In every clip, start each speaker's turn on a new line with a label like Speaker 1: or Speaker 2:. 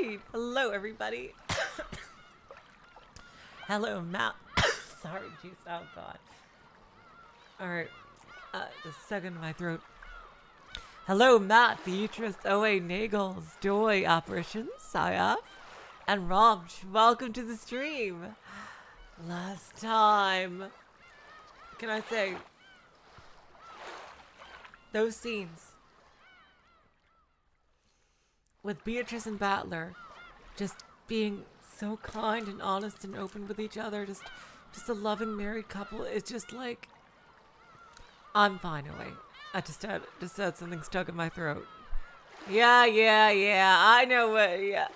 Speaker 1: right. Hello, everybody. Hello, Matt. Sorry, jeez. Oh, God. All right. Just a second in my throat. Hello, Matt, Beatrice, Owe, Nagels, Doy, Apparitions, Sayaf, and Romch. Welcome to the stream. Last time. Can I say, those scenes with Beatrice and Battler just being so kind and honest and open with each other, just a loving married couple, it's just like, I'm fine away. I just had something stuck in my throat. Yeah. I know what. Yeah.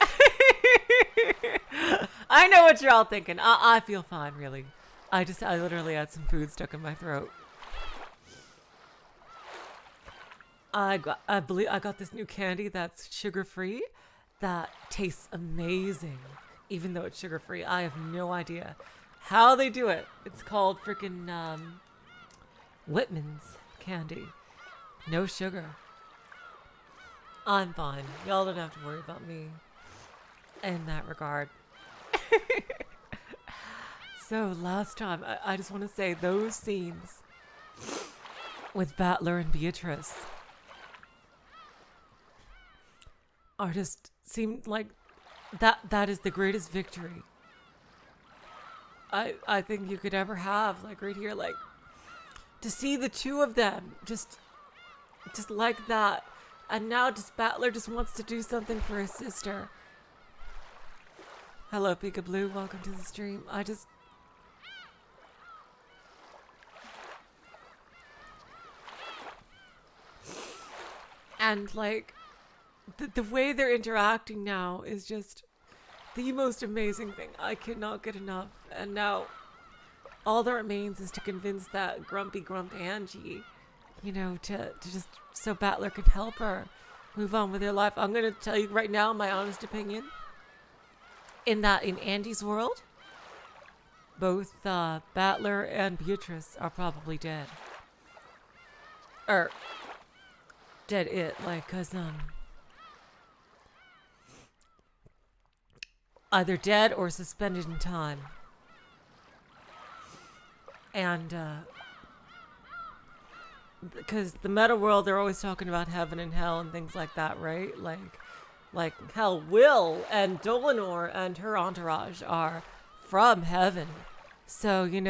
Speaker 1: I know what you're all thinking. I feel fine, really. I literally had some food stuck in my throat. I believe I got this new candy that's sugar free, that tastes amazing, even though it's sugar free. I have no idea how they do it. It's called freaking Whitman's candy. No sugar. I'm fine. Y'all don't have to worry about me in that regard. So last time, I just want to say those scenes with Battler and Beatrice are just seem like that is the greatest victory I think you could ever have. Like right here, like to see the two of them just like that, and now just Battler just wants to do something for his sister. Hello, Pika Blue. Welcome to the stream. And like the way they're interacting now is just the most amazing thing. I cannot get enough. And now all that remains is to convince that grumpy grump Angie, to just so Battler can help her move on with her life. I'm going to tell you right now my honest opinion. In Angie's world, both Battler and Beatrice are probably dead. Or dead because either dead or suspended in time. And because the meta world, they're always talking about heaven and hell and things like that, right? Like hell, Will and Dolanor and her entourage are from heaven. So, it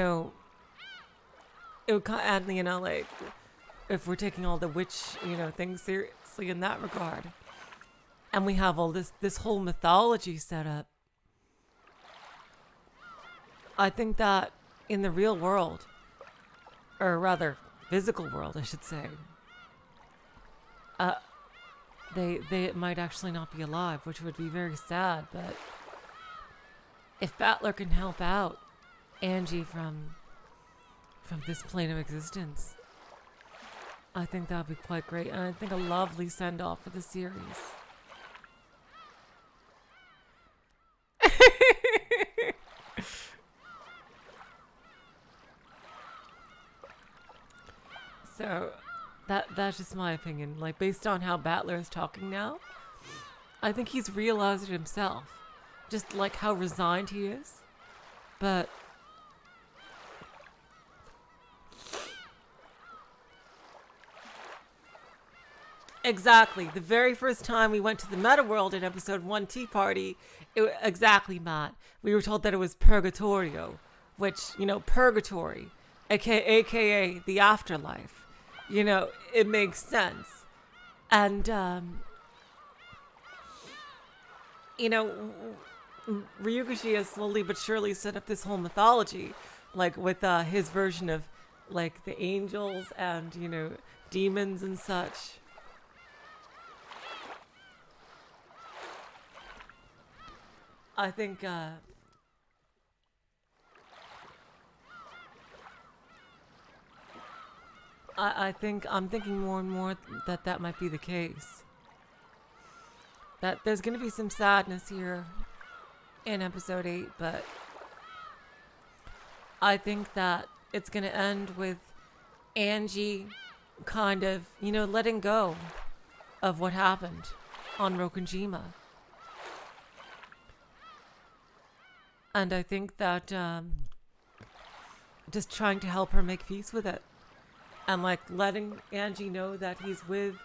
Speaker 1: would and like if we're taking all the witch, things seriously in that regard, and we have all this whole mythology set up, I think that in the real world, or rather physical world, I should say, they might actually not be alive, which would be very sad. But if Battler can help out Angie from this plane of existence, I think that would be quite great, and I think a lovely send-off for the series. So that's just my opinion. Like, based on how Battler is talking now, I think he's realized it himself. Just like how resigned he is. But exactly. The very first time we went to the meta world in episode 1 Tea Party, exactly, Matt. We were told that it was Purgatorio, which, purgatory, aka the afterlife. It makes sense. And, Ryuguchi has slowly but surely set up this whole mythology, like with his version of, like, the angels and, demons and such. I think, I'm thinking more and more that might be the case. That there's going to be some sadness here in episode 8, but I think that it's going to end with Angie kind of, letting go of what happened on Rokkenjima. And I think that just trying to help her make peace with it. And like letting Angie know that he's with,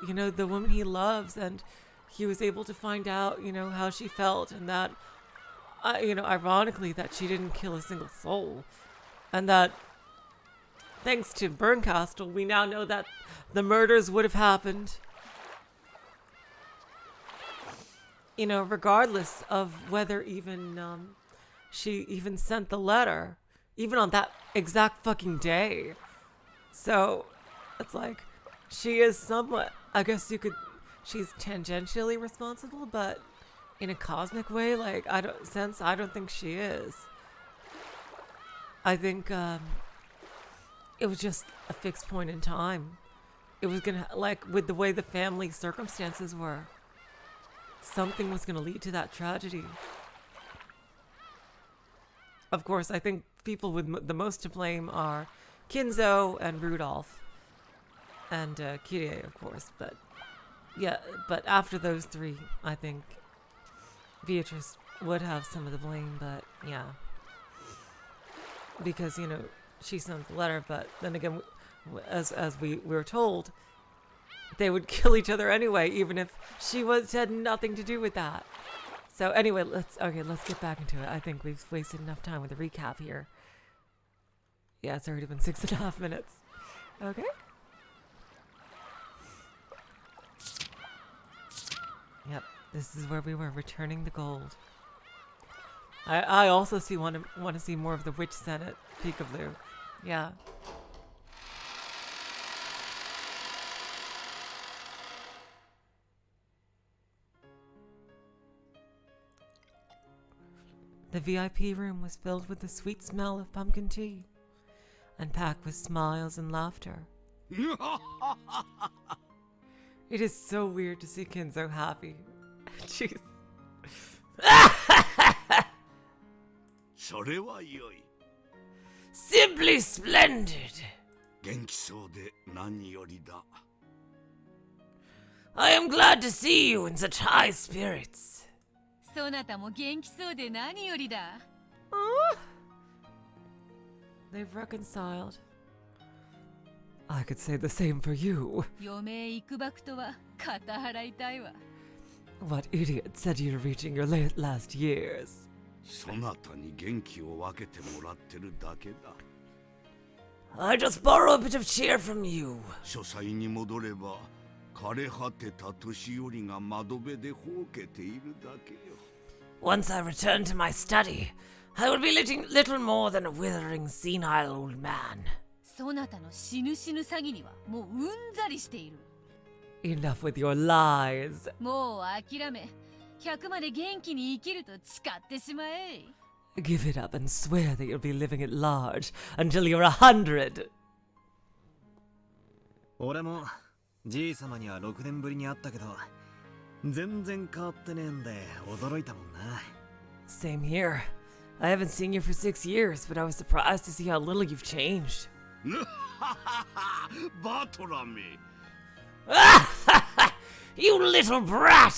Speaker 1: the woman he loves. And he was able to find out, how she felt. And that, ironically, that she didn't kill a single soul. And that thanks to Bernkastel, we now know that the murders would have happened. Regardless of whether even she even sent the letter, even on that exact fucking day. So it's like she is somewhat, I guess she's tangentially responsible, but in a cosmic way, like I don't think she is. I think it was just a fixed point in time. It was gonna, like, with the way the family circumstances were, something was gonna lead to that tragedy. Of course, I think people with the most to blame are Kinzo and Rudolph. And Kirie, of course. But yeah, but after those three, I think Beatrice would have some of the blame, but yeah. Because, she sent the letter, but then again, as we were told, they would kill each other anyway, even if she had nothing to do with that. So anyway, let's get back into it. I think we've wasted enough time with the recap here. Yeah, it's already been 6.5 minutes. Okay. Yep, this is where we were, returning the gold. I also want to see more of the Witch Senate Peekaboo. Yeah. The VIP room was filled with the sweet smell of pumpkin tea and packed with smiles and laughter. It is so weird to see Kinzo happy. Jeez. Simply splendid. I am glad to see you in such high spirits. They've reconciled. I could say the same for you. What idiot said you're reaching your last years? I just borrow a bit of cheer from you. Once I return to my study, I will be little more than a withering, senile old man. Enough with your lies. Give it up and swear that you'll be living at large until you're 100. Same here. I haven't seen you for 6 years, but I was surprised to see how little you've changed. You little brat!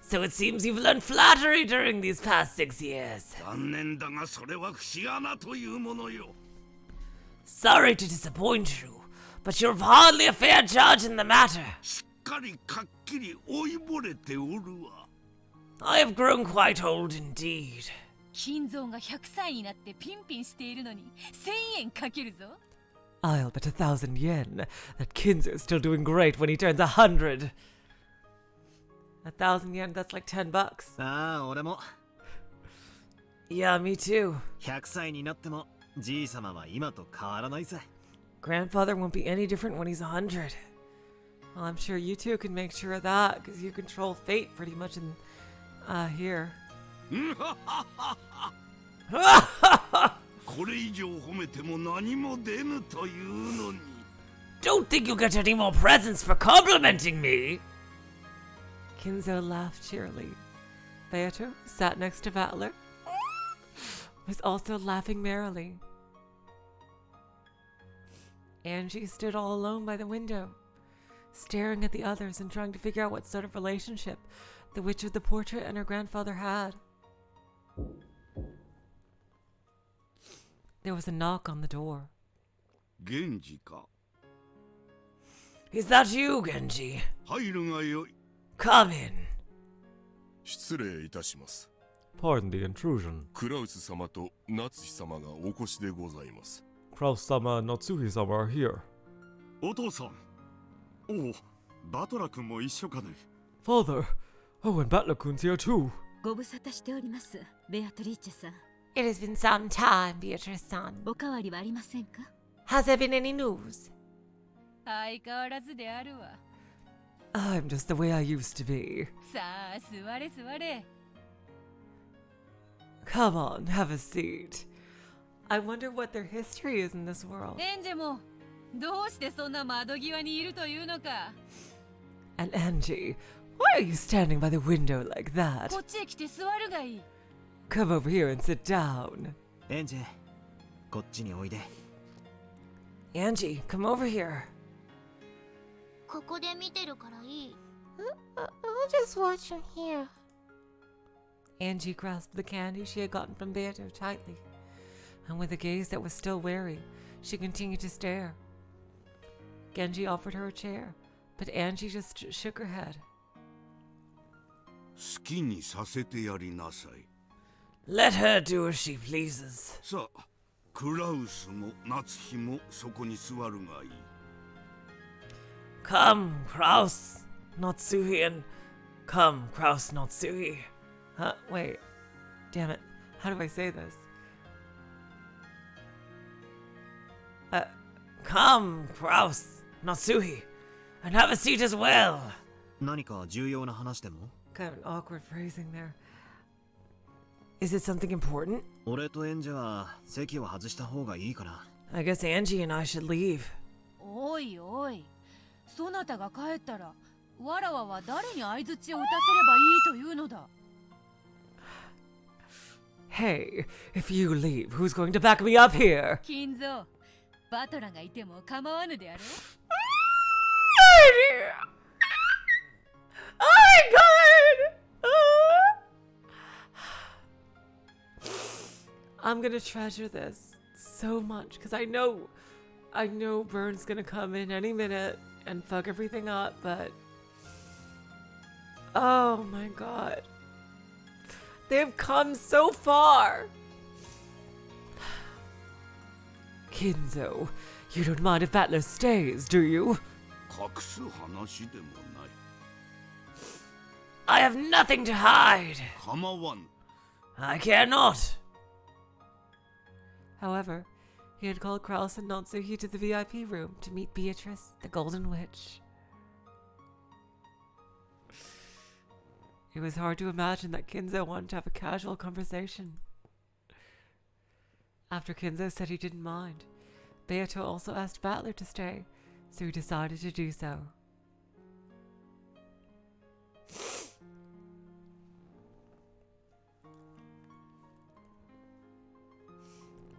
Speaker 1: So it seems you've learned flattery during these past 6 years. Sorry to disappoint you, but you're hardly a fair judge in the matter. I have grown quite old indeed. I'll bet 1,000 yen that Kinzo's still doing great when he turns 100. 1,000 yen, that's like $10. Yeah, me too. Grandfather won't be any different when he's 100. Well, I'm sure you two can make sure of that, because you control fate pretty much in here. Don't think you'll get any more presents for complimenting me. Kinzo laughed cheerily. Beato, sat next to Vatler, was also laughing merrily. Angie stood all alone by the window, staring at the others and trying to figure out what sort of relationship the witch of the portrait and her grandfather had. There was a knock on the door.
Speaker 2: Genji ka?
Speaker 1: Is that you, Genji?
Speaker 2: 入るがよい。
Speaker 1: Come in.
Speaker 3: 失礼いたします。
Speaker 4: Pardon the intrusion.
Speaker 3: クラウス様と夏日様がお越しでございます。
Speaker 4: Kraus-sama and Natsuhi-sama are here.
Speaker 2: お父さん。おお、バトラ君も一緒かね。
Speaker 4: Father! Oh, and Battler-kun's here too.
Speaker 5: ご無沙汰しております、ベアトリーチェさん。
Speaker 1: It has been some time, Beatrice-san.
Speaker 5: おかわりはありませんか？
Speaker 1: Has there been any news?
Speaker 6: 相変わらずであるわ。
Speaker 1: I'm just the way I used to be.
Speaker 6: さあ、座れ座れ。
Speaker 1: Come on, have a seat. I wonder what their history is in this world.
Speaker 6: エンジェも、どうしてそんな窓際にいるというのか。
Speaker 1: And Angie, why are you standing by the window like that?
Speaker 6: こっちへ来て座るがいい。
Speaker 1: Come over here and sit down.
Speaker 7: エンジェ、こっちにおいで。
Speaker 1: Angie, come over here.
Speaker 8: ここで見てるからいい。
Speaker 1: I'll just watch him here. Angie grasped the candy she had gotten from Beato tightly, and with a gaze that was still wary, she continued to stare. Genji offered her a chair, but Angie just shook her head.
Speaker 2: 好きにさせてやりなさい。
Speaker 1: Let her do as she pleases.
Speaker 2: さあ、クラウスも夏日もそこに座るがいい。
Speaker 1: Come, Kraus, Natsuhi, and come, Kraus, Natsuhi. Huh? Wait. Damn it. How do I say this? Come, Kraus, Natsuhi, and have a seat as well.
Speaker 7: 何か重要な話でも？
Speaker 1: Kind of an awkward phrasing there. Is it something important?
Speaker 7: 俺とエンジェは席を外した方がいいかな。
Speaker 1: I guess Angie and I should leave.
Speaker 6: おいおい、そなたが帰ったら、わらわは誰に相槌を打たせればいいというのだ。
Speaker 1: Hey, if you leave, who's going to back me up here?
Speaker 6: 金蔵、バトラがいても構わぬであろう。
Speaker 1: Oh my god! I'm gonna treasure this so much because I know Burn's gonna come in any minute and fuck everything up, but oh my god. They've come so far. Kinzo, you don't mind if Battler stays, do you?
Speaker 2: 隠す話でもない。
Speaker 1: I have nothing to hide.
Speaker 2: 構わぬ。
Speaker 1: I care not. However, he had called Kraus and Natsuhi to the VIP room to meet Beatrice, the Golden Witch. It was hard to imagine that Kinzo wanted to have a casual conversation. After Kinzo said he didn't mind, Beato also asked Battler to stay, so he decided to do so.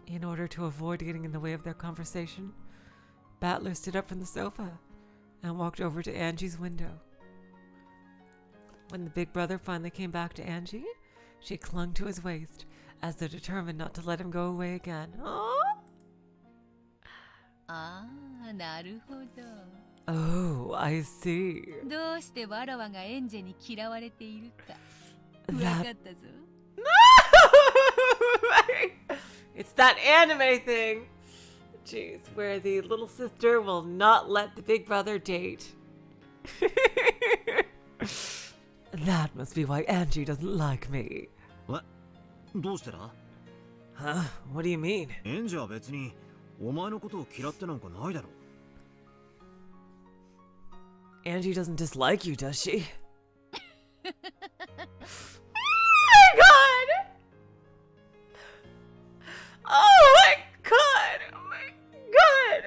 Speaker 1: In order to avoid getting in the way of their conversation, Battler stood up from the sofa and walked over to Angie's window. When the big brother finally came back to Angie, she clung to his waist as though determined not to let him go away again. Aww.
Speaker 6: ああ、なるほど。
Speaker 1: Oh, I see.
Speaker 6: どうしてわらわがエンジェに嫌われているか。わか
Speaker 1: That
Speaker 6: ったぞ。
Speaker 1: It's that anime thing. Jeez, where the little sister will not let the big brother date. That must be why Angie doesn't like me.
Speaker 7: どうしてだ？
Speaker 1: Huh? What do you mean?
Speaker 7: エンジェは別にお前のことを嫌ってなんかないだろ。
Speaker 1: Angie doesn't dislike you, does she? Oh my god! Oh my god! Oh my god!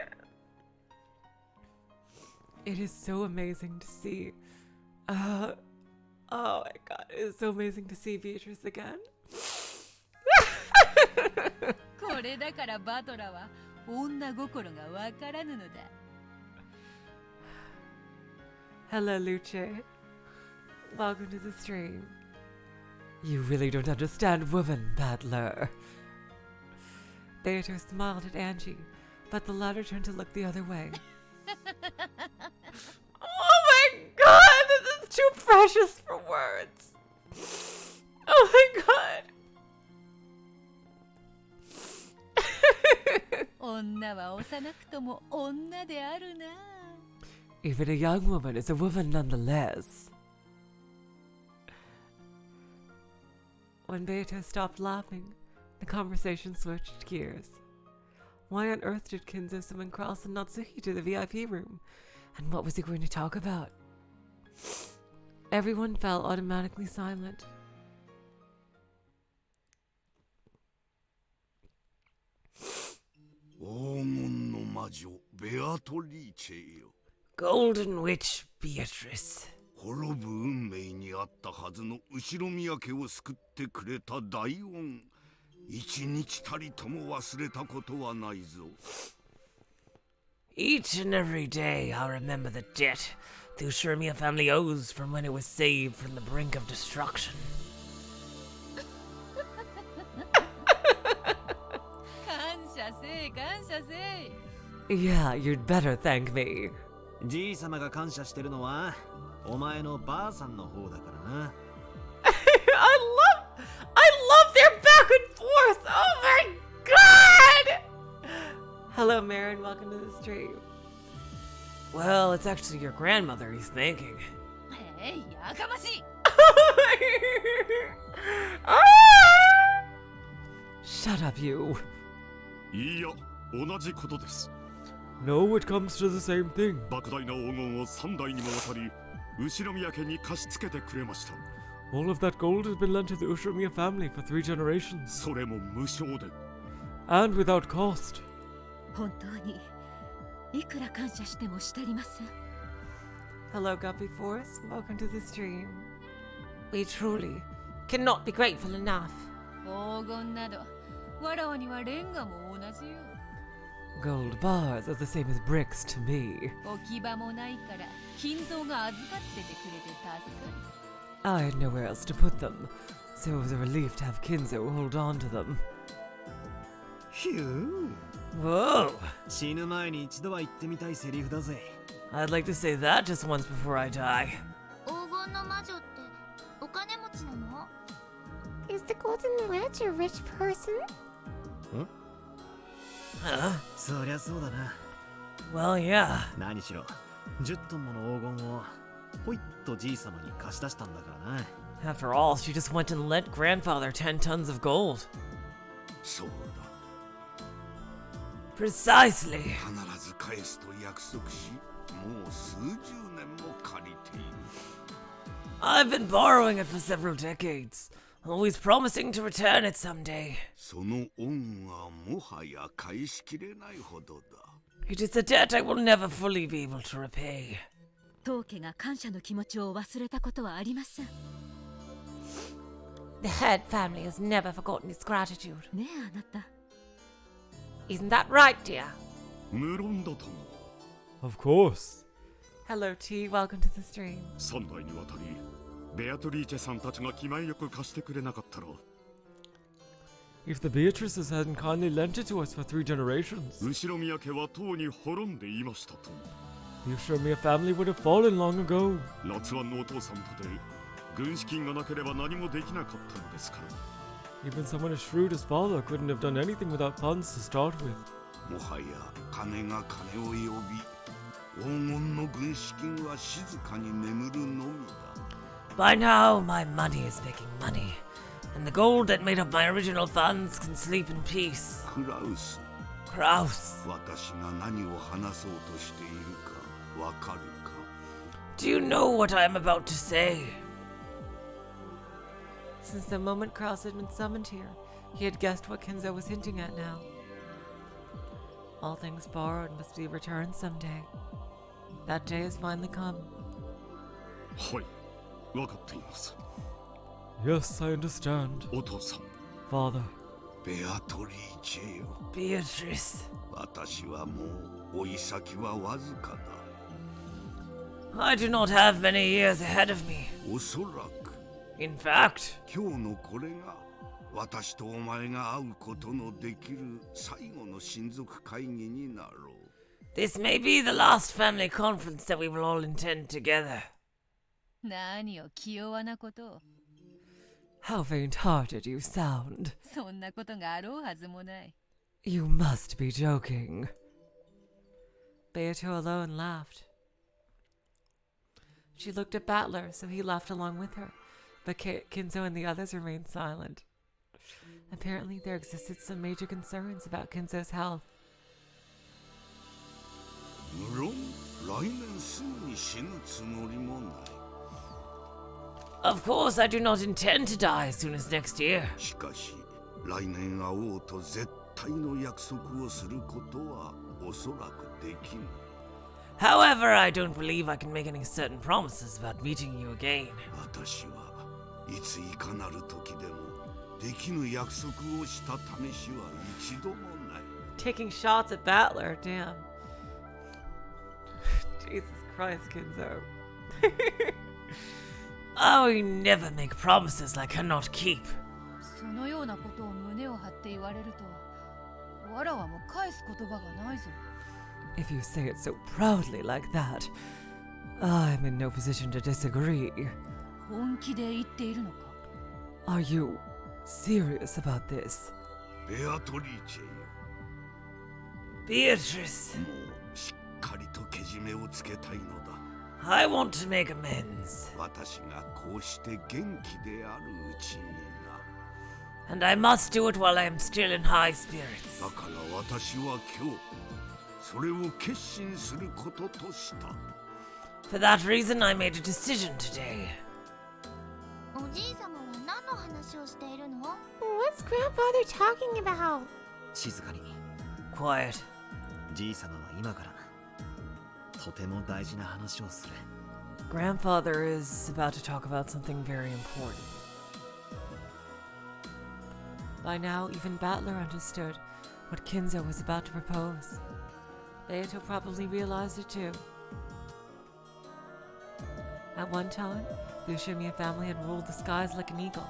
Speaker 1: It is so amazing to see. Oh my god, it is so amazing to see Beatrice again.
Speaker 6: これだからバトラは女心がわからぬのだ。
Speaker 1: Hello, Luce. welcome to the stream.
Speaker 4: You really don't understand women, battler.
Speaker 1: Beatrice smiled at Angie, but the latter turned to look the other way. Oh my god, this is too precious for words. Oh my god.
Speaker 6: 女は幼くとも女であるな。
Speaker 4: Even a young woman is a woman nonetheless.
Speaker 1: When Beatrice stopped laughing, the conversation switched gears. Why on earth did Kinzo summon Cross and Natsuki to the VIP room? And what was he going to talk about? Everyone fell automatically silent.
Speaker 4: Golden Witch Beatrice.
Speaker 3: 滅ぶ運命にあったはずの後ろ宮家を救ってくれた大恩、一日たりとも忘れたことはないぞ。
Speaker 4: Each and every day I'll remember the debt the Ushirimiya family owes from when it was saved from the brink of destruction.
Speaker 6: 感謝せい感謝せい。
Speaker 4: Yeah, you'd better thank me.
Speaker 7: じい様が感謝してるのはお前のばあさんの方だからな。
Speaker 1: I love their back and forth. Oh my god! Hello, Marin. Welcome to the stream.
Speaker 4: Well, it's actually your grandmother he's thanking.
Speaker 6: へい、やかましい。
Speaker 4: Shut up, you.
Speaker 2: いいや、同じことです。
Speaker 4: No, it comes to the same thing.
Speaker 2: 莫大な黄金を3代にもわたり、後宮家に貸し付けてくれました。
Speaker 4: All of that gold has been lent to the Ushirimiya family for 3 generations.
Speaker 2: それも無償で。
Speaker 4: And without cost.
Speaker 5: 本当にいくら感謝してもしたりません。
Speaker 1: Hello, Guppy Force. Welcome to the stream. We truly cannot be grateful enough.
Speaker 6: 黄金など、わらわにはレンガも同じよ。
Speaker 4: Gold bars are the same as bricks to me.
Speaker 6: 置き場もないから、金蔵が預かっててくれて助かる。
Speaker 4: I had nowhere else to put them, so it was a relief to have Kinzo hold on to them.
Speaker 7: ひゅー。
Speaker 4: Whoa!
Speaker 7: 死ぬ前に一度は言ってみたいセリフだぜ。
Speaker 4: I'd like to say that just once before I die.
Speaker 8: 黄金の魔女ってお金持ちなの？
Speaker 9: Is the Golden Witch a rich person?
Speaker 4: Huh?
Speaker 7: そりゃそうだな。
Speaker 4: Well, yeah.
Speaker 7: 何しろ10トンもの黄金をほいっとじい様に貸し出したんだからな。
Speaker 4: After all, she just went and lent grandfather 10 tons of gold.
Speaker 3: そうだ。
Speaker 4: Precisely.
Speaker 3: 必ず返すと約束し、もう数十年も借りている。
Speaker 4: I've been borrowing it for several decades, always promising to return it someday.
Speaker 3: その恩はもはや返しきれないほどだ。
Speaker 4: It is a debt I will never fully be able to repay.
Speaker 5: 当家が感謝の気持ちを忘れたことはありません。
Speaker 9: The head family has never forgotten its gratitude.
Speaker 5: ねえあなた。
Speaker 9: Isn't that right, dear?
Speaker 2: 無論だとも。
Speaker 4: Of course.
Speaker 1: Hello, T. Welcome to the stream.
Speaker 2: 3代にわたり、ベアトリーチェさんたちが気前よく貸してくれなかったら、
Speaker 4: If the Beatrices hadn't kindly lent it to us for 3 generations,
Speaker 2: 後宮家はとうに滅んでいましたと。
Speaker 4: the Ushirimiya family would have fallen long ago.
Speaker 2: 辣腕のお父さんとて、軍資金がなければ何もできなかったのですから。
Speaker 4: Even someone as shrewd as father couldn't have done anything without funds to start with.
Speaker 3: もはや金が金を呼び、黄金の軍資金は静かに眠るのみだ。
Speaker 4: By now, my money is making money, and the gold that made up my original funds can sleep in peace.
Speaker 3: クラウス、
Speaker 4: Kraus,
Speaker 3: 私が何を話そうとしているかわかるか？
Speaker 4: do you know what I am about to say?
Speaker 1: Since the moment Kraus had been summoned here, he had guessed what Kinzo was hinting at now. All things borrowed must be returned someday. That day has finally come.
Speaker 2: はい、わかっています。
Speaker 4: Yes, I understand.
Speaker 2: お父さん、
Speaker 4: Father.
Speaker 3: ベアトリーチェよ。
Speaker 4: Beatrice.
Speaker 3: 私はもう追い先はわずかだ。
Speaker 4: I do not have many years ahead of me.
Speaker 3: おそらく
Speaker 4: In fact,
Speaker 3: 今日のこれが私とお前が会うことのできる最後の親族会議になろう。
Speaker 4: this may be the last family conference that we will all attend together.
Speaker 6: 何を気弱なことを。
Speaker 1: How faint-hearted you sound.
Speaker 6: そんなことがあろうはずもない。
Speaker 1: You must be joking. Beato alone laughed. She looked at Battler, so he laughed along with her, but Kinzo and the others remained silent. Apparently, there existed some major concerns about Kinzo's health.
Speaker 3: 無論来年すぐに死ぬつもりもない。
Speaker 4: Of course, I do not intend to die as soon as next year.
Speaker 3: しかし来年会おうと絶対の約束をすることはおそらくできぬ。
Speaker 4: However, I don't believe I can make any certain promises about meeting you again.
Speaker 3: 私はいついかなる時でもできぬ約束をした試しは一度もない。
Speaker 1: Taking shots at Battler, damn. Jesus Christ, Kinzo.
Speaker 4: I will never make promises I cannot keep.
Speaker 6: そのようなことを胸を張って言われると、わらわも返す言葉がないぞ。
Speaker 1: If you say it so proudly like that, I'm in no position to disagree.
Speaker 6: 本気で言っているのか。
Speaker 1: Are you serious about this?
Speaker 3: ベアトリーチェよ。
Speaker 4: Beatrice,
Speaker 3: もうしっかりとけじめをつけたいのだ。
Speaker 4: I want to make amends.
Speaker 3: 私がこうして元気であるうちにな。
Speaker 4: And I must do it while I am still in high spirits.
Speaker 3: だから私は今日それを決心することとした。
Speaker 4: For that reason, I made a decision today.
Speaker 8: おじい様は何の話をしているの？
Speaker 9: What's grandfather talking about?
Speaker 7: 静かに。
Speaker 4: Quiet.
Speaker 7: じい様は今からとても大事な話をする。
Speaker 1: Grandfather is about to talk about something very important. By now, even Battler understood what Kinzo was about to propose. Beato probably realized it too. At one time, the Ushimiya family had ruled the skies like an eagle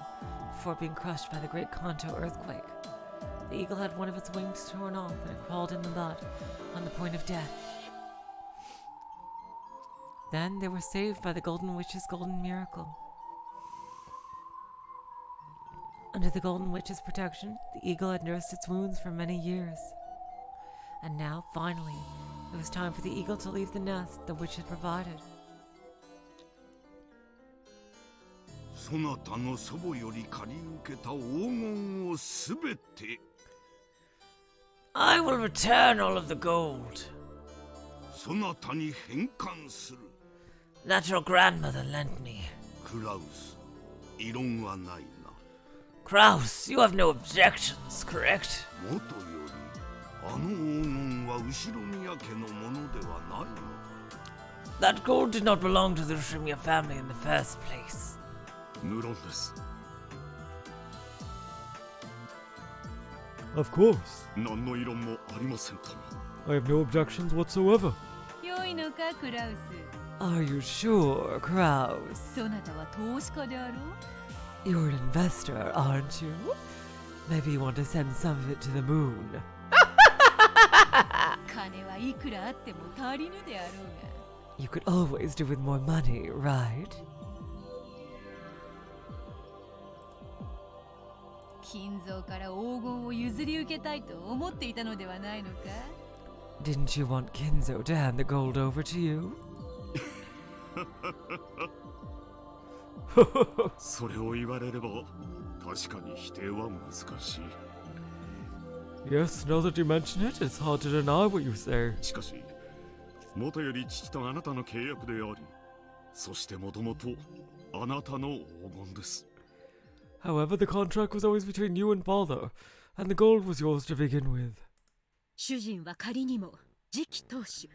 Speaker 1: before being crushed by the Great Kanto earthquake. The eagle had one of its wings torn off and it crawled in the mud on the point of death. Then they were saved by the Golden Witch's golden miracle. Under the Golden Witch's protection, the eagle had nursed its wounds for many years. And now, finally, it was time for the eagle to leave the nest the witch had provided.
Speaker 3: そなたの祖母より借り受けた黄金をすべて
Speaker 4: I will return all of the gold
Speaker 3: そなたに返還する。
Speaker 4: that your grandmother lent me.
Speaker 3: クラウス、異論はないな。
Speaker 4: Kraus, you have no objections, correct?
Speaker 3: もとよりあの黄金は後宮家のものではないの。
Speaker 4: That gold did not belong to the Ushimiya family in the first place.
Speaker 2: 無論です。
Speaker 10: Of course.
Speaker 2: 何の異論もありませんとも。
Speaker 10: I have no objections whatsoever.
Speaker 6: 良いのか、クラウス。
Speaker 1: Are you sure, Kraus?
Speaker 6: そなたは投資家であろう？
Speaker 1: You're an investor, aren't you? Maybe you want to send some of it to the moon.
Speaker 6: 金はいくらあっても足りぬであろうが。
Speaker 1: You could always do with more money, right?
Speaker 6: 金蔵から黄金を譲り受けたいと思っていたのではないのか？
Speaker 1: Didn't you want Kinzo to hand the gold over to you?
Speaker 2: それを言われれば確かに否定は難しい。
Speaker 10: Yes, now that you mention it, it's hard to deny what you say.
Speaker 2: しかし元より父とあなたの契約であり、そしてもともとあなたの黄金です。
Speaker 10: However, the contract was always between you and father, and the gold was yours to begin with.
Speaker 5: 主人は仮にも次期当主。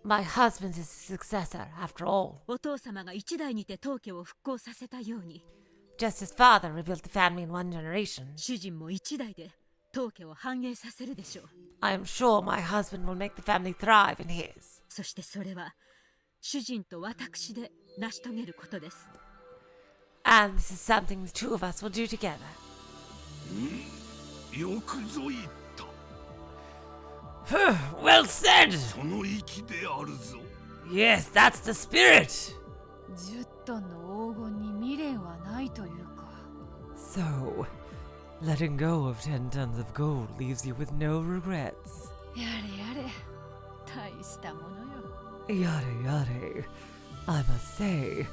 Speaker 4: My husband is the successor, after all.
Speaker 5: お父様が一代にて当家を復興させたように、
Speaker 4: Just as father rebuilt the family in one generation,
Speaker 5: 主人も一代で当家を繁栄させるでしょう。
Speaker 4: I am sure my husband will make the family thrive in his.
Speaker 5: そしてそれは主人と私で成し遂げることです。
Speaker 4: And this is something the two of us will do together.
Speaker 3: よくぞ言った。
Speaker 4: Well said!
Speaker 3: その息であるぞ。
Speaker 4: Yes, that's the spirit!
Speaker 6: 10トンの黄金に未練はないというか。
Speaker 10: So, letting go of 10 tons of gold leaves you with no regrets.
Speaker 6: やれやれ、大したものよ。
Speaker 10: Yada yada. I must say,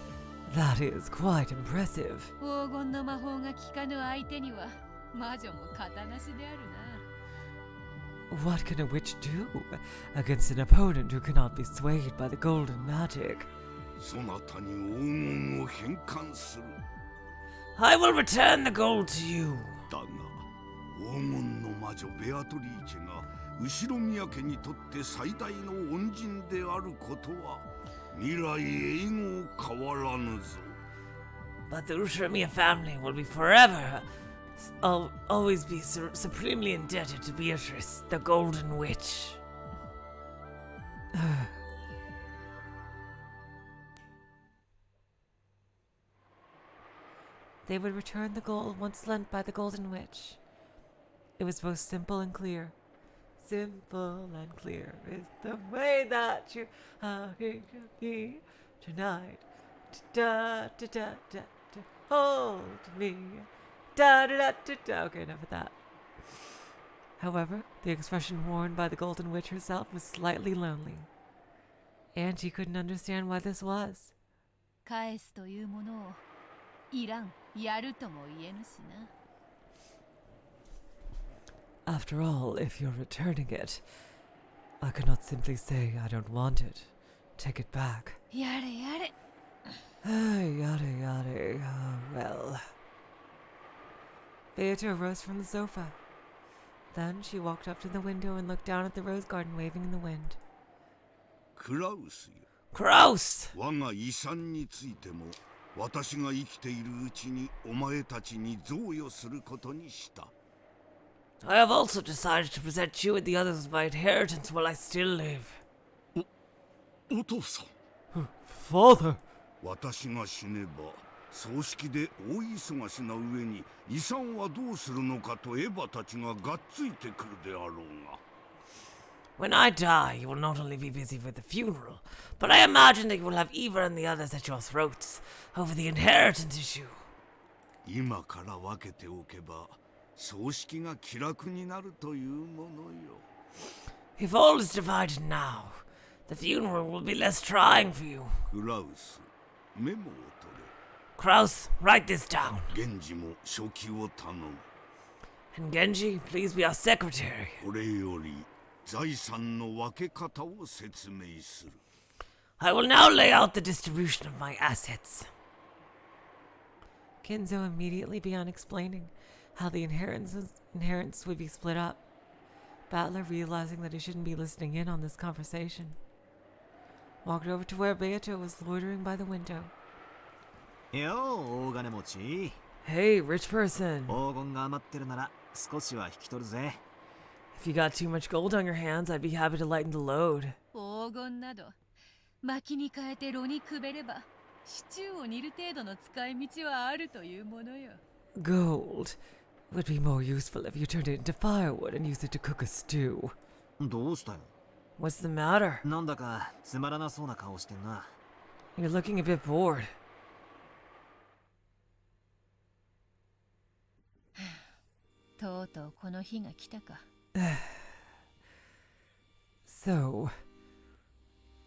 Speaker 10: that is quite impressive.
Speaker 6: 黄金の魔法が効かぬ相手には魔女も型なしであるな。
Speaker 10: What can a witch do against an opponent who cannot be swayed by the golden magic?
Speaker 3: そなたに黄金を返還する。
Speaker 4: I will return the gold to you.
Speaker 3: だが、黄金の魔女ベアトリーチェが後ろ宮家にとって最大の恩人であることは未来永劫変わらぬぞ。
Speaker 4: But the Ushramia family will be forever, always be supremely indebted to Beatrice, the Golden Witch.
Speaker 1: They would return the gold once lent by the Golden Witch. It was both simple and clear. Simple and clear is the way that you are going to be tonight. Da da da da da. Hold me. Da da da da da. Okay, enough of that. However, the expression worn by the Golden Witch herself was slightly lonely. Angie couldn't understand why this was.
Speaker 6: 返すというものをいらん、やるとも言えぬしな。
Speaker 10: After all, if you're returning it, I could not simply say I don't want it. Take it back.
Speaker 6: やれやれ。
Speaker 10: Yada yada. Oh, well.
Speaker 1: Beatrice rose from the sofa. Then she walked up to the window and looked down at the rose garden waving in the wind.
Speaker 3: クラウスよ。
Speaker 4: Gross!
Speaker 3: 我が遺産についても私が生きているうちにお前たちに贈与することにした。
Speaker 4: I have also decided to present you and the others with my inheritance while I still live.
Speaker 2: お父さん。
Speaker 10: Father!
Speaker 3: 私が死ねば葬式で大忙しな上に遺産はどうするのかとエヴァたちががっついてくるであろうが。
Speaker 4: When I die, you will not only be busy with the funeral, but I imagine that you will have Eva and the others at your throats over the inheritance issue.
Speaker 3: 今から分けておけば葬式が気楽になるというものよ。
Speaker 4: If all is divided now, the funeral will be less trying for you.
Speaker 3: クラウス、メモを取れ。
Speaker 4: Kraus, write this down.
Speaker 3: 源氏も書記を頼む。
Speaker 4: And Genji, please be our secretary.
Speaker 3: これより財産の分け方を説明する。
Speaker 4: I will now lay out the distribution of my assets.
Speaker 1: Kinzo immediately began explaining how the inheritance would be split up. Battler, realizing that he shouldn't be listening in on this conversation, walked over to where Beato was loitering by the window.
Speaker 7: Yo, 大金持ち。
Speaker 10: Hey, rich person.
Speaker 7: 黄金が余ってるなら少しは引き取るぜ。
Speaker 10: If you got too much gold on your hands, I'd be happy to lighten the load.
Speaker 6: 黄金など薪に変えて炉にくべればシチューを煮る程度の使い道はあるというものよ。
Speaker 10: Gold would be more useful if you turned it into firewood and used it to cook a stew.
Speaker 7: どうしたよ。
Speaker 10: What's the matter?
Speaker 7: なんだかつまらなそうな顔してんな。
Speaker 10: You're looking a bit bored.
Speaker 6: とうとうこの日が来たか。
Speaker 10: So,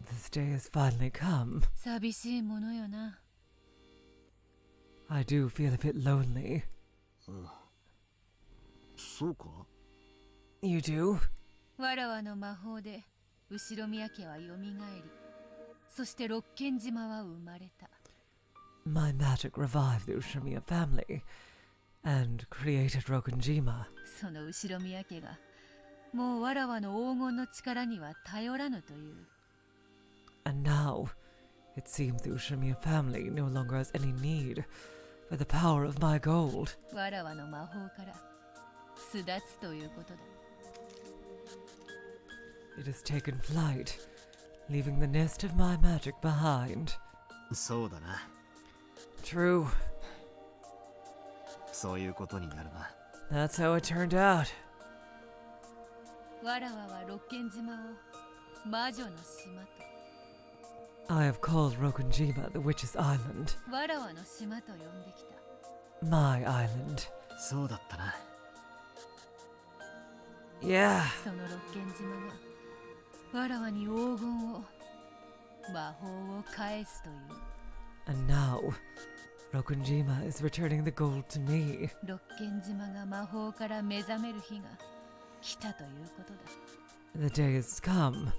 Speaker 10: this day has finally come.
Speaker 6: 寂しいものよな。
Speaker 10: I do feel a bit lonely.
Speaker 7: そうか。
Speaker 10: You do?
Speaker 6: わらわの魔法で後ろ宮家はよみがえり、そして六軒島は生まれた。
Speaker 10: My magic revived the Ushimiya family and created Rokkenjima.
Speaker 6: その後ろ宮家がもうわらわの黄金の力には頼らぬという。
Speaker 10: And now, it seems the Ushimiya family no longer has any need for the power of my gold.
Speaker 6: わらわの魔法から巣立つということだ。
Speaker 10: It has taken flight, leaving the nest of my magic behind.
Speaker 7: そうだな。
Speaker 10: True.
Speaker 7: そういうことになるな。
Speaker 10: That's how it turned out.
Speaker 6: わらわはロッケン島を魔女の島と
Speaker 10: I have called Rokkenjima the Witch's Island.
Speaker 6: わらわの島と呼んできた。
Speaker 10: My island.
Speaker 7: そうだったな。
Speaker 10: Yeah.
Speaker 6: そのロッケン島がわらわに黄金を魔法を返すという。
Speaker 10: And now, Rokkenjima is returning the gold to me.
Speaker 6: ロッケン島が魔法から目覚める日が来たということだ。
Speaker 10: The day has come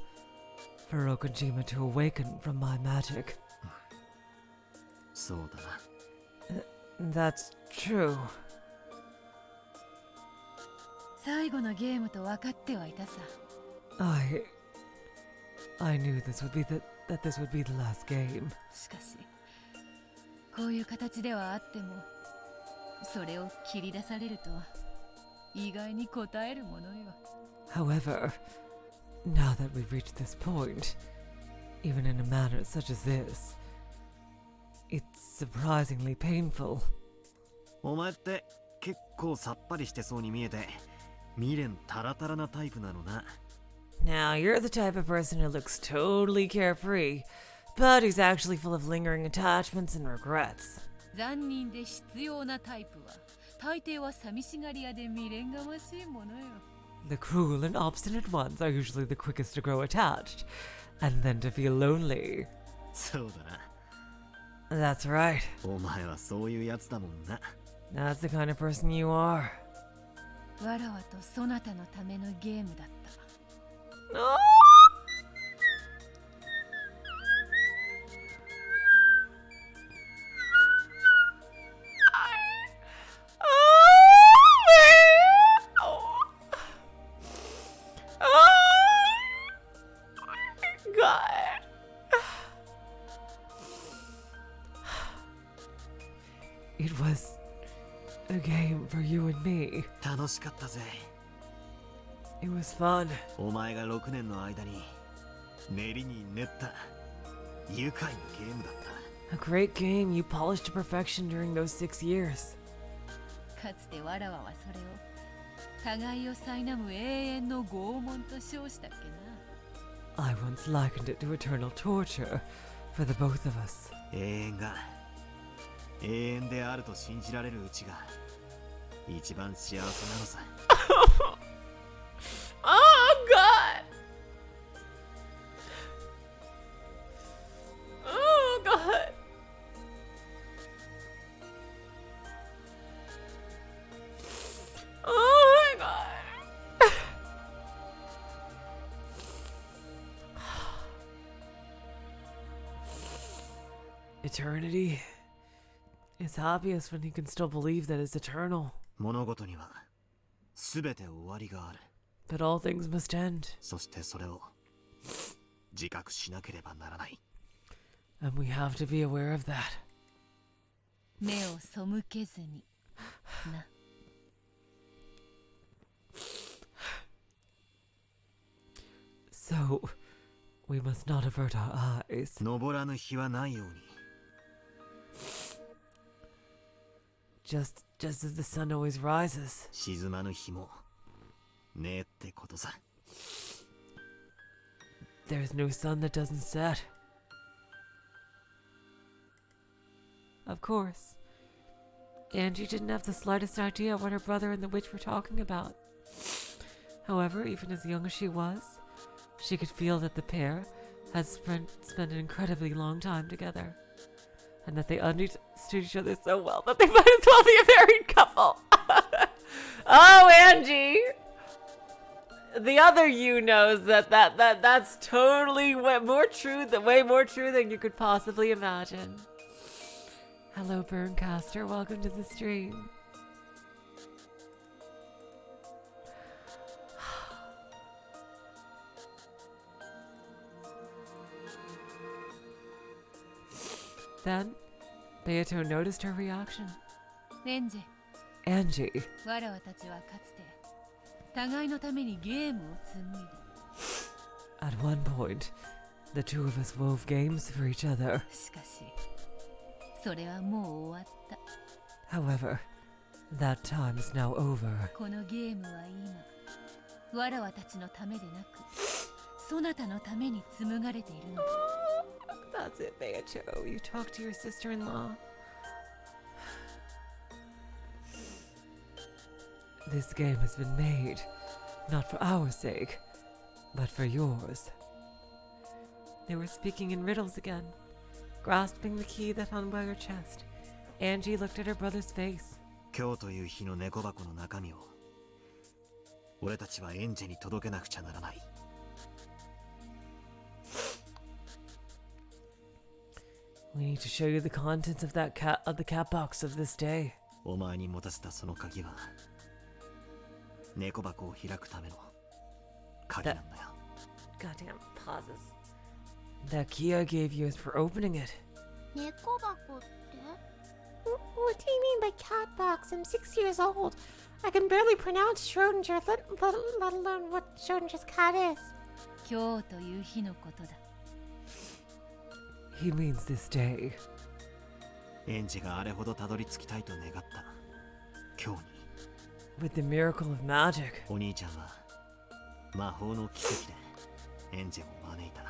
Speaker 10: for Rokkenjima to awaken from my magic.
Speaker 7: そうだな。
Speaker 10: That's true.
Speaker 6: 最後のゲームと分かってはいたさ。
Speaker 10: I knew this would be that this would be the last game.
Speaker 6: しかしこういう形ではあってもそれを切り出されると意外に応えるものよ。
Speaker 10: However, now that we've reached this point, even in a manner such as this, it's surprisingly painful.
Speaker 7: お前って結構さっぱりしてそうに見えて未練タラタラなタイプなのな。
Speaker 10: Now, you're the type of person who looks totally carefree, but he's actually full of lingering attachments and regrets.
Speaker 6: 残忍で必要なタイプは大抵は寂しがり屋で未練がましいものよ。
Speaker 10: The cruel and obstinate ones are usually the quickest to grow attached, and then to feel lonely.
Speaker 7: そうだ
Speaker 10: That's right.
Speaker 7: な。お前はそういうやつだもんな。
Speaker 10: That's the kind of person you are.
Speaker 6: わらわとそなたのためのゲームだった。
Speaker 10: It was a game for you and me.
Speaker 7: 楽しかったぜ。
Speaker 10: It was fun.
Speaker 7: お前が6年の間に練りに練った愉快なゲームだった。
Speaker 10: A great game you polished to perfection during those 6 years.
Speaker 6: かつてわらわはそれを互いを苛む永遠の拷問と称したっけな。
Speaker 10: I once likened it to eternal torture for the both of us.
Speaker 7: 永遠が永遠であると信じられるうちが一番幸せなのさ。
Speaker 1: Oh God! Oh God! Oh my God!
Speaker 10: Eternity is happiest when he can still believe that it's eternal.
Speaker 7: 物事には全て終わりがある。
Speaker 10: But all things must end,
Speaker 7: そしてそれを自覚しなければならない。
Speaker 10: and we have to be aware of that.
Speaker 6: 目を背けずにな。
Speaker 10: So, we must not avert our eyes.
Speaker 7: 昇らぬ日はないように。
Speaker 10: Just as the sun always rises.
Speaker 7: 沈まぬ日もねえってことさ。
Speaker 10: There's no sun that doesn't set. Of course. Angie didn't have the slightest idea what her brother and the witch were talking about. However, even as young as she was, she could feel that the pair had spent an incredibly long time together, and that they understood each other so well that they might as well be a married couple. Oh, Angie! The other you knows that's totally way more true than you could possibly imagine. Hello, Bernkastel. Welcome to the stream. Then, Beato noticed her reaction.
Speaker 6: レンジ、
Speaker 10: Angie,
Speaker 6: わらわたちはかつて互いのためにゲームを紡いだ。
Speaker 10: at one point, The two of us wove games for each other.
Speaker 6: しかしそれはもう終わった。
Speaker 10: However, that time is now over.
Speaker 6: このゲームは今わらわたちのためでなくそなたのために紡がれているのだ。
Speaker 1: That's it, Beato. You talk to your sister-in-law.
Speaker 10: This game has been made, not for our sake, but for yours.
Speaker 1: They were speaking in riddles again. Grasping the key that hung by her chest, Angie looked at her brother's face.
Speaker 7: 今日という日の猫箱の中身を俺たちはエンジェに届けなくちゃならない。
Speaker 10: We need to show you the contents of the cat box of this day.
Speaker 7: お前に持たせたその鍵は猫箱を開くための鍵なんだよ。
Speaker 1: Goddamn pauses.
Speaker 10: That key I gave you is for opening it.
Speaker 8: 猫箱って？
Speaker 9: What do you mean by cat box? I'm 6 years old. I can barely pronounce Schrodinger, let alone what Schrodinger's cat is.
Speaker 6: 今日という日のことだ。
Speaker 10: He means this day.
Speaker 7: エンジがあれほどたどり着きたいと願った今日に
Speaker 10: With the miracle of magic.
Speaker 7: お兄ちゃんは魔法の奇跡でエンジを招いた。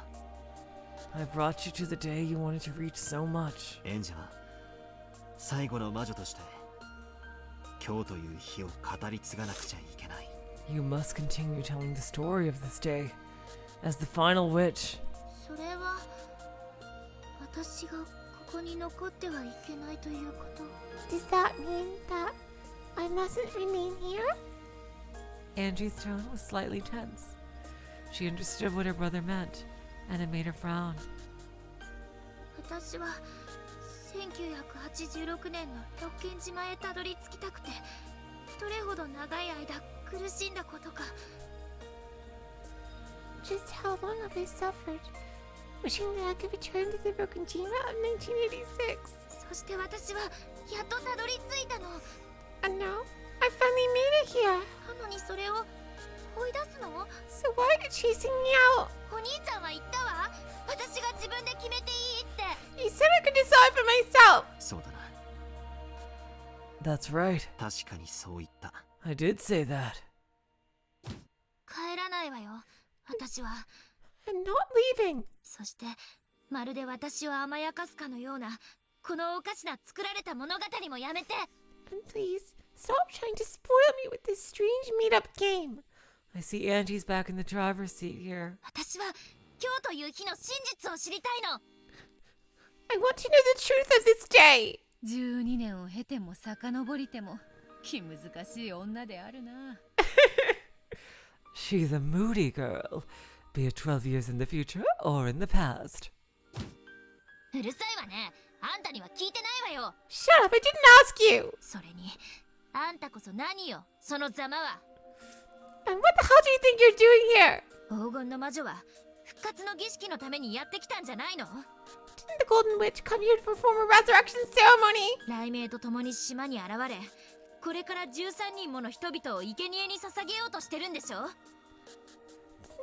Speaker 10: I brought you to the day you wanted to reach so much.
Speaker 7: エンジは最後の魔女として今日という日を語り継がなくちゃいけない。
Speaker 10: You must continue telling the story of this day as the final witch.
Speaker 8: それは私がここに残ってはいけないということ？
Speaker 9: Does that mean that I mustn't remain here?
Speaker 1: Angie's tone was slightly tense. She understood what her brother meant, and it made her frown.
Speaker 8: 私は1986年のロッケン島へたどり着きたくてどれほど長い間苦しんだことか。
Speaker 9: Just how long have I suffered? Wishing that I could return to the Rokkenjima of 1986.
Speaker 8: そして私はやっとたどり着いたの。
Speaker 9: And now, I finally made it here.
Speaker 8: なのにそれを追い出すの？
Speaker 9: So why are you chasing me out?
Speaker 8: お兄ちゃんは言ったわ。私が自分で決めていいって。
Speaker 9: You said I could decide for myself.
Speaker 7: そうだな。
Speaker 10: That's right.
Speaker 7: 確かにそう言った。
Speaker 10: I did say that.
Speaker 8: 帰らないわよ。私は。
Speaker 9: I'm not leaving.
Speaker 8: そしてまるで私を甘やかすかのようなこのおかしな作られた物語もやめて。
Speaker 9: And please, stop trying to spoil me with this strange made-up game.
Speaker 1: I see Angie's back in the driver's seat here.
Speaker 8: 私は今日という日の真実を知りたいの。
Speaker 9: I want to know the truth of this day.
Speaker 6: 12年を経ても遡りても気難しい女であるな。
Speaker 10: She's a moody girl, be it 12 years in the future or in the past.
Speaker 8: うるさいわね。あんたには聞いてないわよ。
Speaker 9: Shut up, I didn't ask you.
Speaker 8: それにあんたこそ何よそのざまは。
Speaker 9: And what the hell do you think you're doing here?
Speaker 8: 黄金の魔女は復活の儀式のためにやってきたんじゃないの？
Speaker 9: Didn't the Golden Witch come here to perform a resurrection ceremony?
Speaker 8: 雷鳴とともに島に現れこれから13人もの人々を生贄に捧げようとしてるんでしょ？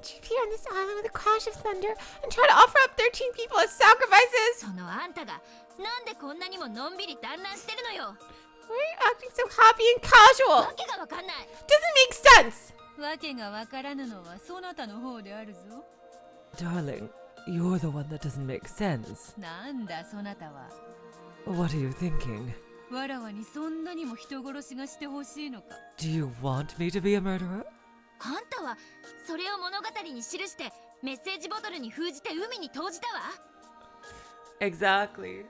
Speaker 9: Didn't you appear on this island with a crash of thunder and try to offer up 13 people as sacrifices?
Speaker 8: そのあんたがなんでこんなにものんびり団らんしてるのよ。
Speaker 9: Why are you acting so happy and casual?
Speaker 8: わけがわかんない。
Speaker 9: Doesn't make sense.
Speaker 6: わけがわからぬのはそなたの方であるぞ。
Speaker 10: Darling, you're the one that doesn't make sense.
Speaker 6: なんだそなたは。
Speaker 10: What are you thinking?
Speaker 6: わらわにそんなにも人殺しがしてほしいのか。
Speaker 10: Do you want me to be a murderer?
Speaker 8: あんたはそれを物語に記してメッセージボトルに封じて海に投じたわ。
Speaker 1: Exactly.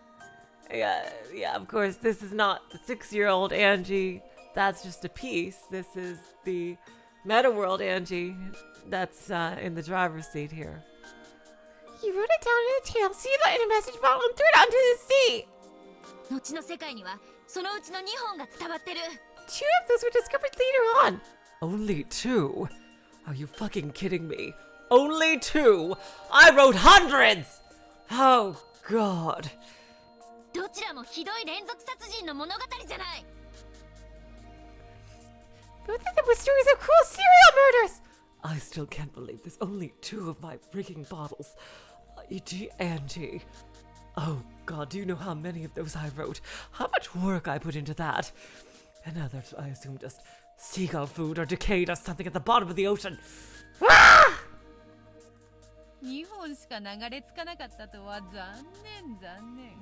Speaker 1: Yeah, of course, this is not the 6-year-old Angie. That's just a piece. This is the meta world Angie that's in the driver's seat here.
Speaker 9: He wrote it down in a tale, sealed it in a message bottle, and threw it onto the sea.
Speaker 8: 後の世界にはそのうちの2本が伝わってる。
Speaker 9: 2 of those were discovered later on.
Speaker 10: Only 2? Are you fucking kidding me? Only 2? I wrote hundreds! Oh, God.
Speaker 8: どちらもひどい連続殺人の物語じゃない。
Speaker 9: Both of them were stories of cruel serial murders.
Speaker 10: I still can't believe there's only 2 of my freaking bottles. Angie. Oh God, do you know how many of those I wrote? How much work I put into that? And others, I assume, just seagull food or decayed or something at the bottom of the ocean. Ah!
Speaker 6: 2本しか流れ着かなかったとは残念残念。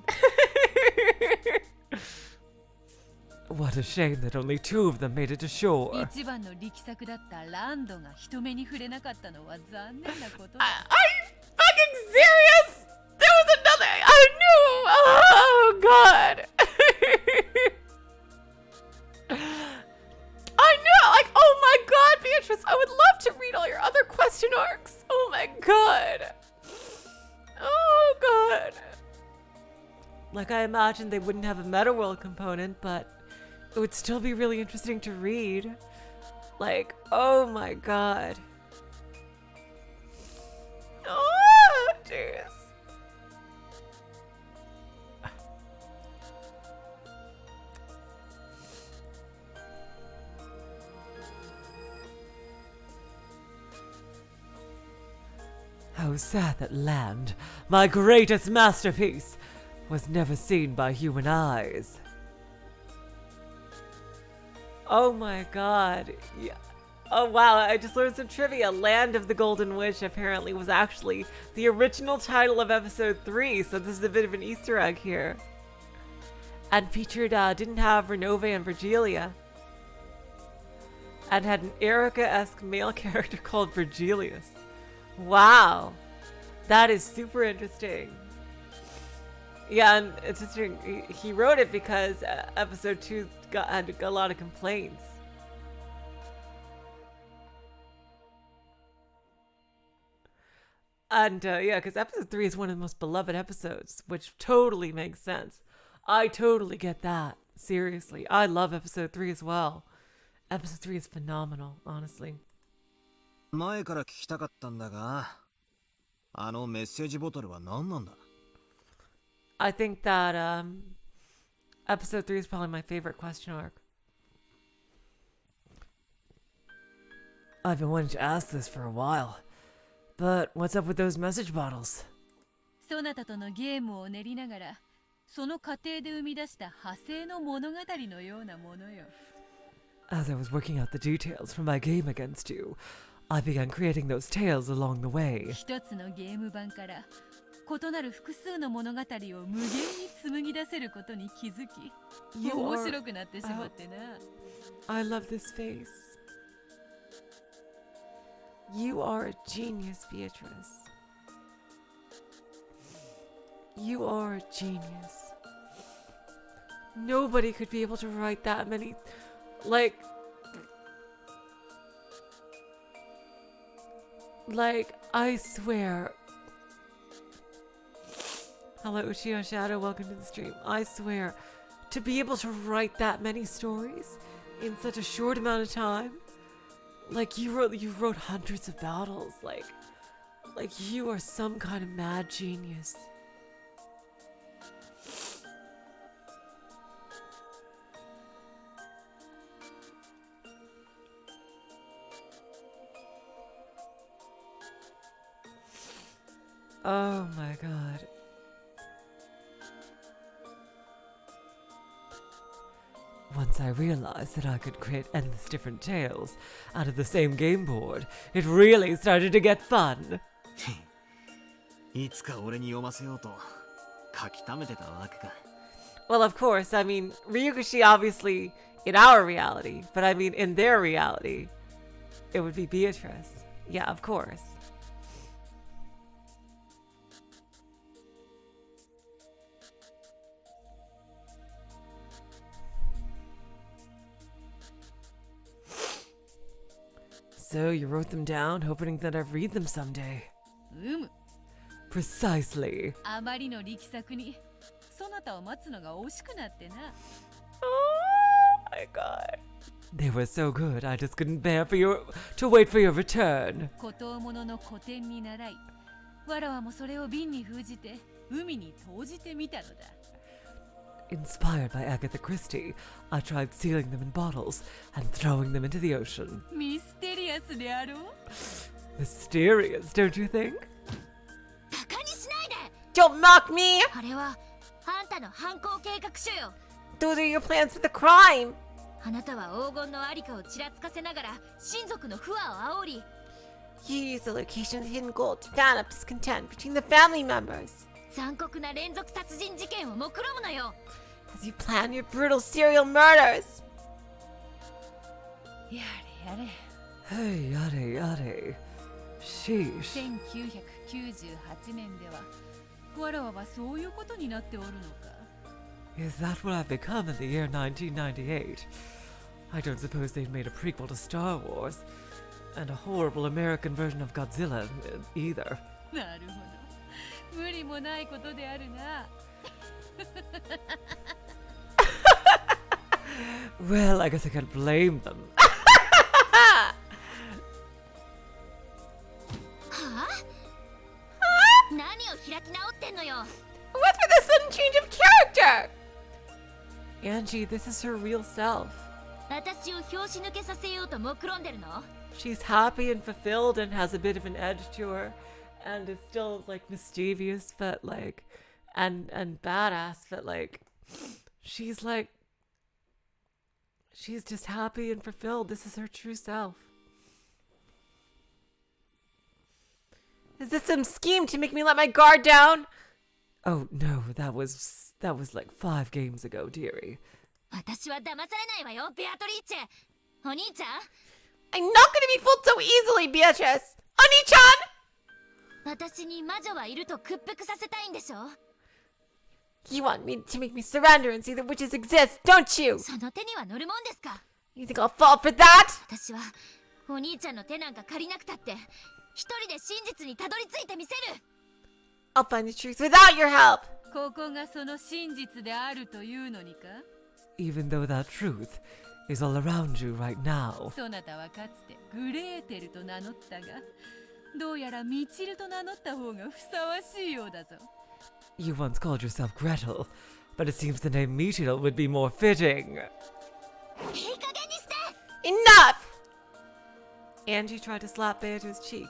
Speaker 10: What a shame that only 2 of them made it to shore.
Speaker 6: 一番の力作だったランドが人目に触れなかったのは残念なことだ。
Speaker 10: Are you fucking serious? There was another. I knew. Oh God. I know. Like, oh my God, Beatrice, I would love to read all your other question arcs. Oh my God. Oh God. Like, I imagined they wouldn't have a meta world component, but it would still be really interesting to read. Like, oh my God. Oh, jeez. How sad that land, my greatest masterpiece, was never seen by human eyes. Oh my God. Yeah. Oh wow, I just learned some trivia. Land of the Golden Witch apparently was actually the original title of episode 3, so this is a bit of an Easter egg here. And featured, didn't have Renove and Virgilia. And had an Erica-esque male character called Virgilius. Wow. That is super interesting. Yeah, and it's interesting. He wrote it because episode 2 had a lot of complaints. And yeah, because episode 3 is one of the most beloved episodes, which totally makes sense. I totally get that. Seriously. I love episode 3 as well. Episode 3 is phenomenal, honestly.
Speaker 7: 前から聞きたかったんだが、あのメッセージボトルは何なんだ?
Speaker 10: I think that episode 3 is probably my favorite question arc. I've been wanting to ask this for a while, but what's up with those message bottles?
Speaker 6: そなたとのゲームを練りながら、その過程で生み出した派生の物語のようなものよ。
Speaker 10: As I was working out the details for my game against you, I began creating those tales along the way.
Speaker 6: 一つのゲーム版から異なる複数の物語を無限に紡ぎ出せることに気づき、面白くなってしまってな。
Speaker 10: I love this face. You are a genius, Beatrice. You are a genius. Nobody could be able to write that many, like, I swear. Hello, Uchiha Shadow, welcome to the stream. I swear, to be able to write that many stories in such a short amount of time, like you wrote hundreds of battles, like you are some kind of mad genius. Oh my God. Once I realized that I could create endless different tales out of the same game board, it really started to get fun.
Speaker 7: いつか俺に読ませようと書き溜めてたわけか。
Speaker 10: Well, of course, I mean, Ryugushi obviously in our reality, but I mean in their reality, it would be Beatrice. Yeah, of course. So you wrote them down, hoping that I'd read them someday. Precisely.
Speaker 6: あまりの力作に、そなたを待つのが惜しくなってな。
Speaker 10: Oh my God. They were so good, I just couldn't bear to wait for your return.
Speaker 6: 孤島物の古典に習い、わらわもそれを瓶に封じて海に投じてみたのだ。
Speaker 10: Inspired by Agatha Christie, I tried sealing them in bottles and throwing them into the ocean.
Speaker 6: ミステリアスであろう？
Speaker 10: Mysterious, don't you think?
Speaker 8: バカにしない
Speaker 9: Don't mock me!
Speaker 8: あれはあんたの犯行計画書よ。
Speaker 9: Those are your plans for the crime!
Speaker 8: あなたは黄金のありかをちらつかせながら親族の不和を煽り、
Speaker 9: You use the location of the hidden gold to fan up discontent between the family members.
Speaker 8: 残酷な連続殺人事件を目論むのよ。
Speaker 9: As you plan your brutal serial murders.
Speaker 6: やれやれ。
Speaker 10: Hey, yade, yade. Sheesh.
Speaker 6: 1998年ではわらわはそういうことになっておるのか。
Speaker 10: Is that what I've become in the year 1998? I don't suppose they've made a prequel to Star Wars. And a horrible American version of Godzilla, either.
Speaker 6: なるほど。無理もないことであるな。
Speaker 10: Well, I guess I can't blame them.
Speaker 8: はあ？何を開き直ってんのよ。
Speaker 9: What's with this sudden change of character?
Speaker 10: Angie, this is her real self.
Speaker 8: 私を拍子抜けさせようと目論んでるの？
Speaker 10: She's happy and fulfilled and has a bit of an edge to her and is still like mischievous but like and badass but like she's just happy and fulfilled. This is her true self.
Speaker 9: Is this some scheme to make me let my guard down?
Speaker 10: Oh no, that was like 5 games ago, dearie.
Speaker 8: 私は騙されないわよ、ベアトリーチェ。お兄ちゃん？
Speaker 9: I'm not gonna be fooled so easily, Beatrice! Oni-chan!
Speaker 8: 私に魔女はいると屈服させたいんでしょ？
Speaker 9: You want me to make me surrender and see that witches exist, don't you?
Speaker 8: その手には乗るもんですか？
Speaker 9: You think I'll fall for that?
Speaker 8: 私はお兄ちゃんの手なんか借りなくたって一人で真実にたどり着いてみせる。
Speaker 9: I'll find the truth without your help!
Speaker 6: ここがその真実であるというのにか？
Speaker 10: Even though that truth is all around you right now.
Speaker 6: そなたはかつてグレーテルと名乗ったが、どうやらミチルと名乗った方がふさわしいようだぞ。
Speaker 10: You once called yourself Gretel, but it seems the name Mechil would be more fitting.
Speaker 8: いい加減にして！
Speaker 9: Enough!
Speaker 10: Angie tried to slap Beato's cheek.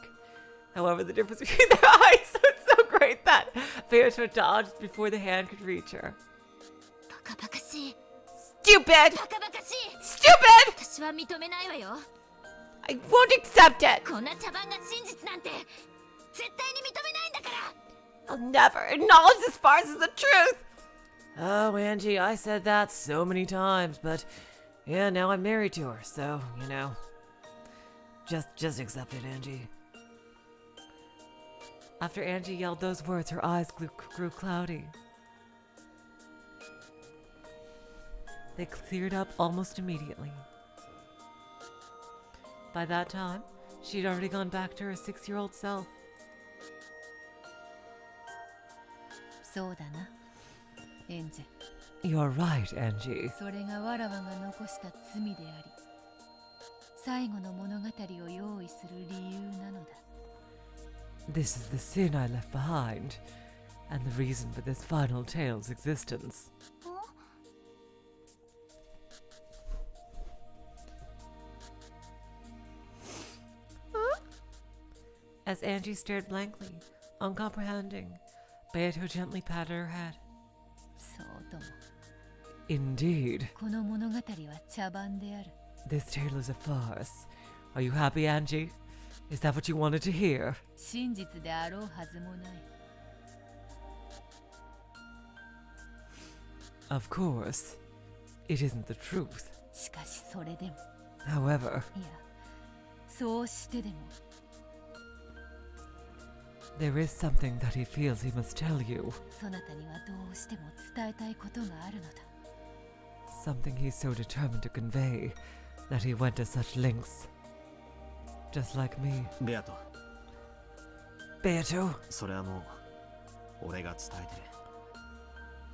Speaker 10: However, the difference between their eyes was so great that Beato dodged before the hand could reach her.
Speaker 8: バカバカしい。
Speaker 9: Stupid!
Speaker 8: バカバカしい。
Speaker 9: Stupid!
Speaker 8: 私は認めないわよ。
Speaker 9: I won't accept it!
Speaker 8: こんな茶番が真実なんて絶対に認めないんだから。
Speaker 9: I'll never acknowledge this farce as the truth!
Speaker 10: Oh, Angie, I said that so many times, but yeah, now I'm married to her, so, you know. Just accept it, Angie. After Angie yelled those words, her eyes grew cloudy. They cleared up almost immediately. By that time, she'd already gone back to her 6-year-old self.
Speaker 6: そうだな、エンジェ。
Speaker 10: You're right, Angie.
Speaker 6: それがわらわが残した罪であり、最後の物語を用意する理由なのだ。
Speaker 10: This is the sin I left behind, and the reason for this final tale's existence. As Angie stared blankly, uncomprehending, Beato gently patted her head.
Speaker 6: そうとも。
Speaker 10: Indeed.
Speaker 6: この物語は茶番である。
Speaker 10: This tale is a farce. Are you happy, Angie? Is that what you wanted to hear?
Speaker 6: 真実であろうはずもない。
Speaker 10: Of course. It isn't the truth.
Speaker 6: しかしそれでも。
Speaker 10: However,
Speaker 6: いや、そうしてでも。
Speaker 10: there is something that he feels he must tell you.
Speaker 6: そなたにはどうしても伝えたいことがあるのだ。
Speaker 10: Something he's so determined to convey that he went to such lengths. Just like me.
Speaker 7: ベアト、
Speaker 10: Beato,
Speaker 7: それはもう俺が伝えてる。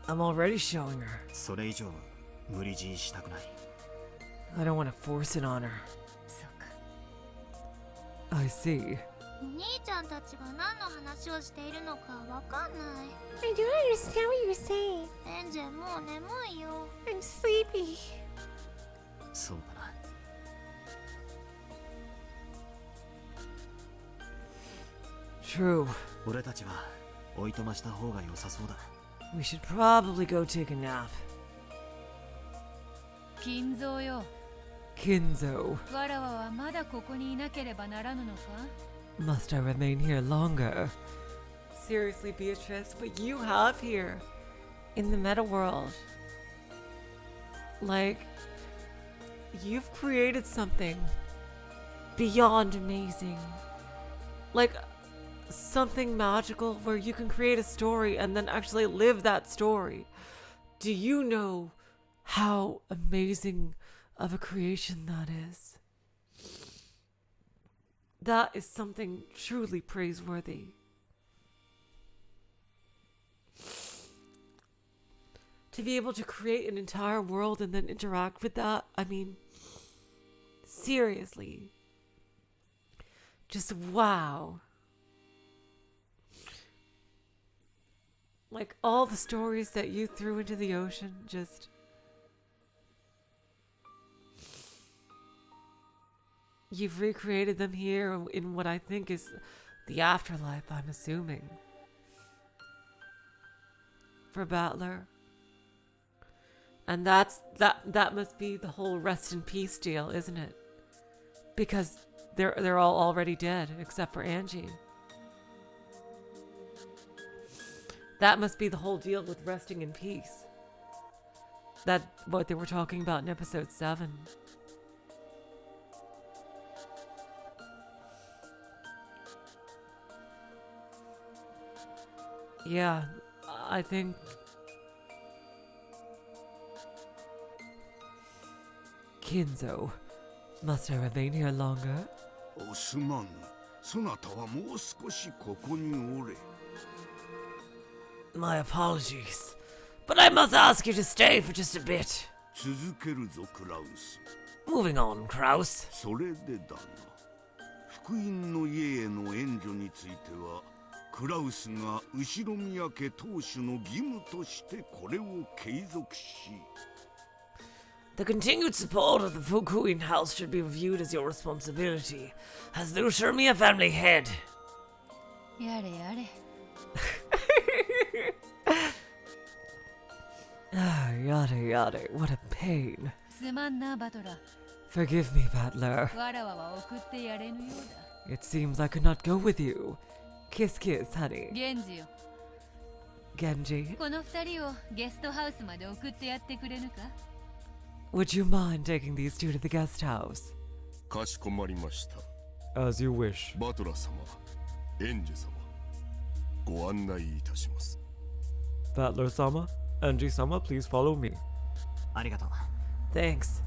Speaker 10: I'm already showing her.
Speaker 7: それ以上無理強いしたくない。
Speaker 10: I don't want to force it on her.
Speaker 6: そうか。
Speaker 10: I see.
Speaker 8: お兄ちゃんたちが何の話をしているのかわかんない。
Speaker 9: I don't understand what you're saying.
Speaker 8: エンジェもう眠いよ。
Speaker 9: I'm sleepy.
Speaker 7: そうだな。
Speaker 10: True.
Speaker 7: 俺たちはおいとました方が良さそうだ。
Speaker 4: We should probably go take a nap.
Speaker 6: 金蔵よ。
Speaker 10: Kinzo,
Speaker 6: わらわはまだここにいなければならぬのか？
Speaker 10: must I remain here longer? Seriously, Beatrice, what you have here in the meta world. Like, you've created something beyond amazing. Like, something magical where you can create a story and then actually live that story. Do you know how amazing of a creation that is? That is something truly praiseworthy. To be able to create an entire world and then interact with that, I mean, seriously. Just wow. Like all the stories that you threw into the ocean, just... You've recreated them here in what I think is the afterlife, I'm assuming. For Battler. And that must be the whole rest in peace deal, isn't it? Because they're all already dead, except for Angie. That must be the whole deal with resting in peace. That what they were talking about in episode 7. Yeah, I think... Kinzo, must I remain here longer?
Speaker 3: おすまぬ。そなたはもう少しここにおれ。
Speaker 4: My apologies, but I must ask you to stay for just a bit.
Speaker 3: 続けるぞ、クラウス。
Speaker 4: Moving on, Kraus.
Speaker 3: それでだが、福音の家への援助については、クラウスが後宮家当主の義務としてこれを継続し、
Speaker 4: The continued support of the Fukuin house should be reviewed as your responsibility, as the Ushirmiya family head.
Speaker 6: やれやれ。
Speaker 10: Ah, yada yada, what a pain.
Speaker 6: すまんな、バトラ。
Speaker 10: Forgive me, Battler.
Speaker 6: わらわは送ってやれぬようだ。
Speaker 10: It seems I could not go with you. Kiss kiss, honey.
Speaker 6: 源氏よ。
Speaker 10: Genji,
Speaker 6: この二人をゲストハウスまで送ってやってくれぬか？
Speaker 10: would you mind taking these two to the guest house?
Speaker 11: かしこまりました。
Speaker 10: As you wish.
Speaker 11: バトラ様、エンジェ様、ご案内いたします。
Speaker 10: Battler-sama, Angie-sama, please follow me.
Speaker 7: ありがとう。
Speaker 4: Thanks.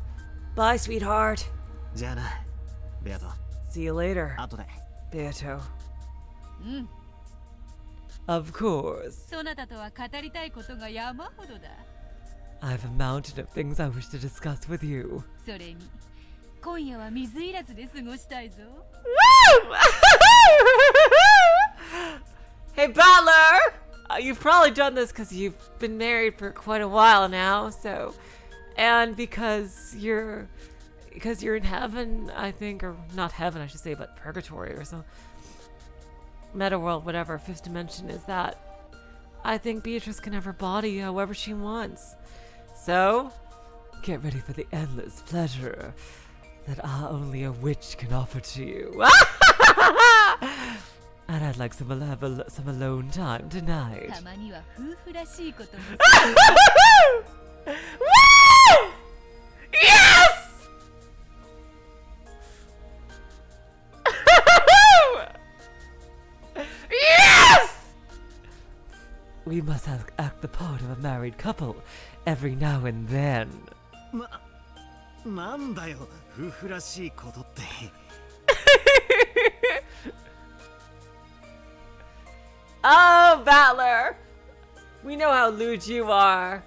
Speaker 4: Bye, sweetheart.
Speaker 7: じゃあな、ベアト。
Speaker 4: See you later,
Speaker 7: 後で。
Speaker 4: Beato.
Speaker 6: うん。
Speaker 10: Of course.
Speaker 6: そなたとは語りたいことが山ほどだ。
Speaker 10: I have a mountain of things I wish to discuss with you.
Speaker 6: それに、今夜は水入らずで過ごしたいぞ。
Speaker 1: Hey, Battler! You've probably done this because you've been married for quite a while now, so... And because you're in heaven, I think, or not heaven, I should say, but purgatory or so. Meta world, whatever, fifth dimension is that. I think Beatrice can have her body however she wants. So, get ready for the endless pleasure that only a witch can offer to you. And I'd like some alone time tonight.
Speaker 6: たまには夫婦らしいことも。
Speaker 1: Woo! Yes! Yes!
Speaker 10: We must act the part of a married couple every now and then.
Speaker 7: なんだよ、夫婦らしいことって。
Speaker 1: Oh, Battler! We know how lewd you are.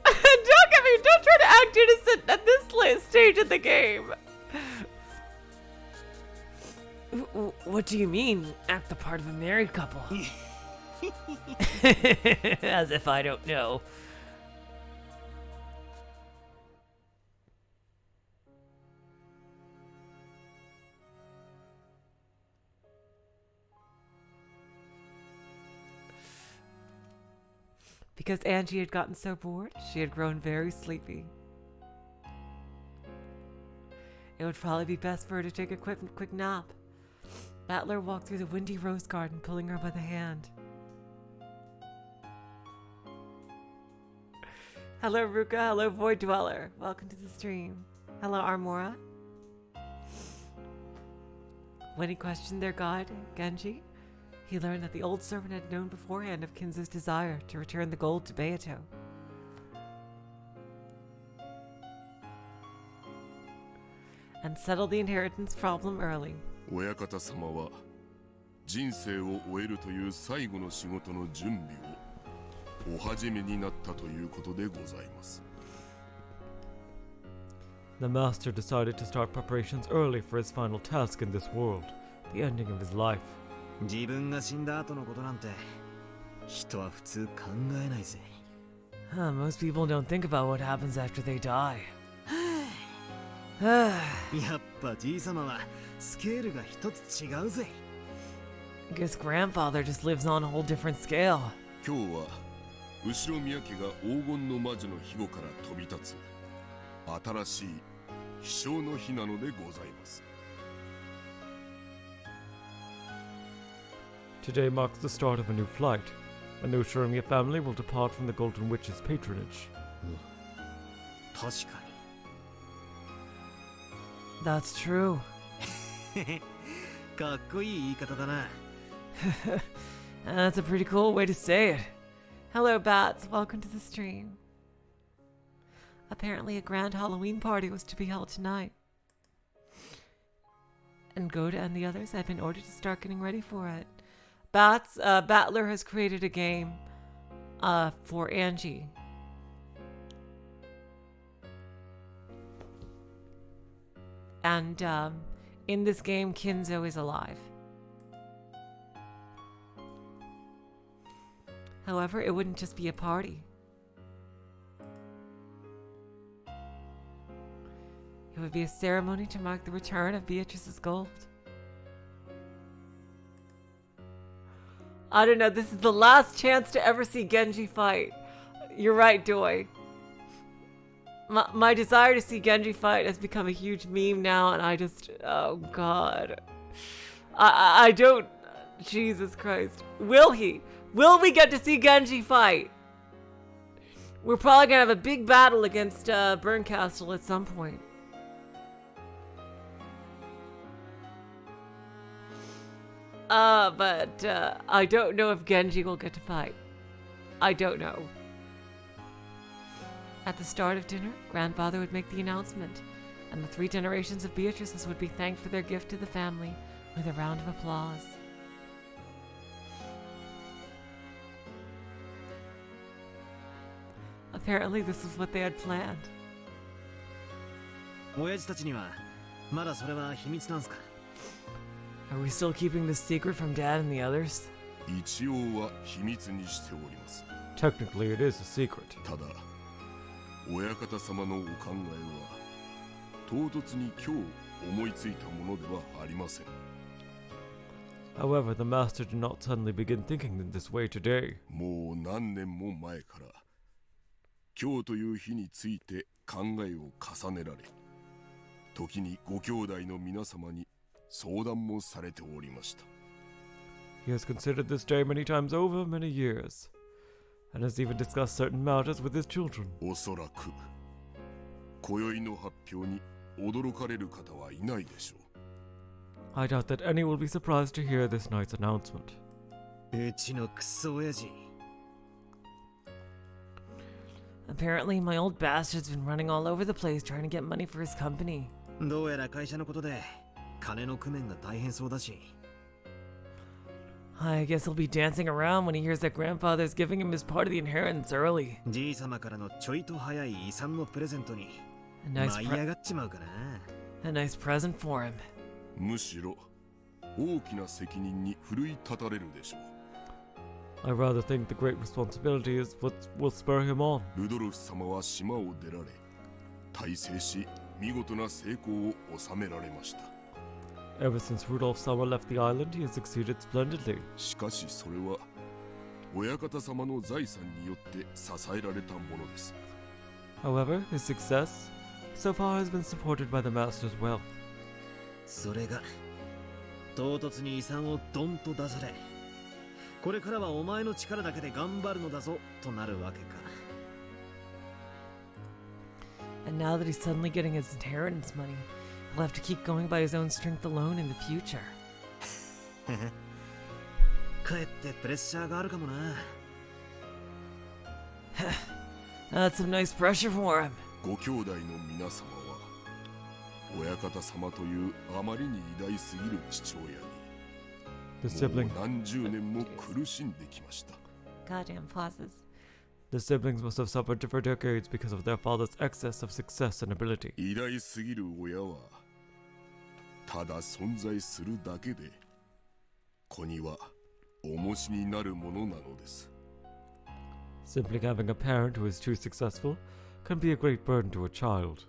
Speaker 1: Don't try to act innocent at this stage of the game.
Speaker 4: What do you mean, act the part of a married couple? As if I don't know.
Speaker 10: Because Angie had gotten so bored, she had grown very sleepy. It would probably be best for her to take a quick nap. Battler walked through the windy rose garden, pulling her by the hand. Hello, Ruka. Hello, Void Dweller. Welcome to the stream. Hello, Armora. When he questioned their guide, Genji, he learned that the old servant had known beforehand of Kinzo's desire to return the gold to Beato. And settle the inheritance problem early.
Speaker 11: 親方様は人生を終えるという最後の仕事の準備をお始めになったということでございます。
Speaker 12: The master decided to start preparations early for his final task in this world, the ending of his life.
Speaker 7: 自分が死んだ後のことなんて人は普通考えないぜ。
Speaker 4: Most people don't think about what happens after they die.
Speaker 7: やっぱじいさまはスケールが一つ違うぜ。
Speaker 4: I guess grandfather just lives on a whole different scale.
Speaker 11: 今日は後ろ宮家が黄金の魔女の庇護から飛び立つ新しい飛翔の日なのでございます。
Speaker 12: Today marks the start of a new flight, and the Ushurimiya family will depart from the Golden Witch's patronage.
Speaker 7: 確かに。
Speaker 4: That's true.
Speaker 7: かっこいい言い方だな。
Speaker 4: That's a pretty cool way to say it.
Speaker 10: Hello, Bats. Welcome to the stream. Apparently, a grand Halloween party was to be held tonight. And Goda and the others have been ordered to start getting ready for it. Bats, Battler has created a game for Angie. And in this game, Kinzo is alive. However, it wouldn't just be a party. It would be a ceremony to mark the return of Beatrice's gold. I don't know, this is the last chance to ever see Genji fight. You're right, Doi. My desire to see Genji fight has become a huge meme now, and I just, oh god. I don't, Jesus Christ. Will he? Will we get to see Genji fight? We're probably gonna have a big battle against Bernkastel at some point. But I don't know if Genji will get to fight. I don't know. At the start of dinner, Grandfather would make the announcement, and the 3 generations of Beatrices would be thanked for their gift to the family with a round of applause. Apparently, this is what they had planned.
Speaker 7: 親父たちにはまだそれは秘密なんすか?
Speaker 4: Are we still keeping this secret from Dad and the others?
Speaker 11: 一応は秘密にしております。
Speaker 12: Technically, it is a secret.
Speaker 11: ただ、親方様のお考えは唐突に今日思いついたものではありません。
Speaker 12: However, the master did not suddenly begin thinking in this way today.
Speaker 11: もう何年も前から今日という日について考えを重ねられ、時にご兄弟の皆様に相談もされておりました。
Speaker 12: He has considered this day many times over many years, and has even discussed certain matters with his children.
Speaker 11: おそらく今宵の発表に驚かれる方はいないでしょう。
Speaker 12: I doubt that any will be surprised to hear this night's announcement.
Speaker 7: うちのクソ親父。
Speaker 4: Apparently, my old bastard's been running all over the place trying to get money for his company.
Speaker 7: どうやら会社のことで金の工面が大変そうだし。
Speaker 4: I guess he'll be dancing around when he hears that grandfather's giving him his part of the inheritance early.
Speaker 7: じいさまからのちょいと早い遺産のプレゼントに
Speaker 4: A nice
Speaker 7: 舞い上がっちまうかな。
Speaker 4: A nice present for him.
Speaker 11: むしろ大きな責任に奮い立たれるでしょう。
Speaker 12: I rather think the great responsibility is what will spur him on.
Speaker 11: ルドルフ様は島を出られ、大成し見事な成功を収められました。
Speaker 12: Ever since Rudolf Sama left the island, he has succeeded splendidly.
Speaker 11: しかしそれは親方様の財産によって支えられたものです。
Speaker 12: However, his success so far has been supported by the master's wealth.
Speaker 7: それが唐突に遺産をドンと出され、これからはお前の力だけで頑張るのだぞとなるわけか。
Speaker 10: And now that he's suddenly getting his inheritance money, he'll have to keep going by his own strength alone in the future.
Speaker 7: かえってプレッシャーがあるかもな。
Speaker 10: That's some nice pressure for him.
Speaker 11: ご兄弟の皆様は親方様というあまりに偉大すぎる父親
Speaker 12: The
Speaker 11: に
Speaker 12: sibling,
Speaker 11: もう何十年も苦しんできました。
Speaker 10: Goddamn pauses.
Speaker 12: the siblings must have suffered for decades because of their father's excess of success and ability.
Speaker 11: 偉大すぎる親はただ存在するだけで子には重しになるものなのです。
Speaker 12: Simply having a parent who is too successful can be a great burden to a child.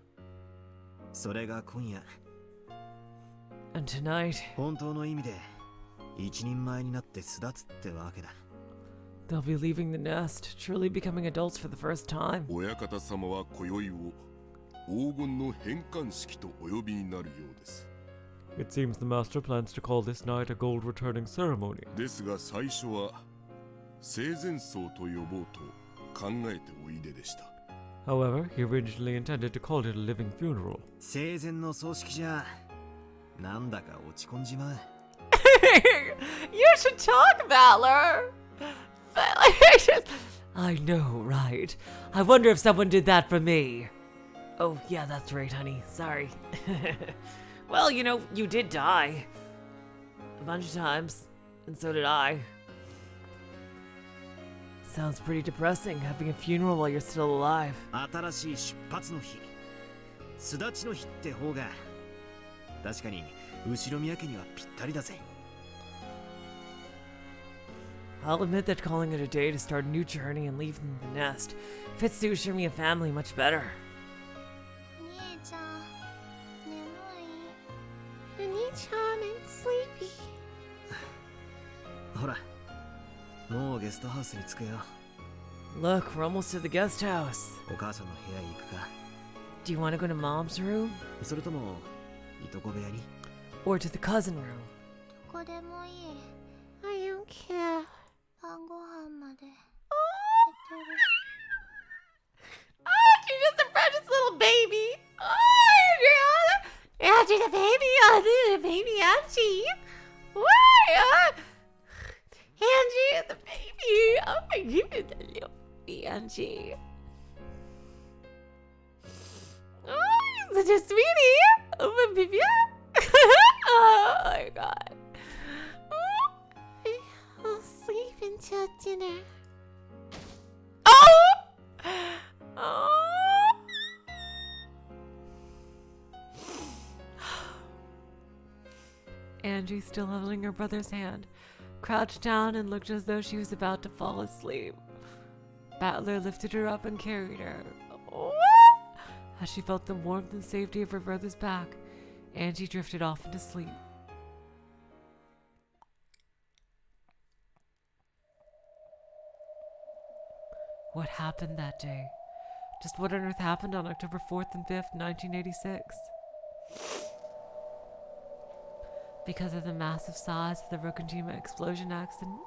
Speaker 7: それが今夜、
Speaker 10: And tonight,
Speaker 7: 本当の意味で一人前になって巣立つってわけだ。
Speaker 10: they'll be leaving the nest, truly becoming adults for the first time.
Speaker 11: 親方様は今宵を黄金の返還式とお呼びになるようです。
Speaker 12: It seems the master plans to call this night a gold returning ceremony.
Speaker 11: ですが最初は生前葬と呼ぼうと考えておいででした。
Speaker 12: However, he originally intended to call it a living funeral.
Speaker 7: 生前の葬式じゃなんだか落ち込んじまう。
Speaker 1: You should talk, Valor.
Speaker 10: I know, right? I wonder if someone did that for me. Oh, yeah, that's right, honey. Sorry. Well, you know, you did die. A bunch of times. And so did I. Sounds pretty depressing, having a funeral while you're still alive.
Speaker 7: 新しい出発の日、巣立ちの日って方が確かに後ろ宮家にはぴったりだぜ。
Speaker 10: I'll admit that calling it a day to start a new journey and leaving the nest fits the Ushirmiya family much better.
Speaker 8: 兄ちゃん眠い。
Speaker 9: Ani-chan, I'm sleepy.
Speaker 7: ほら、もうゲストハウスに着くよ。
Speaker 10: Look, we're almost to the guest house.
Speaker 7: お母さんの部屋行くか。
Speaker 10: Do you want to go to Mom's room?
Speaker 7: それともいとこ部屋に？
Speaker 10: Or to the cousin room?
Speaker 8: どこでもいい。
Speaker 9: I don't care.
Speaker 8: 晩ご飯まで。
Speaker 1: Oh, you're just a precious little baby. Oh, Angie the baby. Oh, the baby Angie. Why? Angie the baby. Oh, I give you the little baby Angie. Oh, you're such a sweetie. Oh, my baby. Oh, my God.
Speaker 9: I'll sleep until dinner.
Speaker 1: Oh! Oh!
Speaker 10: Angie, still holding her brother's hand, crouched down and looked as though she was about to fall asleep. Battler lifted her up and carried her. Oh! As she felt the warmth and safety of her brother's back, Angie drifted off into sleep. What happened that day? Just what on earth happened on October 4th and 5th, 1986? Because of the massive size of the Rokkenjima explosion accident,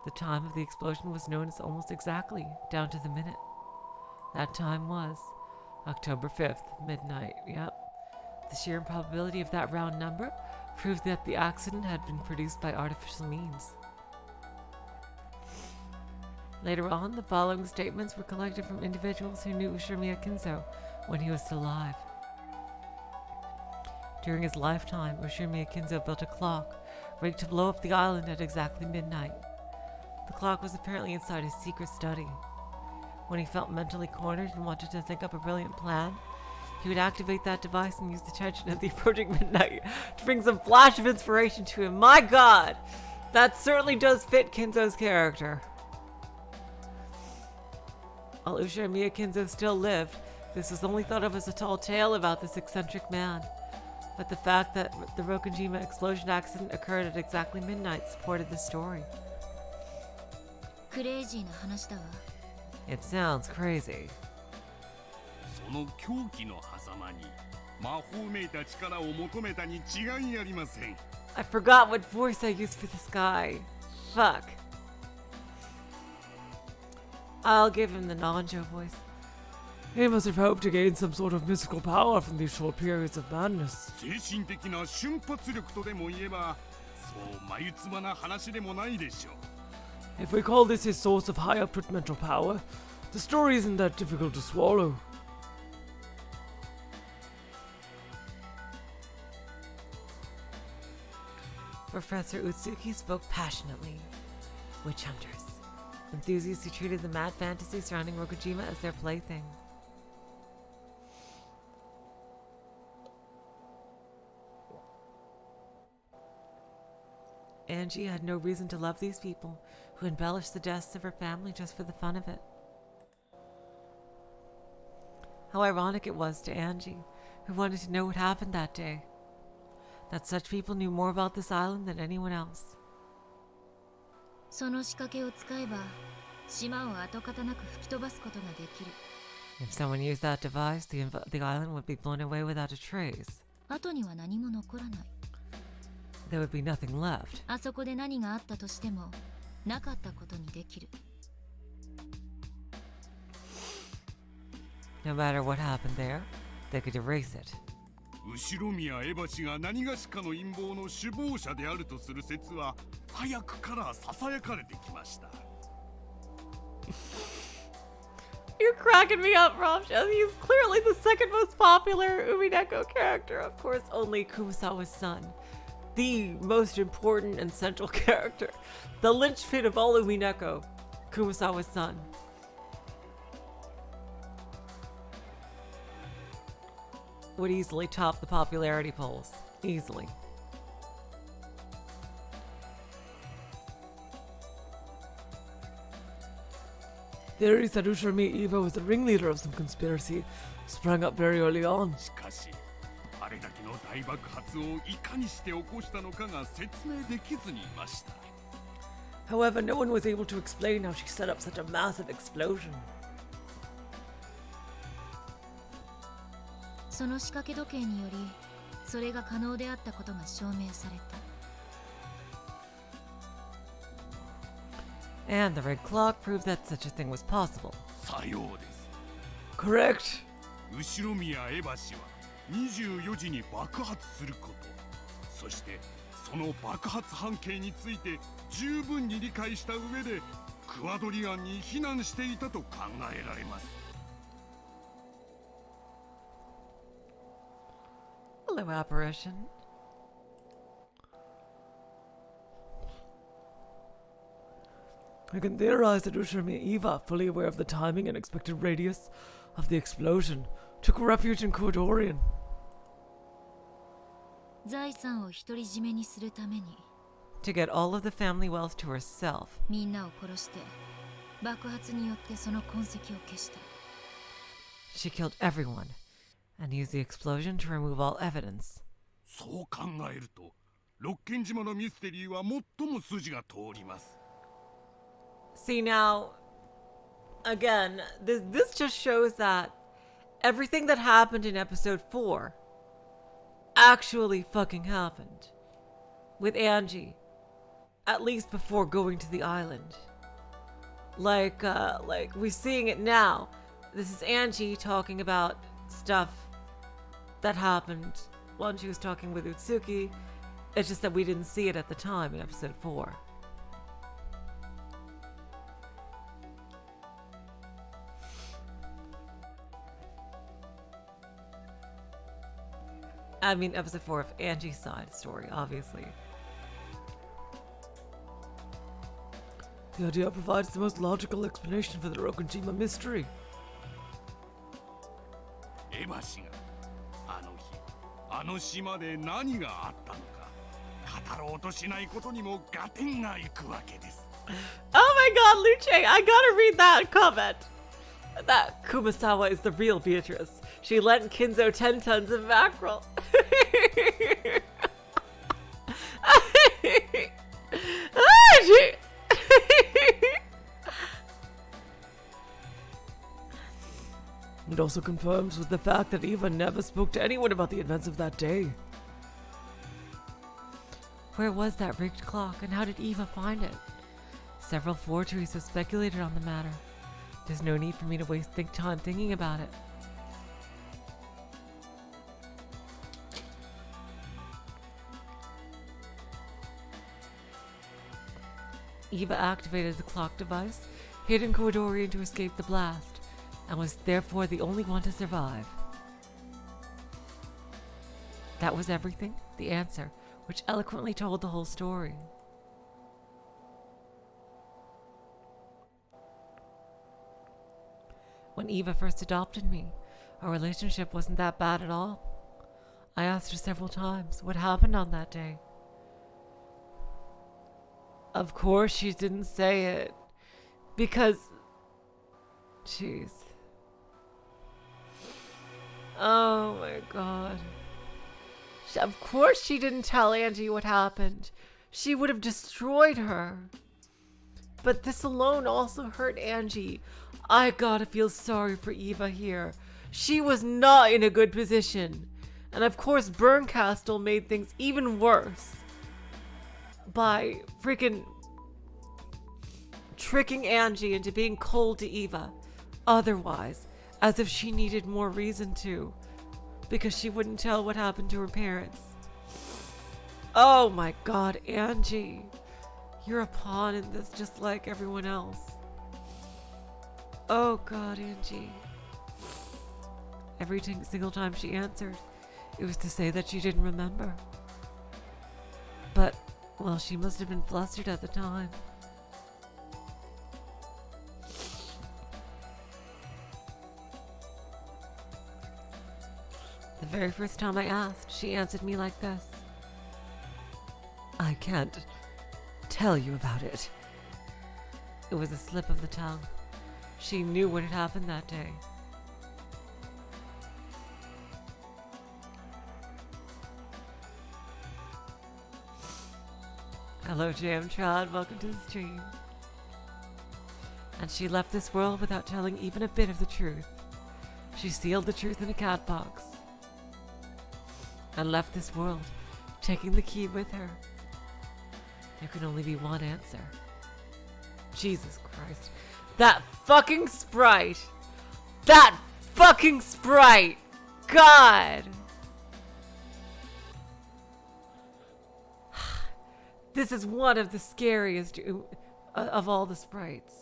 Speaker 10: the time of the explosion was known as almost exactly, down to the minute. That time was October 5th, midnight, yep. The sheer improbability of that round number proved that the accident had been produced by artificial means. Later on, the following statements were collected from individuals who knew Ushirmiya Kinzo when he was still alive. During his lifetime, Ushirmiya Kinzo built a clock rigged to blow up the island at exactly midnight. The clock was apparently inside his secret study. When he felt mentally cornered and wanted to think up a brilliant plan, he would activate that device and use the tension of the approaching midnight to bring some flash of inspiration to him. My God! That certainly does fit Kinzo's character. While Ushirmiya Kinzo still lived, this was only thought of as a tall tale about this eccentric man. But the fact that the Rokkenjima explosion accident occurred at exactly midnight supported the story.
Speaker 8: クレイジーな話だわ。
Speaker 10: It sounds crazy.
Speaker 2: その狂気の狭間に魔法めいた力を求めたに違いありません。
Speaker 10: I forgot what voice I used for this guy. Fuck. I'll give him the Ange voice.
Speaker 12: He must have hoped to gain some sort of mystical power from these short periods of madness.
Speaker 2: 精神的な瞬発力とでも言えば、そう眉唾な話でもないでしょう。
Speaker 12: If we call this his source of high upward mental power, the story isn't that difficult to swallow.
Speaker 10: Professor Utsuki spoke passionately. Witch hunters. Enthusiasts who treated the mad fantasy surrounding Rokkenjima as their plaything. Angie had no reason to love these people who embellished the deaths of her family just for the fun of it. How ironic it was to Angie, who wanted to know what happened that day. That such people knew more about this island than anyone else.
Speaker 8: その仕掛けを使えば島を跡形なく吹き飛ばすことができる。
Speaker 10: If someone used that device, the island would be blown away without a trace.
Speaker 8: 後には何も残らない。
Speaker 10: There would be nothing left.
Speaker 8: あそこで何があったとしてもなかったことにできる。
Speaker 10: No matter what happened there, they could erase it.
Speaker 2: 後宮エバ氏が何がしかの陰謀の首謀者であるとする説は早くからささやかれてきました。
Speaker 1: You're cracking me up, Ramsha. He's clearly the second most popular Umineko character. Of course, only Kumasawa's son. The most important and central character. The linchpin of all Umineko. Kumasawa's son. Would easily top the popularity polls. Easily.
Speaker 12: Theories that Ushirami Eva was the ringleader of some conspiracy sprang up very early on.
Speaker 2: しかし、あれだけの大爆発をいかにして起こしたのかが説明できずにいました。
Speaker 12: However, no one was able to explain how she set up such a massive explosion.
Speaker 8: その仕掛け時計によりそれが可能であったことが証明された。
Speaker 10: And the red clock proved that such a thing was possible.
Speaker 2: さようです。
Speaker 12: Correct.
Speaker 2: 後宮エバ氏は24時に爆発すること、そしてその爆発半径について十分に理解した上でクワドリアンに避難していたと考えられます。
Speaker 10: Hello, apparition.
Speaker 12: I can theorize that Ushirami Eva, fully aware of the timing and expected radius of the explosion, took refuge in Kordorian.
Speaker 8: 財産を独り占めにするために
Speaker 10: To get all of the family wealth to herself.
Speaker 8: みんなを殺して爆発によってその痕跡を消した。
Speaker 10: She killed everyone and used the explosion to remove all evidence.
Speaker 2: そう考えると、ロッケン島のミステリーは最も筋が通ります。
Speaker 1: See now, again, this just shows that everything that happened in episode 4 actually fucking happened with Angie, at least before going to the island. Like we're seeing it now. This is Angie talking about stuff that happened when she was talking with Utsuki. It's just that we didn't see it at the time in episode 4. I mean, episode 4 of Angie's side story, obviously.
Speaker 12: The idea provides the most logical explanation for the Rokkenjima mystery.
Speaker 2: エバ氏があの日あの島で何があったのか語ろうとしないことにも合点がいくわけです。
Speaker 1: Oh my god, Luce, I gotta read that comment. That Kumasawa is the real Beatrice. She lent Kinzo 10 tons of mackerel.
Speaker 10: also confirms with the fact that Eva never spoke to anyone about the events of that day.
Speaker 1: Where was that rigged clock, and how did Eva find it? Several forgeries have speculated on the matter. There's no need for me to waste time thinking about it. Eva activated the clock device, hidden Koridori to escape the blast, and was therefore the only one to survive. That was everything, the answer, which eloquently told the whole story. When Eva first adopted me, our relationship wasn't that bad at all. I asked her several times what happened on that day. Of course she didn't say it, because... Jeez. Oh my god. Of course she didn't tell Angie what happened. She would have destroyed her. But this alone also hurt Angie. I gotta feel sorry for Eva here. She was not in a good position. And of course Bernkastel made things even worse by freaking tricking Angie into being cold to Eva. Otherwise, as if she needed more reason to, because she wouldn't tell what happened to her parents. Oh my god, Angie. You're a pawn in this just like everyone else. Oh god, Angie. Every single time she answered, it was to say that she didn't remember. But, well, she must have been flustered at the time. The very first time I asked, she answered me like this. I can't tell you about it. It was a slip of the tongue. She knew what had happened that day. Hello, Jamtrod. Welcome to the stream. And she left this world without telling even a bit of the truth. She sealed the truth in a cat box and left this world, taking the key with her. There can only be one answer. Jesus Christ. That fucking sprite! That fucking sprite! God! This is one of the scariest of all the sprites.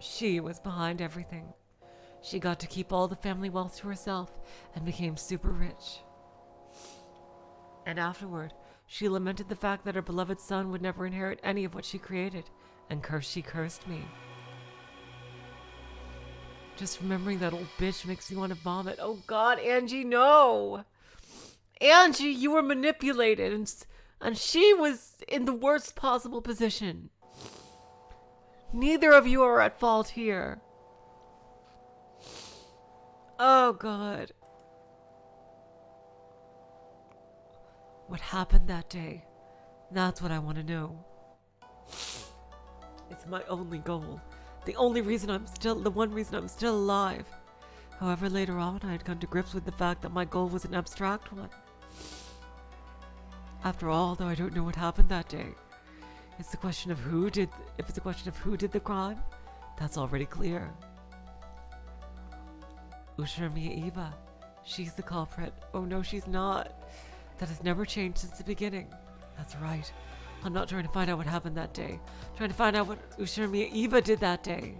Speaker 1: She was behind everything. She got to keep all the family wealth to herself and became super rich. And afterward, she lamented the fact that her beloved son would never inherit any of what she created, and she cursed me. Just remembering that old bitch makes me want to vomit. Oh god, Angie, no! Angie, you were manipulated, and she was in the worst possible position. Neither of you are at fault here. Oh god. What happened that day? That's what I want to know. It's my only goal. The one reason I'm still alive. However, later on, I had come to grips with the fact that my goal was an abstract one. After all, though I don't know what happened that day. If it's a question of who did the crime, that's already clear. Ushiramiya Eva. She's the culprit. Oh no, she's not. That has never changed since the beginning. That's right. I'm not trying to find out what happened that day. I'm trying to find out what Ushiramiya Eva did that day.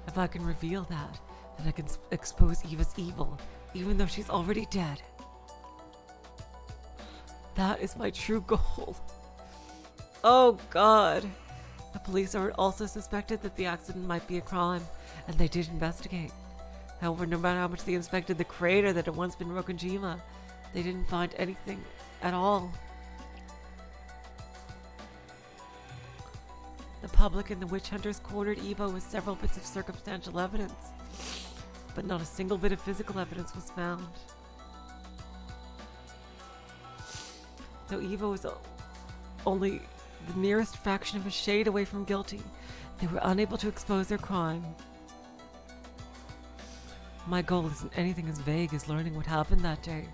Speaker 1: If I can reveal that, then I can expose Eva's evil, even though she's already dead. That is my true goal. Oh god. The police also suspected that the accident might be a crime, and they did investigate. However, no matter how much they inspected the crater that had once been Rokkenjima, they didn't find anything at all. The public and the witch hunters cornered Eva with several bits of circumstantial evidence, but not a single bit of physical evidence was found.
Speaker 10: Though Eva was only the merest fraction of a shade away from guilty, they were unable to expose their crime. My goal isn't anything as vague as learning what happened that day.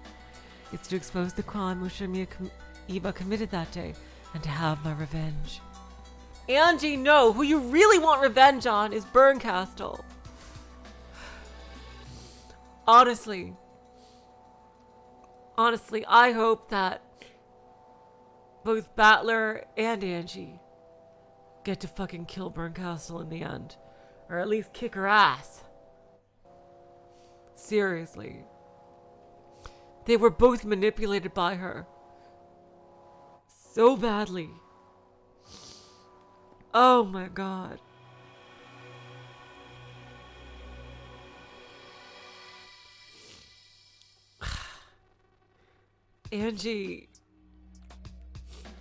Speaker 10: It's to expose the crime Eva committed that day, and to have my revenge. Angie, no! Who you really want revenge on is Bernkastel. Honestly, I hope that both Battler and Angie get to fucking kill Bernkastel in the end. Or at least kick her ass. Seriously. They were both manipulated by her. So badly. Oh my god. Angie.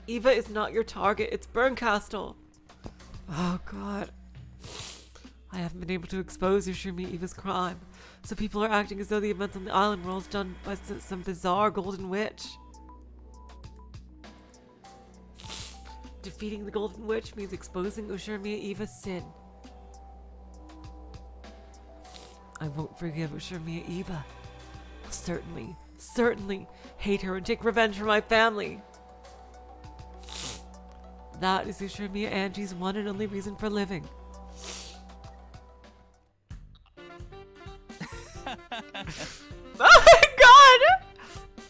Speaker 10: Eva is not your target. It's Bernkastel. Oh god. I haven't been able to expose Ushimi Eva's crime, so people are acting as though the events on the island were all done by some bizarre golden witch. Defeating the golden witch means exposing Ushimi Eva's sin. I won't forgive Ushimi Eva. I'll certainly hate her and take revenge for my family. That is Ushimi Angie's one and only reason for living. Oh my god!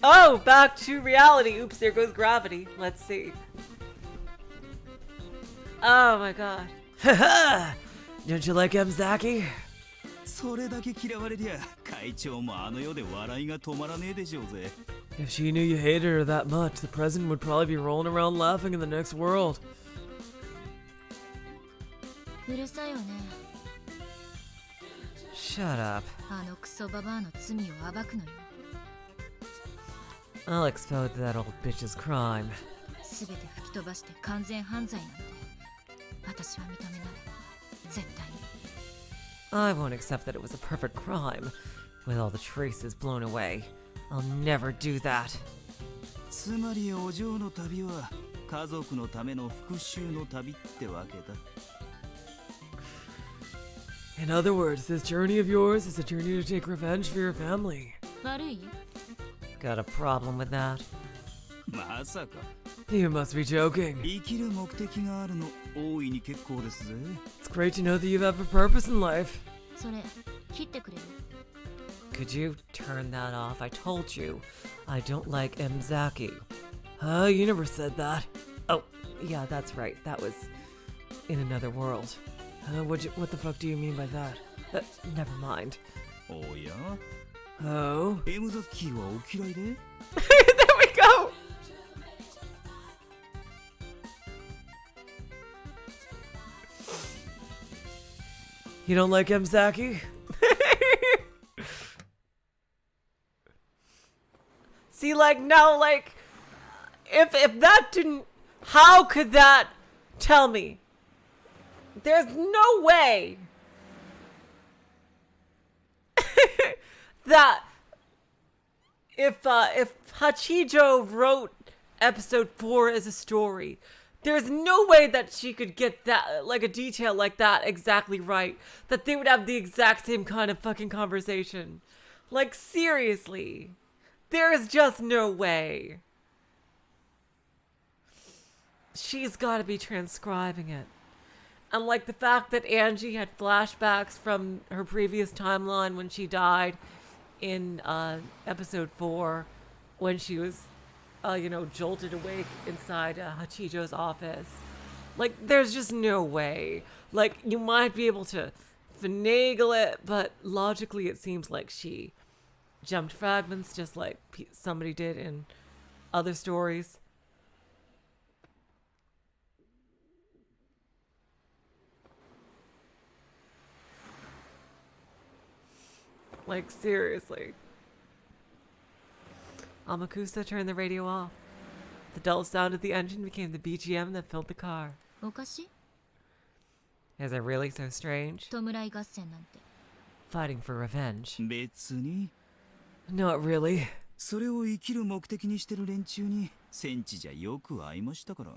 Speaker 10: Oh, back to reality. Oops, there goes gravity. Let's see. Oh my god. Haha! Don't you like Mzaki?
Speaker 13: それだけ嫌われりゃ会長もあの世で笑いが止まらねえでしょうぜ。
Speaker 12: If she knew you hated her that much, the president would probably be rolling around laughing in the next world.
Speaker 8: うるさいよね。
Speaker 10: Shut up.
Speaker 8: あのクソババアの罪を暴くのよ。
Speaker 10: I'll expose that old bitch's crime.
Speaker 8: すべて吹き飛ばして完全犯罪なんて私は認めない。絶対に。
Speaker 10: I won't accept that it was a perfect crime, with all the traces blown away. I'll never do that.
Speaker 13: つまりお嬢の旅は家族のための復讐の旅ってわけだ。
Speaker 12: In other words, this journey of yours is a journey to take revenge for your family.
Speaker 8: 悪い？
Speaker 10: Got a problem with that?
Speaker 13: まさか。
Speaker 12: You must be joking.
Speaker 13: 生きる目的があるの大いに結構ですぜ。
Speaker 12: It's great to know that you have a purpose in life.
Speaker 8: それ切ってくれる？
Speaker 10: Could you turn that off? I told you, I don't like Mzaki.
Speaker 12: Huh? You never said that.
Speaker 10: Oh, yeah, that's right. That was in another world.
Speaker 12: What the fuck do you mean by that?
Speaker 10: Never mind.
Speaker 13: おや？
Speaker 12: Oh?
Speaker 13: エムザッキーはお嫌いで？
Speaker 10: There we go!
Speaker 12: You don't like Mzaki?
Speaker 10: See, like, now, like, if that didn't, how could that tell me? There's no way that if Hachijo wrote episode 4 as a story, there's no way that she could get that, like, a detail like that exactly right, that they would have the exact same kind of fucking conversation. Like, seriously. There's just no way. She's got to be transcribing it. And like the fact that Angie had flashbacks from her previous timeline when she died in episode 4, when she was, jolted awake inside Hachijo's office. Like, there's just no way. Like, you might be able to finagle it, but logically it seems like she jumped fragments just like somebody did in other stories. Like, seriously. Amakusa turned the radio off. The dull sound of the engine became the BGM that filled the car.
Speaker 8: おかしい？
Speaker 10: Is it really so strange?
Speaker 8: 弔い合戦なんて。
Speaker 10: Fighting for revenge.
Speaker 13: 別に。
Speaker 12: Not really.
Speaker 13: それを生きる目的にしてる連中に戦地じゃよく会いましたから。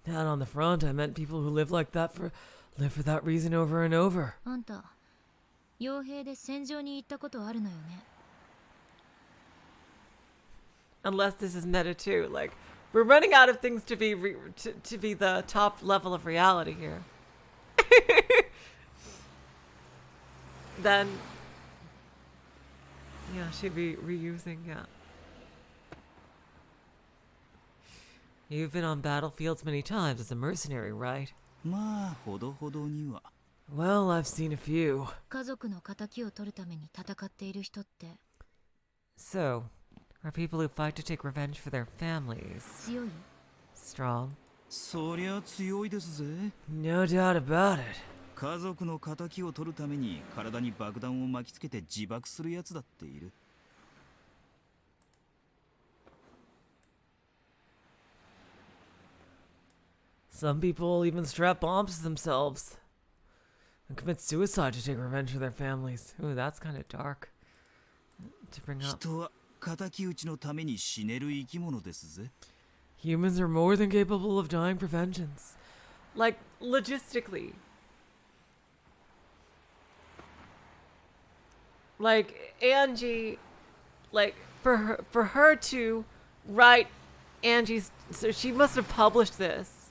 Speaker 10: Not on the front, I meant people who live for that reason over and over.
Speaker 8: あんた傭兵で戦場に行ったことあるのよね。
Speaker 1: Unless this is meta too, like we're running out of things to be to be the top level of reality here. Then, yeah, she'd be reusing, yeah.
Speaker 10: You've been on battlefields many times as a mercenary, right?
Speaker 13: まあほどほどには。
Speaker 10: Well, I've seen a few.
Speaker 8: 家族の仇を取るために戦っている人って
Speaker 10: So, are people who fight to take revenge for their families
Speaker 8: 強い？
Speaker 10: strong?
Speaker 13: そりゃ強いですぜ。
Speaker 10: No doubt about it.
Speaker 13: 家族の仇を取るために体に爆弾を巻きつけて自爆するやつだっている。
Speaker 10: Some people even strap bombs to themselves and commit suicide to take revenge for their families. Ooh, that's kind of dark to bring up.
Speaker 13: 人は仇討ちのために死ねる生き物ですぜ。
Speaker 10: Humans are more than capable of dying for vengeance.
Speaker 1: Like logistically. Like Angie, like for her to write Angie's, so she must have published this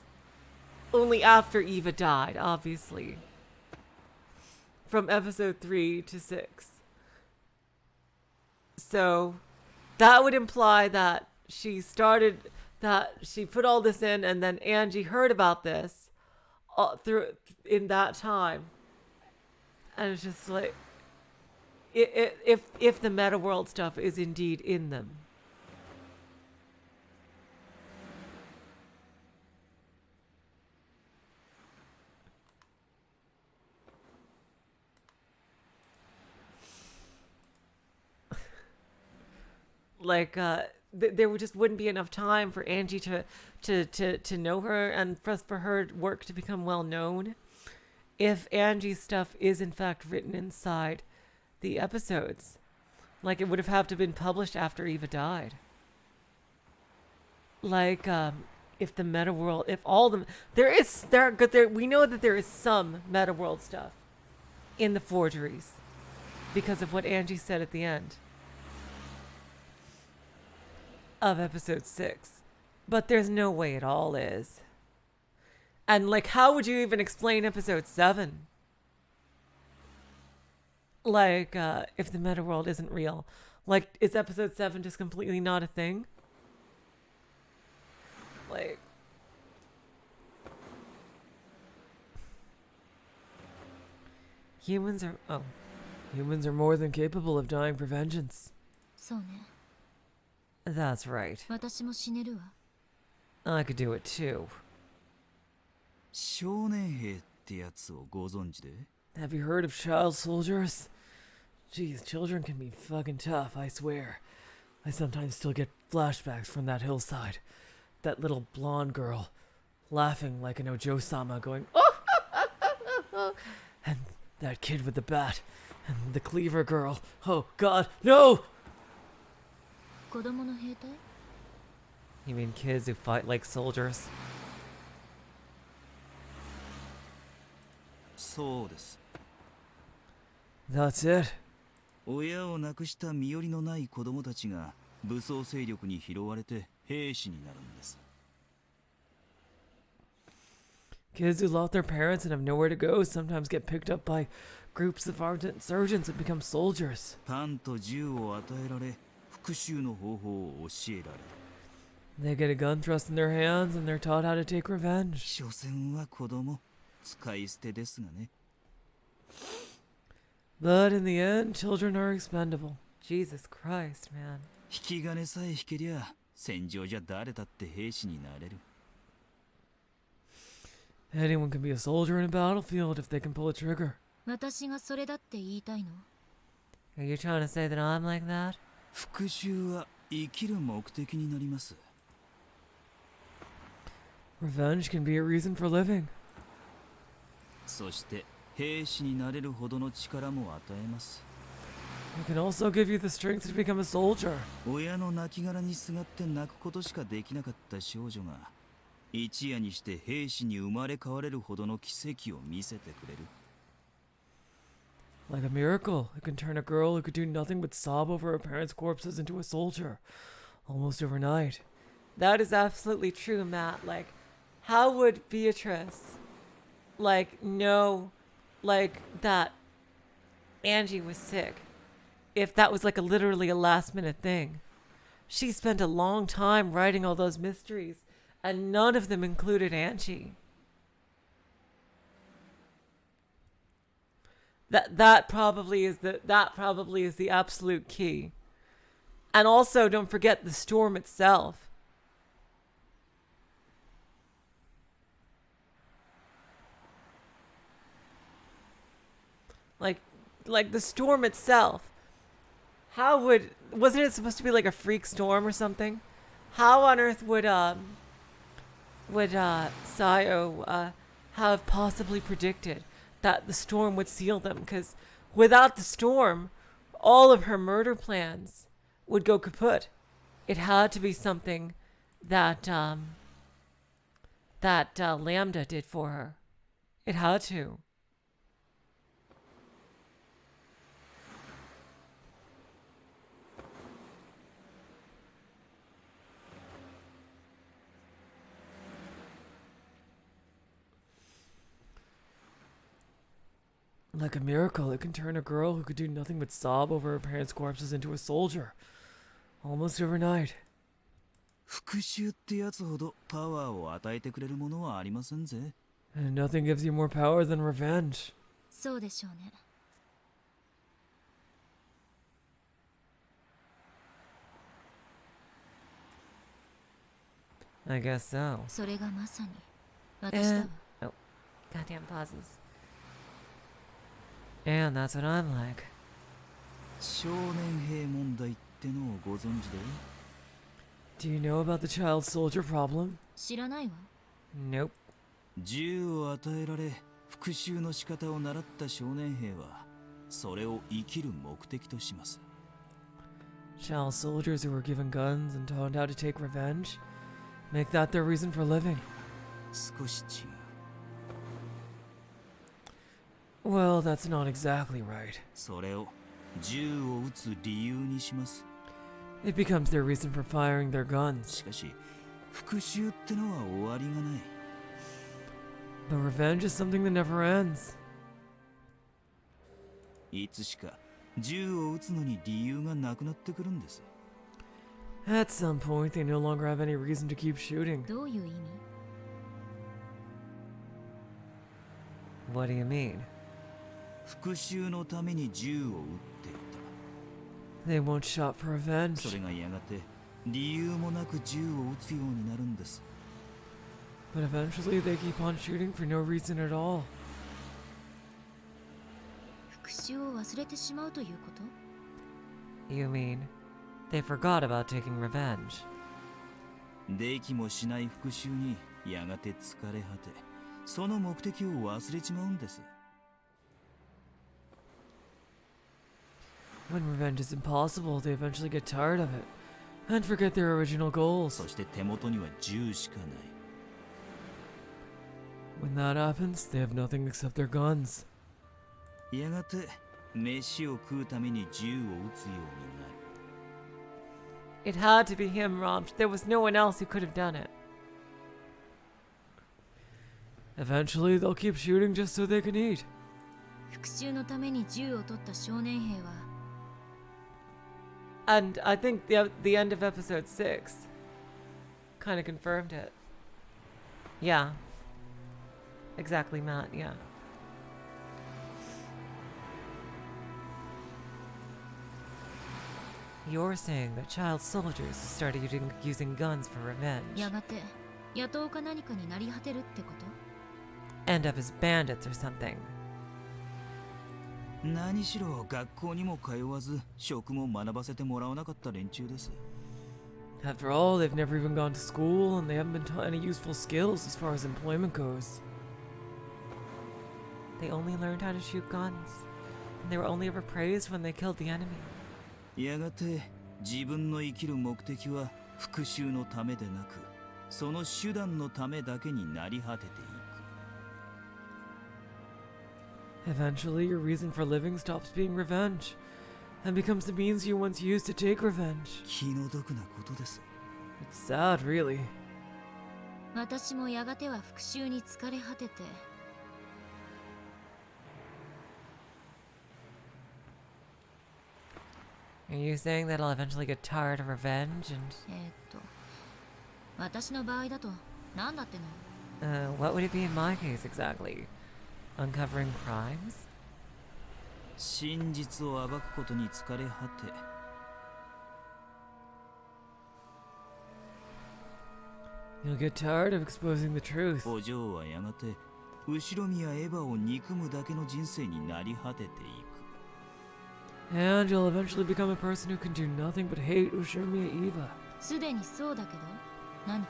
Speaker 1: only after Eva died, obviously. From episode 3 to 6. So that would imply that she put all this in, and then Angie heard about this through in that time. And it's just like, if the meta world stuff is indeed in them. Like there just wouldn't be enough time for Angie to know her, and for her work to become well known if Angie's stuff is in fact written inside the episodes. Like it would have had to have been published after Eva died. Like if the meta world, if all the we know that there is some meta world stuff in the forgeries because of what Angie said at the end of episode 6, but there's no way it all is. And like, how would you even explain episode 7? Like, if the meta world isn't real, like, is episode 7 just completely not a thing? Like, humans are more than capable of dying for vengeance.
Speaker 8: そうね。
Speaker 10: That's right.
Speaker 8: 私も死ねるわ。
Speaker 10: I could do it too.
Speaker 13: 少年兵ってやつをご存知で？
Speaker 10: Have you heard of child soldiers? Geez, children can be fucking tough, I swear. I sometimes still get flashbacks from that hillside. That little blonde girl, laughing like an Ojo-sama, going, oh! And that kid with the bat, and the cleaver girl. Oh god, no!
Speaker 8: 子供の兵隊？
Speaker 10: You mean kids who fight like soldiers?
Speaker 13: そうです。
Speaker 10: That's it.
Speaker 13: 親を亡くした身寄りのない子供たちが武装勢力に拾われて兵士になるんです。
Speaker 10: Kids who lost their parents and have nowhere to go sometimes get picked up by groups of ardent insurgents and become soldiers.
Speaker 13: パンと銃を与えられ、復讐の方法を教えられる。
Speaker 10: They get a gun thrust in their hands and they're taught how to take revenge.
Speaker 13: 所詮は子供、使い捨てですがね。
Speaker 10: But in the end, children are expendable. Jesus Christ, man.
Speaker 13: 引き金さえ引けりゃ、戦場じゃ誰だって兵士になれる。
Speaker 10: Anyone can be a soldier in a battlefield if they can pull a trigger.
Speaker 8: 私がそれだって言いたいの？
Speaker 10: Are you trying to say that I'm like that?
Speaker 13: 復讐は生きる目的になります。
Speaker 10: Revenge can be a reason for living.
Speaker 13: そして兵士になれるほどの力も与えます。
Speaker 12: It can also give you the strength to become a soldier.
Speaker 13: 親の亡骸にすがって泣くことしかできなかった少女が一夜にして兵士に生まれ変われるほどの奇跡を見せてくれる。
Speaker 12: Like a miracle, it can turn a girl who could do nothing but sob over her parents' corpses into a soldier, almost overnight.
Speaker 1: That is absolutely true, Matt. Like, how would Beatrice, like, know, like, that Angie was sick if that was, like, literally a last-minute thing? She spent a long time writing all those mysteries, and none of them included Angie. That probably is the absolute key. And also, don't forget the storm itself. Like the storm itself. Wasn't it supposed to be like a freak storm or something? How on earth would Sayo have possibly predicted that the storm would seal them? Because without the storm, all of her murder plans would go kaput. It had to be something that Lambda did for her. It had to.
Speaker 12: Like a miracle, it can turn a girl who could do nothing but sob over her parents' corpses into a soldier, almost overnight.
Speaker 13: 復讐ってやつほどパワーを与えてくれるものはありませんぜ。
Speaker 12: And nothing gives you more power than revenge.
Speaker 8: そうでしょうね。
Speaker 10: I guess so.
Speaker 8: それがまさに私だわ。
Speaker 10: Oh, goddamn pauses. And that's what I'm like.
Speaker 13: 少年兵問題ってのをご存知で？
Speaker 12: Do you know about the child soldier problem?
Speaker 8: 知らないわ。
Speaker 10: Nope.
Speaker 13: 銃を与えられ復讐の仕方を習った少年兵はそれを生きる目的とします。
Speaker 12: Child soldiers who were given guns and taught how to take revenge? Make that their reason for living.
Speaker 13: 少し違う。
Speaker 12: Well, that's not exactly right.
Speaker 13: それを銃を撃つ理由にします。
Speaker 12: It becomes their reason for firing their
Speaker 13: し
Speaker 12: guns.
Speaker 13: かし復讐ってのは終わりがない。
Speaker 12: But revenge is something that never ends.
Speaker 13: いつしか銃を撃つのに理由がなくなってくるんです。
Speaker 12: At some point, they no longer have any reason to keep shooting.
Speaker 8: どういう意味？
Speaker 10: What do you mean?
Speaker 13: 復讐のために銃を撃っていた。
Speaker 12: They won't shot for
Speaker 13: そ
Speaker 12: revenge.
Speaker 13: れがやがて理由もなく銃を撃つようになるんです。
Speaker 12: But eventually, they keep on shooting for no reason at all.
Speaker 8: 復讐を忘れてしまうということ？
Speaker 10: You mean they forgot about taking revenge?
Speaker 13: できもしない復讐にやがて疲れ果て、その目的を忘れちまうんです。
Speaker 12: When revenge is impossible, they eventually get tired of it and forget their original goals.
Speaker 13: そして手元には銃しかない。
Speaker 12: When that happens, they have nothing except their guns.
Speaker 13: やがて飯を食うために銃を撃つようになる。
Speaker 1: It had to be him, Romp. There was no one else who could have done it.
Speaker 12: Eventually, they'll keep shooting just so they can eat.
Speaker 8: 復讐のために銃を取った少年兵は
Speaker 1: And I think the end of episode 6 kind of confirmed it.
Speaker 10: Yeah. Exactly, Matt, yeah. You're saying that child soldiers started using guns for revenge.
Speaker 8: やがて野党か何かになり果てるってこと？
Speaker 10: End up as bandits or something.
Speaker 13: 何しろ学校にも通わず職も学ばせてもらわなかった連中です。
Speaker 12: After all, they've never even gone to school and they haven't been taught any useful skills as far as employment goes.
Speaker 10: They only learned how to shoot guns. And they were only ever praised when they killed the enemy.
Speaker 13: やがて自分の生きる目的は復讐のためでなく、その手段のためだけになり果てていく。
Speaker 12: Eventually, your reason for living stops being revenge and becomes the means you once used to take revenge.
Speaker 13: 気の毒なことです。
Speaker 12: It's sad, really.
Speaker 8: 私もやがては復讐に疲れ果てて。
Speaker 10: Are you saying that I'll eventually get tired of revenge and...
Speaker 8: 私の場合だと何だっての？
Speaker 10: what would it be in my case exactly? Uncovering crimes?
Speaker 13: 真実を暴くことに疲れ果て。
Speaker 12: You'll get tired of exposing the truth.
Speaker 13: お嬢はやがて後ろ宮エヴァを憎むだけの人生になり果てていく。
Speaker 12: And you'll eventually become a person who can do nothing but hate Ushiromiya Eva.
Speaker 8: すでにそうだけど、何か？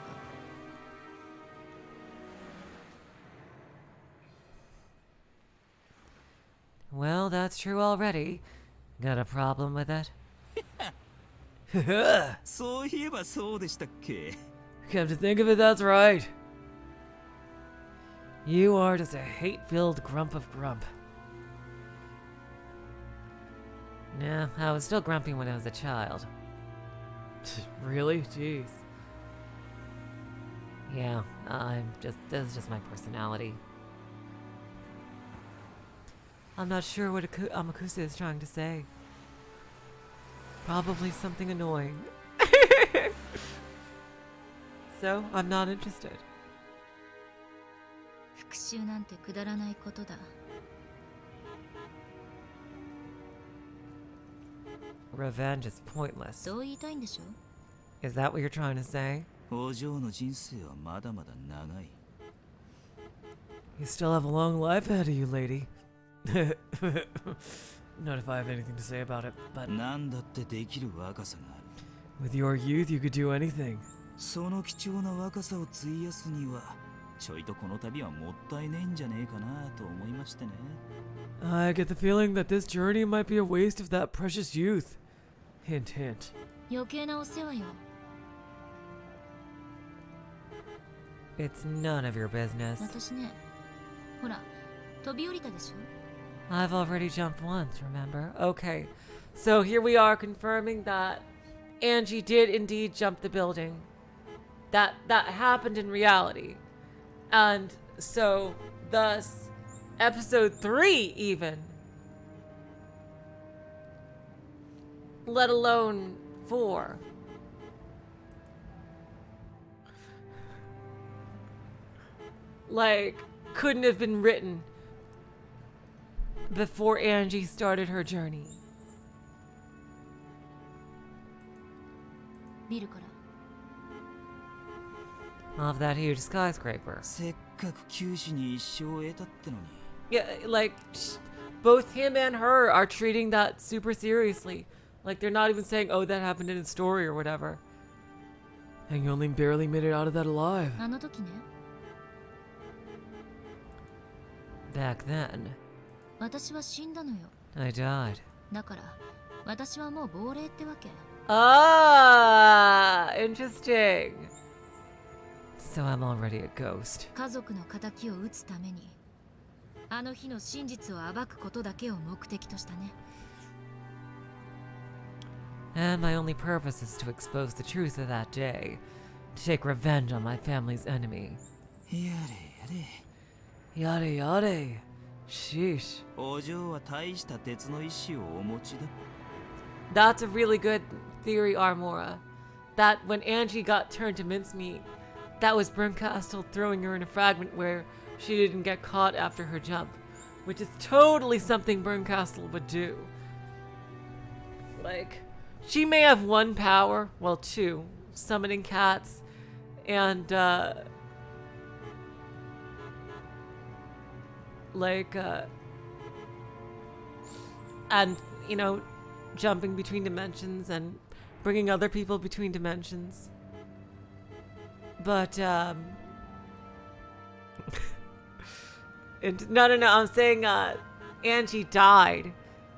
Speaker 10: Well, that's true already. Got a problem with it?
Speaker 13: そういえばそうでしたっけ？
Speaker 12: Come to think of it, that's right.
Speaker 10: You are just a hate-filled grump of grump. Yeah, I was still grumpy when I was a child.
Speaker 12: Really? Jeez.
Speaker 10: Yeah, this is just my personality. I'm not sure what Amakusa is trying to say. Probably something annoying. So, I'm not interested.
Speaker 8: 復讐なんてくだらないことだ。
Speaker 10: Revenge is pointless.
Speaker 8: そう言いたいんでしょ？
Speaker 10: Is that what you're trying to say?
Speaker 13: お嬢の人生はまだまだ長い。
Speaker 12: You still have a long life ahead of you, lady. Not if I have anything to say about it, but
Speaker 13: なんだってできる若さがある。
Speaker 12: with your youth, you could do anything.
Speaker 13: その貴重な若さを費やすには、ちょいとこの旅はもったいねえんじゃねえかなと思いましてね。
Speaker 12: I get the feeling that this journey might be a waste of that precious youth. Hint, hint.
Speaker 8: 余計なお世話よ。
Speaker 10: It's none of your business.
Speaker 8: 私ね、ほら、飛び降りたでしょ？
Speaker 10: I've already jumped once, remember? Okay, so here we are confirming that Angie did indeed jump the building. That happened in reality. And so, thus, episode 3 even, let alone 4. Like, couldn't have been written before Angie started her journey.
Speaker 8: ビルから。
Speaker 10: Off that huge skyscraper.
Speaker 13: せっかく九死に一生を得たってのに。
Speaker 10: Yeah, like, both him and her are treating that super seriously. Like, they're not even saying, oh, that happened in a story or whatever.
Speaker 12: And you only barely made it out of that alive.
Speaker 8: あの時ね、
Speaker 10: Back then,
Speaker 8: 私は死んだのよ。
Speaker 10: I died.
Speaker 8: だから、私はもう亡霊ってわけ。
Speaker 10: Ah, interesting. So I'm already a ghost.
Speaker 8: 家族の仇を討つために、あの日の真実を暴くことだけを目的としたね。
Speaker 10: And my only purpose is to expose the truth of that day. To take revenge on my family's enemy.
Speaker 13: やれやれ。
Speaker 12: Yada yada. Sheesh.
Speaker 13: お嬢は大した鉄の意志をお持ちだ。
Speaker 10: That's a really good theory, Armora. That when Angie got turned to mincemeat, that was Bernkastel throwing her in a fragment where she didn't get caught after her jump. Which is totally something Bernkastel would do. Like, she may have one power, well, two, summoning cats, and, and, you know, jumping between dimensions and bringing other people between dimensions. But, no, I'm saying, Angie died.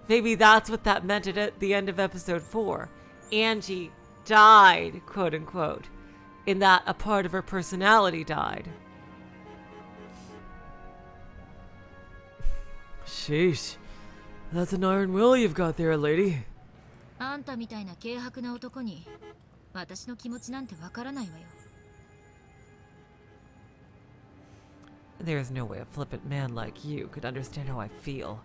Speaker 1: Maybe that's what that meant at the end of episode 4. Angie died, quote unquote, in that a part of her personality died.
Speaker 12: Sheesh. That's an iron will you've got there, lady.
Speaker 8: あんたみたいな軽薄な男に私の気持ちなんてわからないわよ。
Speaker 10: There's no way a flippant man like you could understand how I feel.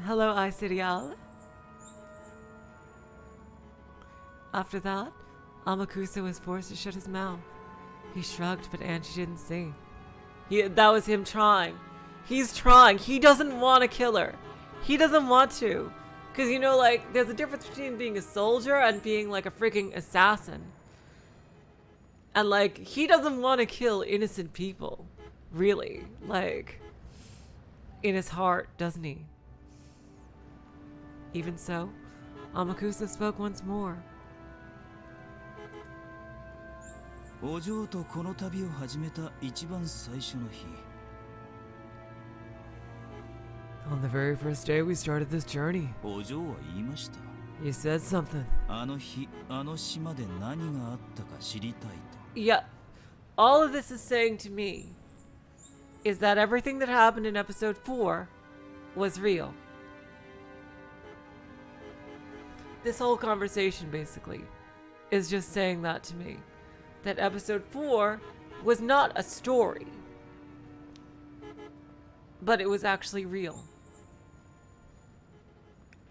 Speaker 1: Hello, Isidial. After that, Amakusa was forced to shut his mouth. He shrugged, but Angie didn't see. That was him trying. He's trying. He doesn't want to kill her. He doesn't want to. Because, you know, like, there's a difference between being a soldier and being, like, a freaking assassin. And, like, he doesn't want to kill innocent people. Really. Like, in his heart, doesn't he? Even so, Amakusa spoke once more.
Speaker 13: お嬢とこの旅を始めた一番最初の日。
Speaker 12: On the very first day we started this journey.
Speaker 13: お嬢は言いました。
Speaker 12: You said something.
Speaker 13: あの日、あの島で何があったか知りたいと。
Speaker 1: Yeah. All of this is saying to me is that everything that happened in episode 4 was real. This whole conversation, basically, is just saying that to me. That episode 4 was not a story, but it was actually real.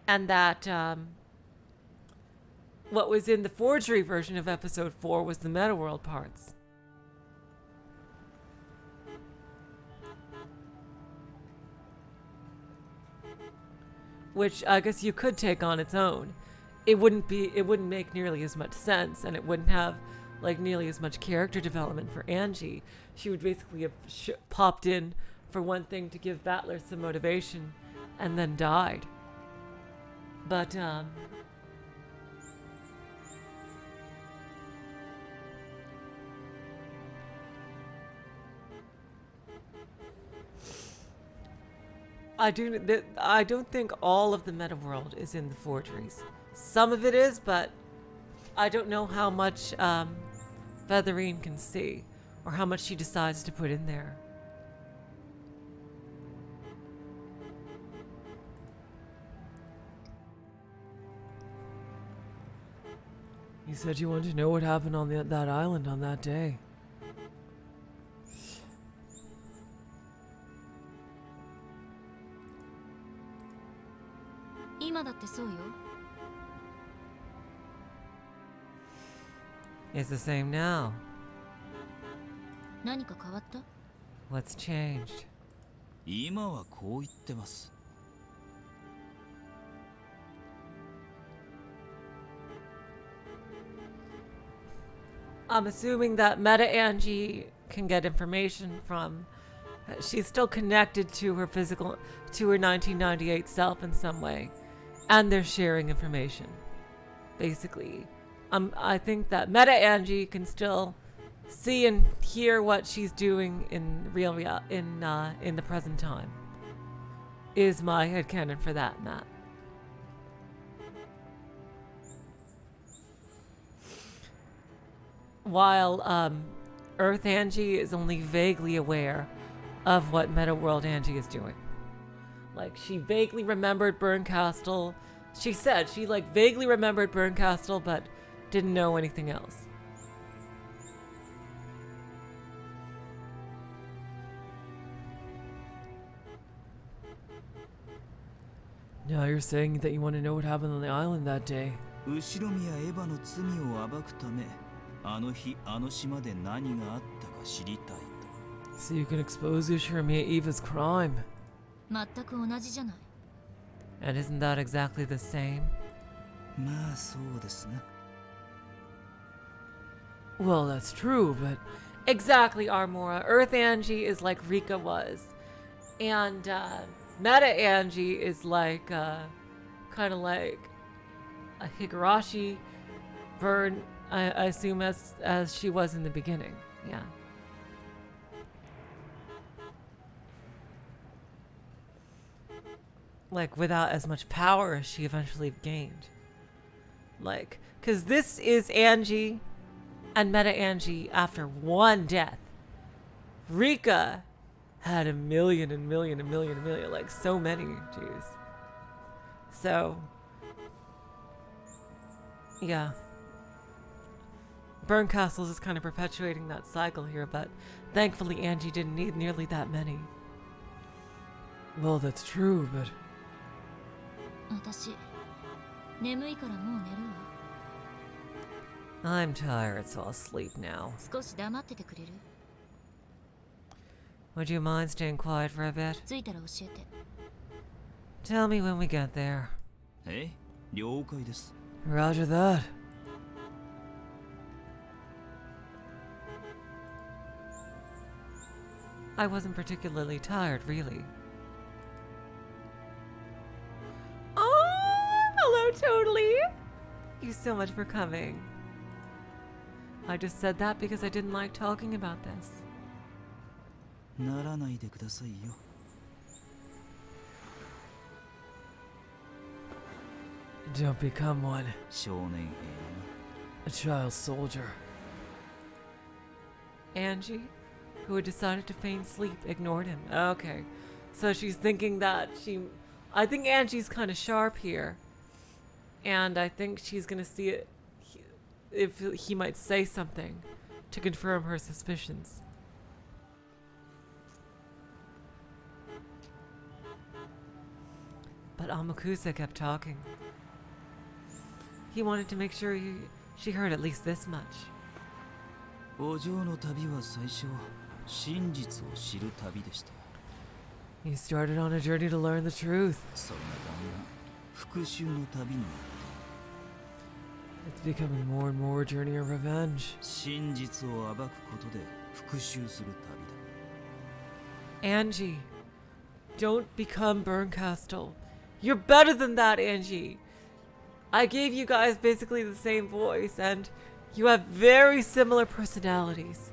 Speaker 1: And that what was in the forgery version of episode 4 was the meta-world parts. Which I guess you could take on its own. It wouldn't make nearly as much sense, and it wouldn't have like nearly as much character development for Angie. She would basically have popped in for one thing to give Battler some motivation and then died. But I don't think all of the meta world is in the forgeries. Some of it is, but I don't know how much Featherine can see, or how much she decides to put in there.
Speaker 12: You said you wanted to know what happened on that island on that day.
Speaker 10: It's the same now.
Speaker 8: 何か変わった?
Speaker 10: What's changed?
Speaker 13: 今はこう言ってます。
Speaker 1: I'm assuming that Meta Angie can get information from. She's still connected to her 1998 self in some way, and they're sharing information. Basically, I think that Meta Angie can still see and hear what she's doing in in the present time. Is my headcanon for that, Matt. While Earth Angie is only vaguely aware of what Meta World Angie is doing. Like, she vaguely remembered Bernkastel. She said she like vaguely remembered Bernkastel, but didn't know anything else.
Speaker 12: Now you're saying that you want to know what happened on the island that day.
Speaker 13: 後ろ宮エヴァの罪を暴くため、あの日あの島で何があったか知りたいと。
Speaker 12: So you can expose Yoshiromiya Eva's crime.
Speaker 8: 全く同じじゃない。
Speaker 10: And isn't that exactly the same?
Speaker 13: まあそうですね。
Speaker 12: Well, that's true, but
Speaker 1: exactly, Armora. Earth Angie is like Rika was, and Meta Angie is like kind of like a Higurashi,
Speaker 10: I assume as she was in the beginning. Yeah. Like without as much power as she eventually gained. Like, because this is Angie and Meta Angie after one death. Rika had a million, like so many. Jeez. So, yeah. Bernkastel is kind of perpetuating that cycle here, but thankfully Angie didn't need nearly that many.
Speaker 12: Well, that's true, but
Speaker 8: 私眠いからもう寝るわ
Speaker 10: I'm tired, so I'll sleep now.
Speaker 8: 少し黙っててくれる
Speaker 10: Would you mind staying quiet for a bit?
Speaker 8: 着いたら教えて
Speaker 10: Tell me when we get there.
Speaker 13: 了解です
Speaker 12: Roger that.
Speaker 10: I wasn't particularly tired, really. Oh, hello, Totally. Thank you so much for coming. I just said that because I didn't like talking about this.
Speaker 13: ならないでくださいよ
Speaker 12: Don't become one.
Speaker 13: 少年兵
Speaker 12: A child soldier.
Speaker 10: Angie, who had decided to feign sleep, ignored him. Okay. So she's thinking that I think Angie's kind of sharp here. And I think she's going to see it if he might say something to confirm her suspicions. But Amakusa kept talking. He wanted to make sure she heard at least this much.
Speaker 13: お嬢の旅は最初真実を知る旅でした
Speaker 12: He started on a journey to learn the truth.
Speaker 13: それがだんだん復讐の旅になって
Speaker 12: It's becoming more and more a journey of revenge.
Speaker 13: 真実を暴くことで復讐する旅だ
Speaker 10: Angie, don't become Bernkastel. You're better than that, Angie. I gave you guys basically the same voice, and you have very similar personalities.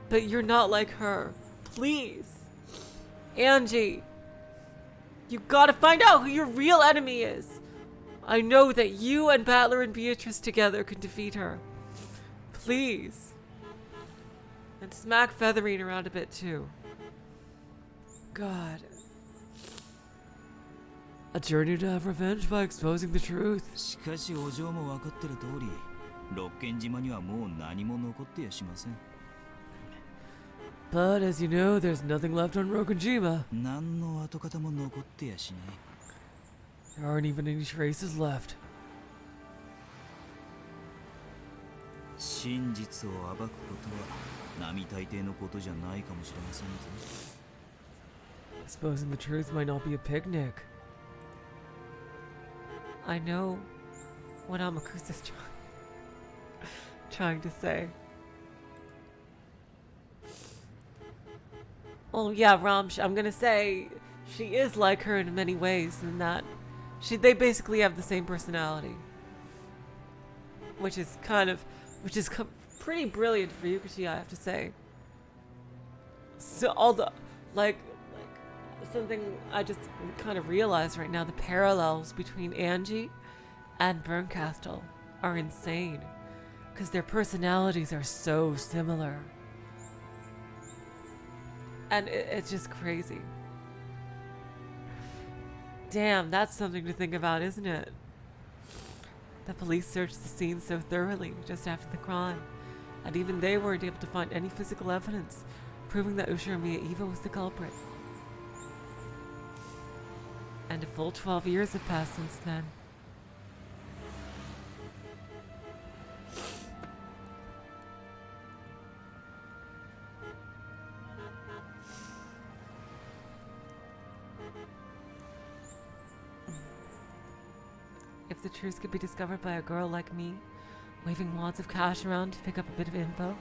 Speaker 10: But you're not like her. Please. Angie, you gotta find out who your real enemy is. I know that you and Battler and Beatrice together can defeat her. Please. And smack Featherine around a bit too. God.
Speaker 12: A journey to have revenge by exposing the truth.
Speaker 13: しかしお嬢も分かってる通りロッケン島にはもう何も残ってやしません
Speaker 12: But as you know, there's nothing left on Rokkenjima.
Speaker 13: 何の跡形も残ってやしない
Speaker 12: There aren't even any traces left.
Speaker 13: 真実を暴くことは並大抵のことじゃないかもしれませんぞ
Speaker 12: Exposing the truth might not be a picnic.
Speaker 10: I know what Amakusa's trying to say. Well, yeah, Ramsh, I'm gonna say she is like her in many ways, in that they basically have the same personality, which is pretty brilliant for Yukichi, I have to say. So all the like something I just kind of realized right now, the parallels between Angie and Bernkastel are insane because their personalities are so similar. And it's just crazy. Damn, that's something to think about, isn't it? The police searched the scene so thoroughly just after the crime, and even they weren't able to find any physical evidence proving that Ushiromiya Eva was the culprit. And a full 12 years have passed since then. If the truth could be discovered by a girl like me, waving wads of cash around to pick up a bit of info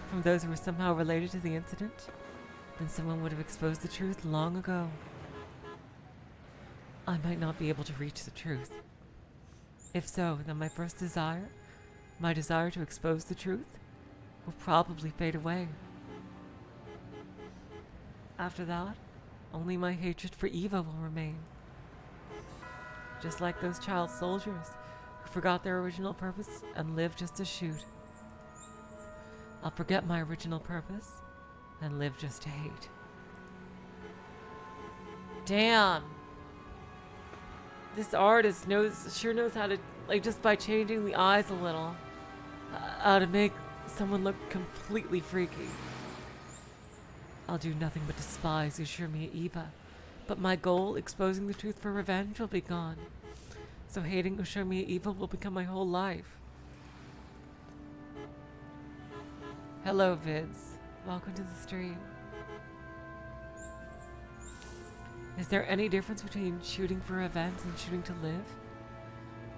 Speaker 10: from those who were somehow related to the incident, then someone would have exposed the truth long ago. I might not be able to reach the truth. If so, then my first desire my desire to expose the truth will probably fade away. After that, only my hatred for Eva will remain. Just like those child soldiers who forgot their original purpose and lived just to shoot. I'll forget my original purpose and live just to hate. Damn. This artist sure knows how to, like, just by changing the eyes a little, how to make someone look completely freaky. I'll do nothing but despise Ushiromiya Eva, but my goal, exposing the truth for revenge, will be gone. So hating Ushiromiya Eva will become my whole life. Hello, Vids. Welcome to the stream. Is there any difference between shooting for revenge and shooting to live?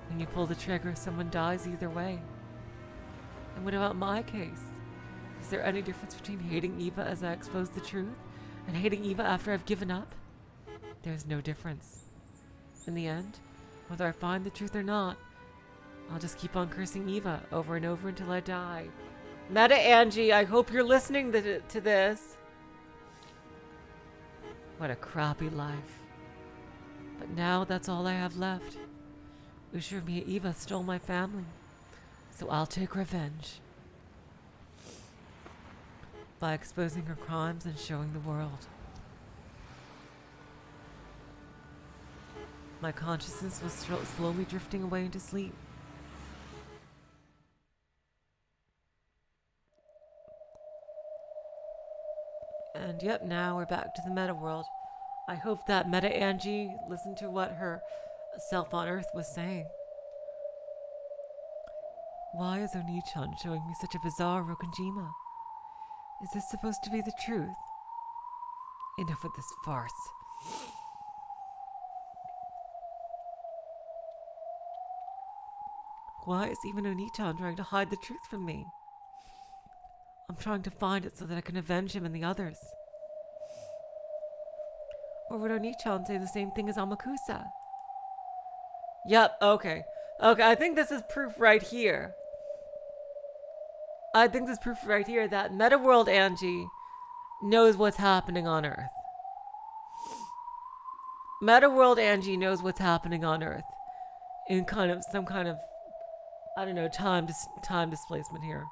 Speaker 10: When you pull the trigger, someone dies either way. And what about my case? Is there any difference between hating Eva as I expose the truth and hating Eva after I've given up? There's no difference. In the end, whether I find the truth or not, I'll just keep on cursing Eva over and over until I die. Meta Angie, I hope you're listening to this. What a crappy life. But now that's all I have left. Ushiromiya Eva stole my family, so I'll take revenge. By exposing her crimes and showing the world. My consciousness was slowly drifting away into sleep. And yep, now we're back to the meta world. I hope that Meta Angie listened to what her self on Earth was saying. Why is Oni-chan showing me such a bizarre Rokkenjima? Is this supposed to be the truth? Enough with this farce. Why is even Oni-chan trying to hide the truth from me? I'm trying to find it so that I can avenge him and the others. Or would Oni-chan say the same thing as Amakusa? Yep, okay. Okay, I think this is proof right here. I think this is proof right here that Meta World Angie knows what's happening on Earth. Meta World Angie knows what's happening on Earth. In kind of some kind of, I don't know, time displacement here.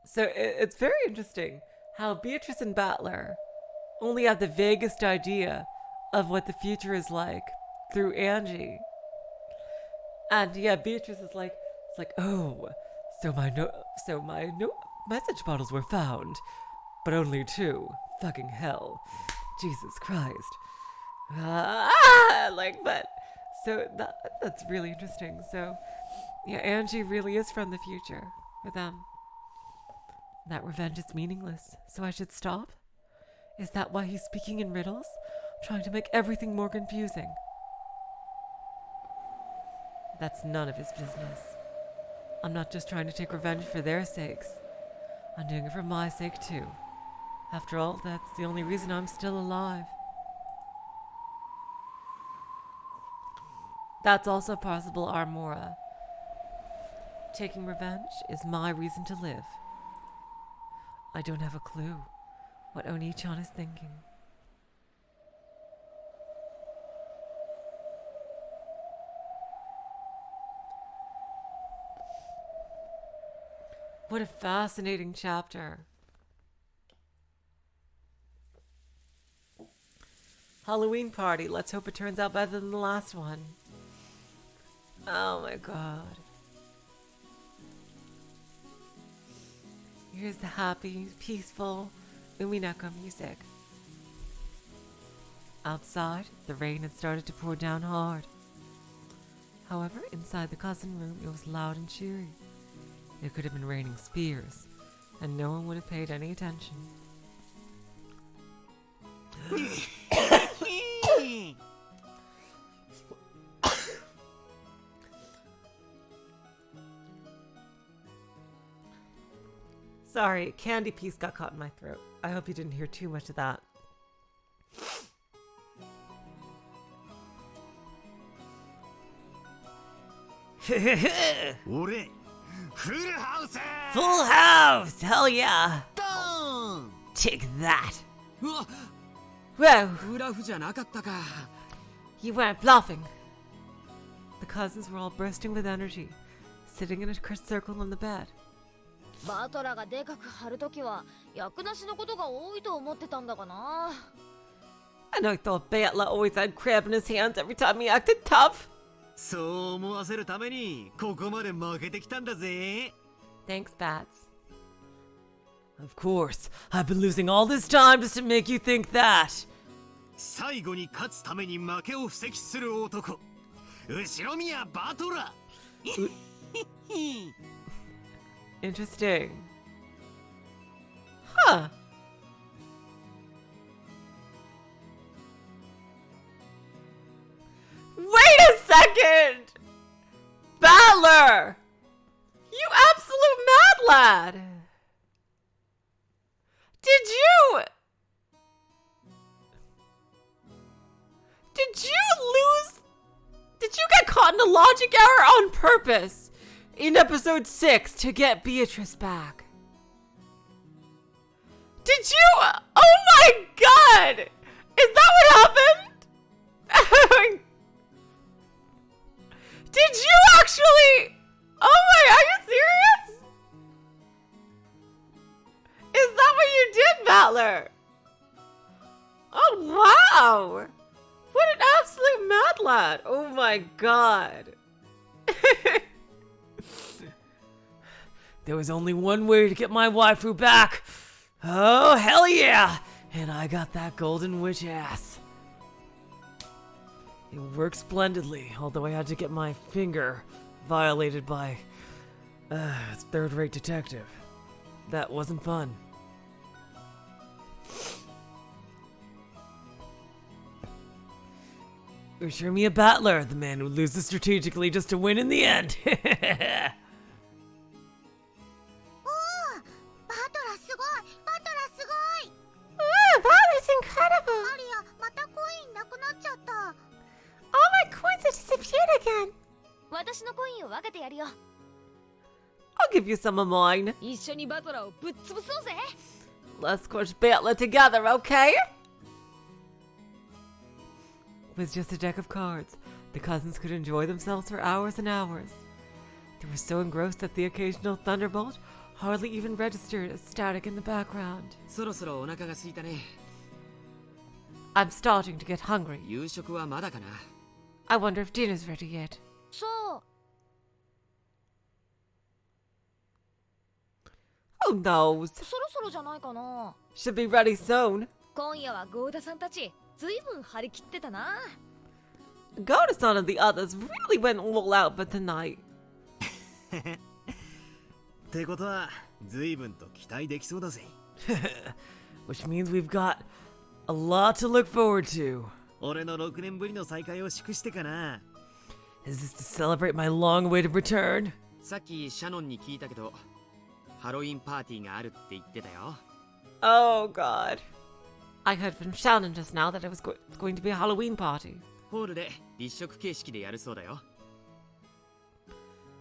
Speaker 10: So it's very interesting how Beatrice and Battler only have the vaguest idea of what the future is like through Angie. And yeah, Beatrice is like, it's like, oh, so my message bottles were found, but only 2. Fucking hell, Jesus Christ. But so that's really interesting. So yeah, Angie really is from the future for them. That revenge is meaningless, so I should stop? Is that why he's speaking in riddles? Trying to make everything more confusing? That's none of his business. I'm not just trying to take revenge for their sakes. I'm doing it for my sake too. After all, that's the only reason I'm still alive. That's also possible, Armora. Taking revenge is my reason to live. I don't have a clue what Oni-chan is thinking. What a fascinating chapter. Halloween party. Let's hope it turns out better than the last one. Oh my god. Here's the happy, peaceful Umineko music. Outside, the rain had started to pour down hard. However, inside the cousin room, it was loud and cheery. It could have been raining spears, and no one would have paid any attention. Sorry, candy piece got caught in my throat. I hope you didn't hear too much of that.
Speaker 7: 俺、フルハウス
Speaker 4: Full house! Hell yeah! Take that!
Speaker 13: うわ
Speaker 1: Whoa,
Speaker 13: ブラフじゃなかったか
Speaker 1: you weren't bluffing. The cousins were all bursting with energy, sitting in a circle on the bed.
Speaker 8: バトラがでかく張るときは役なしのことが多いと思ってたんだがな。
Speaker 1: And I thought Battler always had crab in his hands every time he acted tough.
Speaker 7: そう思わせるためにここまで負けてきたんだぜ。
Speaker 1: Thanks, Bats.
Speaker 4: Of course, I've been losing all this time just to make you think that.
Speaker 7: 最後に勝つために負けを布石する男、後宮バトラー。
Speaker 1: Interesting. Huh. Wait a second! Battler! You absolute mad lad! Did you lose? Did you get caught in a logic error on purpose in episode 6 to get Beatrice back? Did you? Oh my god! Is that what happened? Did you actually? Oh my, are you serious? Is that what you did, Battler? Oh wow! What an absolute mad lad! Oh my god.
Speaker 4: There was only one way to get my waifu back. Oh, hell yeah! And I got that golden witch ass. It worked splendidly, although I had to get my finger violated by a third-rate detective. That wasn't fun. Assure me a battler, the man who loses strategically just to win in the end.
Speaker 8: おお、バトラすごい、バトラすごい。
Speaker 9: Ooh, that is incredible!
Speaker 8: アリア、またコインなくなっちゃった。
Speaker 9: All my coins have disappeared again.
Speaker 8: 私のコインを分けてやるよ。
Speaker 1: I'll give you some of mine.
Speaker 8: 一緒にバトラをぶっ潰そうぜ。
Speaker 1: Let's squish Battler together, okay? With just a deck of cards, the cousins could enjoy themselves for hours and hours. They were so engrossed that the occasional thunderbolt hardly even registered as static in the background.
Speaker 13: そろそろお腹が空いたね
Speaker 1: I'm starting to get hungry.
Speaker 13: 夕食はまだかな
Speaker 1: I wonder if dinner's ready yet.
Speaker 8: そう。
Speaker 1: Who knows?
Speaker 8: そろそろじゃないかな。
Speaker 1: Should be ready soon.
Speaker 8: 今夜はゴーダさんたちずいぶん張り切ってたな。
Speaker 1: Goda-san and the others really went all out for tonight.
Speaker 7: ってことは随分と期待できそうだぜ。
Speaker 4: Which means we've got a lot to look forward to.
Speaker 7: 俺の6年ぶりの再会を祝してかな。
Speaker 4: Is this to celebrate my long-awaited return?
Speaker 13: さっきシャノンに聞いたけどハロウィンパーティーがあるって言ってたよ
Speaker 1: Oh god. I heard from Shannon just now that it was going to be a Halloween party.
Speaker 13: ホールで立食形式でやるそうだよ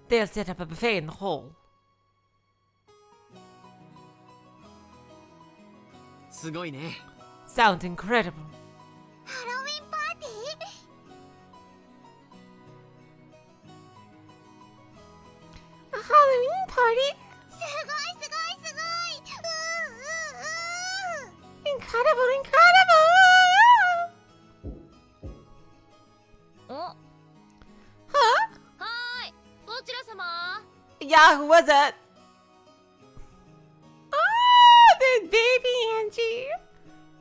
Speaker 1: They'll set up a buffet in the hall.
Speaker 13: すごいね
Speaker 1: Sounds incredible.
Speaker 8: ハロウィンパーティー
Speaker 9: A Halloween party?
Speaker 8: すごいすごいすごい
Speaker 9: Incredible, incredible!
Speaker 8: お
Speaker 1: Huh?
Speaker 8: はーいどちら様
Speaker 1: Yeah, who was it? Oh, there's baby Angie.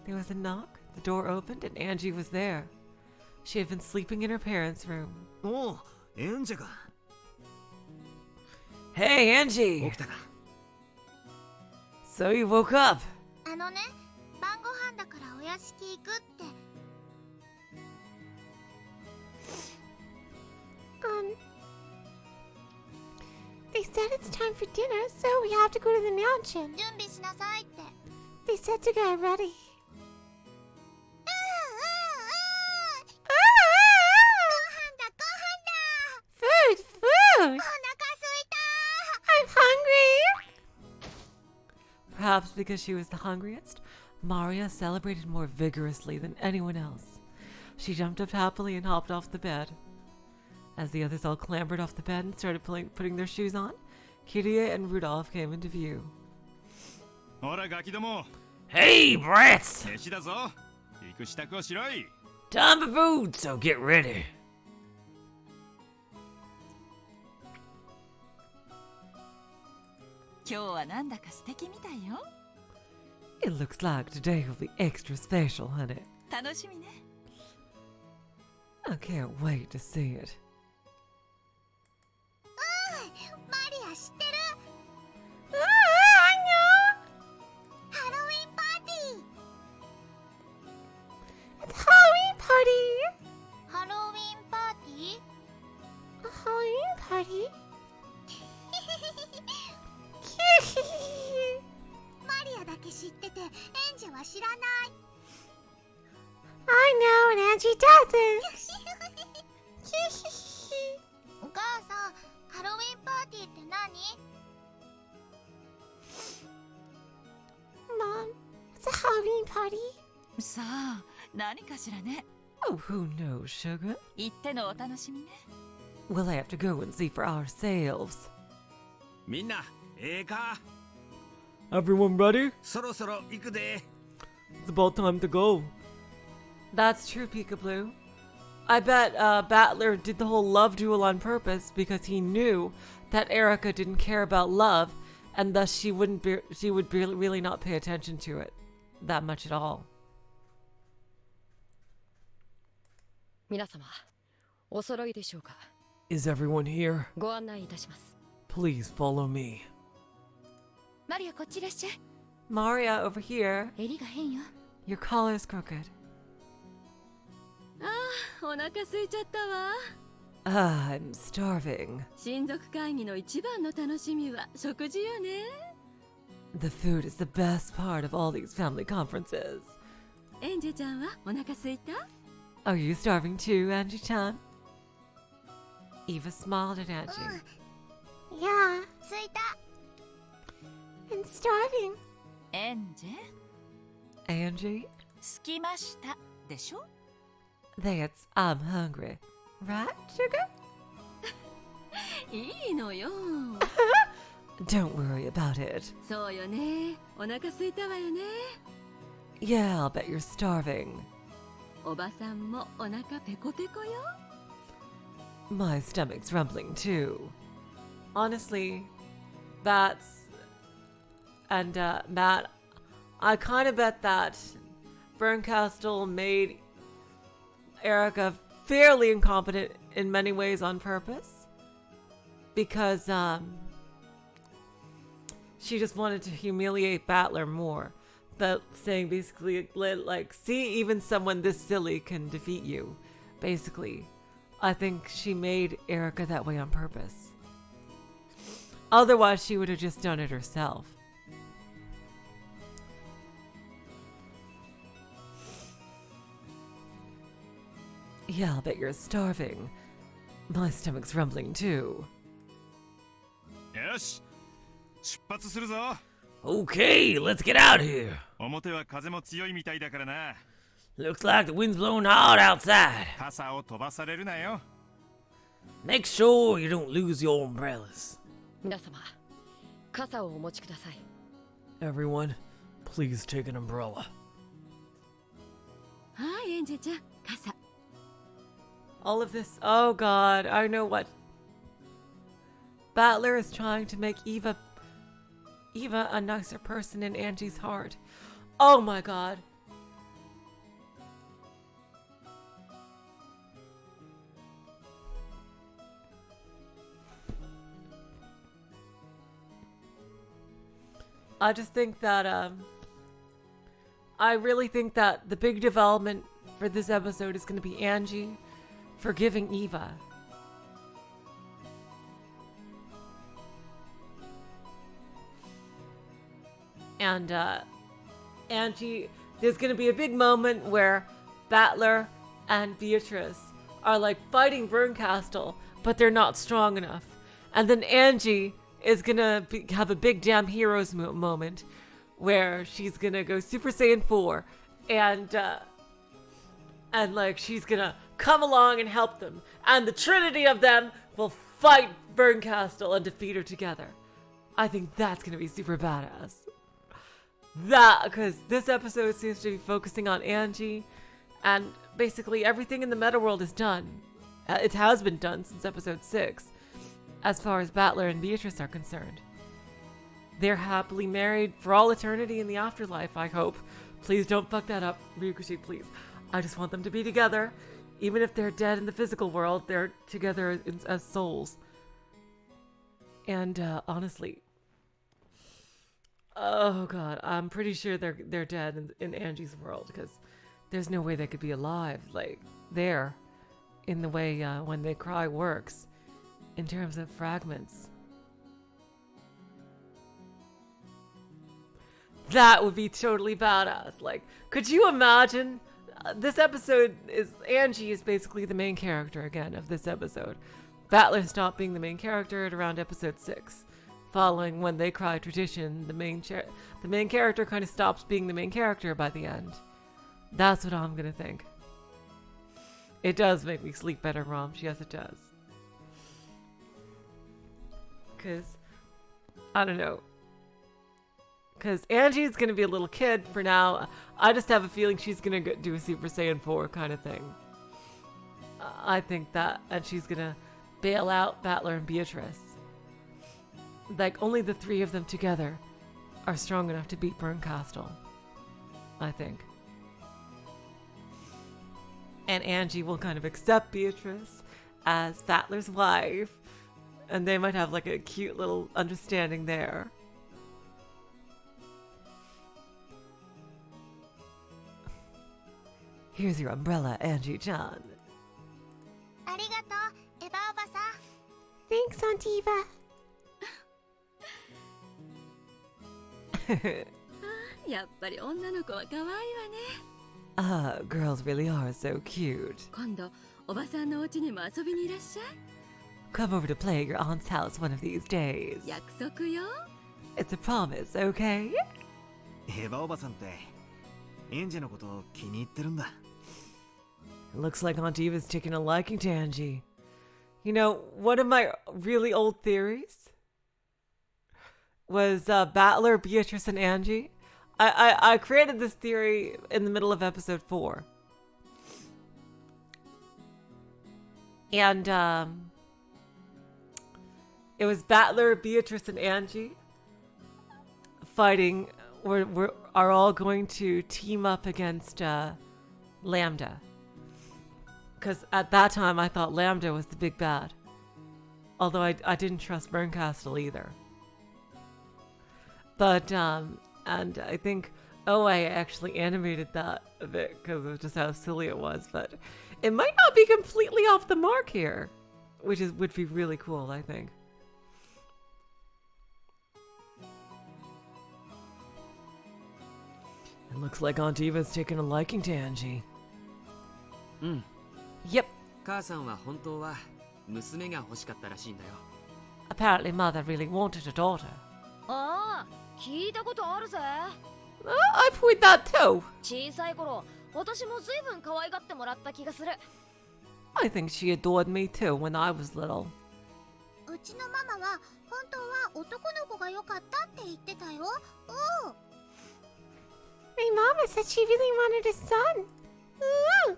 Speaker 1: There was a knock, the door opened, and Angie was there. She had been sleeping in her parents' room.
Speaker 7: おう、エンジェか。
Speaker 4: Hey, Angie!
Speaker 7: 起きたか。
Speaker 4: So you woke up.
Speaker 8: あのね晩ご飯だからお屋敷行くって
Speaker 9: They said it's time for dinner, so we have to go to the mansion.
Speaker 8: 準備しなさいって
Speaker 9: They said to get ready. ご飯だご飯だ Food, food!
Speaker 10: perhaps because she was the hungriest, Maria celebrated more vigorously than anyone else. She jumped up happily and hopped off the bed. As the others all clambered off the bed and started putting their shoes on, Kirie and Rudolph came into view.
Speaker 4: Hey, brats!
Speaker 2: 飯だぞ。行く支度をしろい。
Speaker 4: Time for food, so get ready.
Speaker 6: 今日はなんだか素敵みたいよ。
Speaker 10: It looks like today will be extra special, honey.
Speaker 6: 楽しみね。
Speaker 10: I can't wait to see it.
Speaker 8: マリア知ってる？
Speaker 9: I know!
Speaker 8: ハロウィンパーティー。
Speaker 9: It's Halloween party!
Speaker 8: ハロウィンパーティー？
Speaker 9: A Halloween party?
Speaker 8: マリアだけ知っててエンジェは知らない。
Speaker 9: I know, and Angie doesn't!
Speaker 8: お母さん、ハロウィンパーティーって何？
Speaker 9: Mom, it's a Halloween party.
Speaker 6: さあ、何かしらね。
Speaker 10: Oh, who knows, sugar?
Speaker 6: 行ってのお楽しみね。
Speaker 10: We'll have to go and see for ourselves.
Speaker 13: みんな、ええか？
Speaker 12: Everyone ready?
Speaker 13: そろそろ行くで。
Speaker 12: It's about time to go.
Speaker 10: That's true, Peekaboo. I bet Battler did the whole love duel on purpose because he knew that Erica didn't care about love, and thus she would really not pay attention to it that much at all.
Speaker 14: 皆様、お揃いでしょうか？
Speaker 12: Is everyone here?
Speaker 14: ご案内いたします。
Speaker 12: Please follow me.
Speaker 6: マリアこっちいらっしゃい。
Speaker 10: Maria, over here.
Speaker 6: 襟が変よ。
Speaker 10: Your collar's crooked.
Speaker 6: ああ、お腹空いちゃったわ。
Speaker 10: I'm starving.
Speaker 6: 親族会議の一番の楽しみは食事よね。
Speaker 10: The food is the best part of all these family conferences.
Speaker 6: エンジェちゃんはお腹空いた？
Speaker 10: Are you starving too, Angie-chan? Eva smiled at Angie.
Speaker 9: Yeah,
Speaker 8: 着いた。
Speaker 9: and starving.
Speaker 6: エンジェ？
Speaker 10: Angie?
Speaker 6: 着きましたでしょ？
Speaker 10: That's I'm hungry. Right, sugar?
Speaker 6: いいのよ。
Speaker 10: Don't worry about it.
Speaker 6: そうよね。お腹空いたわよね。
Speaker 10: Yeah, I'll bet you're starving.
Speaker 6: おばさんもお腹ペコペコよ。
Speaker 10: My stomach's rumbling too. Honestly, that's... And Matt, I kind of bet that Bernkastel made Erica fairly incompetent in many ways on purpose. Because she just wanted to humiliate Battler more. That saying basically, like, see, even someone this silly can defeat you. Basically, I think she made Erica that way on purpose. Otherwise, she would have just done it herself. Yeah, I'll bet you're starving. My stomach's rumbling too.
Speaker 2: よし、出発するぞ。
Speaker 4: Okay, let's get out here.
Speaker 2: 表は風も強いみたいだからな。
Speaker 4: Looks like the wind's blowing hard outside.
Speaker 2: 傘を飛ばされるなよ。
Speaker 4: Make sure you don't lose your umbrellas.
Speaker 14: 皆様、傘をお持ちください。
Speaker 12: Everyone, please take an umbrella.
Speaker 6: はい、エンジェちゃん、傘。
Speaker 10: All of this, oh god, I know what. Battler is trying to make Eva a nicer person in Angie's heart. Oh my god. I just think that, I really think that the big development for this episode is going to be Angie forgiving Eva. And Angie, there's going to be a big moment where Battler and Beatrice are like fighting Bernkastel, but they're not strong enough. And then Angie is going to have a big damn heroes moment
Speaker 1: where she's gonna go Super Saiyan 4 and like she's gonna come along and help them, and the trinity of them will fight Bernkastel and defeat her together. I think that's gonna be super badass. Because this episode seems to be focusing on Angie, and basically everything in the meta world is done. It has been done since episode 6, as far as Battler and Beatrice are concerned. They're happily married for all eternity in the afterlife, I hope. Please don't fuck that up, Ryukushi, please. I just want them to be together. Even if they're dead in the physical world, they're together as souls. And honestly, oh god, I'm pretty sure they're dead in Angie's world, because there's no way they could be alive, like, there, in the way When They Cry works, in terms of fragments. That would be totally badass. Like, could you imagine? This episode is, Angie is basically the main character again of this episode. Battler stopped being the main character at around episode 6. Following When They Cry tradition, the main character kind of stops being the main character by the end. That's what I'm gonna think. It does make me sleep better, Romch. Yes, it does. Because, I don't know. Because Angie's going to be a little kid for now. I just have a feeling she's going to do a Super Saiyan 4 kind of thing. I think that. And she's going to bail out Battler and Beatrice. Like, only the 3 of them together are strong enough to beat Bernkastel. I think. And Angie will kind of accept Beatrice as Battler's wife. And they might have like a cute little understanding there. Here's your umbrella, Angie-chan.
Speaker 9: Thanks, Aunt Eva.
Speaker 10: Ah, girls really are so cute. Come over to play at your aunt's house one of these days. It's a promise, okay?
Speaker 7: エヴァおばさんってエンジェのこと気に入ってるんだ。
Speaker 1: It looks like Aunt Eva's taking a liking to Angie. You know, one of my really old theories was Battler, Beatrice, and Angie. I created this theory in the middle of episode 4. And it was Battler, Beatrice, and Angie fighting. Are all going to team up against Lambda. Because at that time, I thought Lambda was the big bad. Although I didn't trust Bernkastel either. But, and I think OA actually animated that a bit because of just how silly it was. But it might not be completely off the mark here. Which would be really cool, I think. It looks like Aunt Eva's taking a liking to Angie. Yep. Apparently mother really wanted a daughter. I've heard that too. I think she adored me too when I was little.
Speaker 9: My mama said she really wanted a son. Ooh.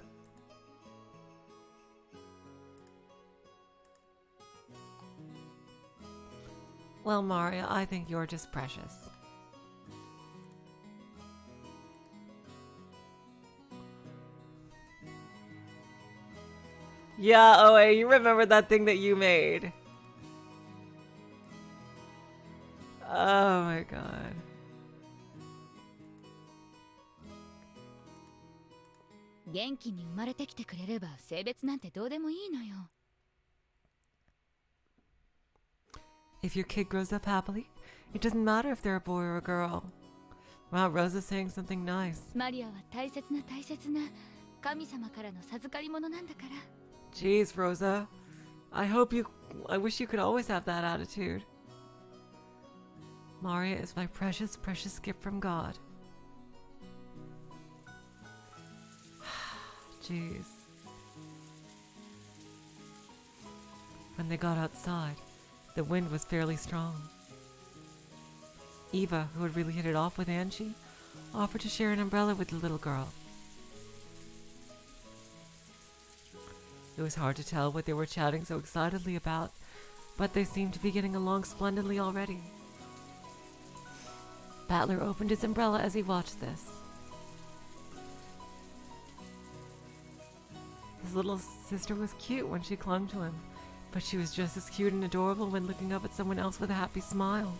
Speaker 10: Well, Maria, I think you're just precious.
Speaker 1: Yeah, OA, you remember that thing that you made. Oh my god.
Speaker 10: If your kid grows up happily, it doesn't matter if they're a boy or a girl. Wow, Rosa's saying something nice. Jeez, Rosa. I wish you could always have that attitude. Maria is my precious, precious gift from God. Jeez. When they got outside, the wind was fairly strong. Eva, who had really hit it off with Angie, offered to share an umbrella with the little girl. It was hard to tell what they were chatting so excitedly about, but they seemed to be getting along splendidly already. Battler opened his umbrella as he watched this. His little sister was cute when she clung to him, but she was just as cute and adorable when looking up at someone else with a happy smile.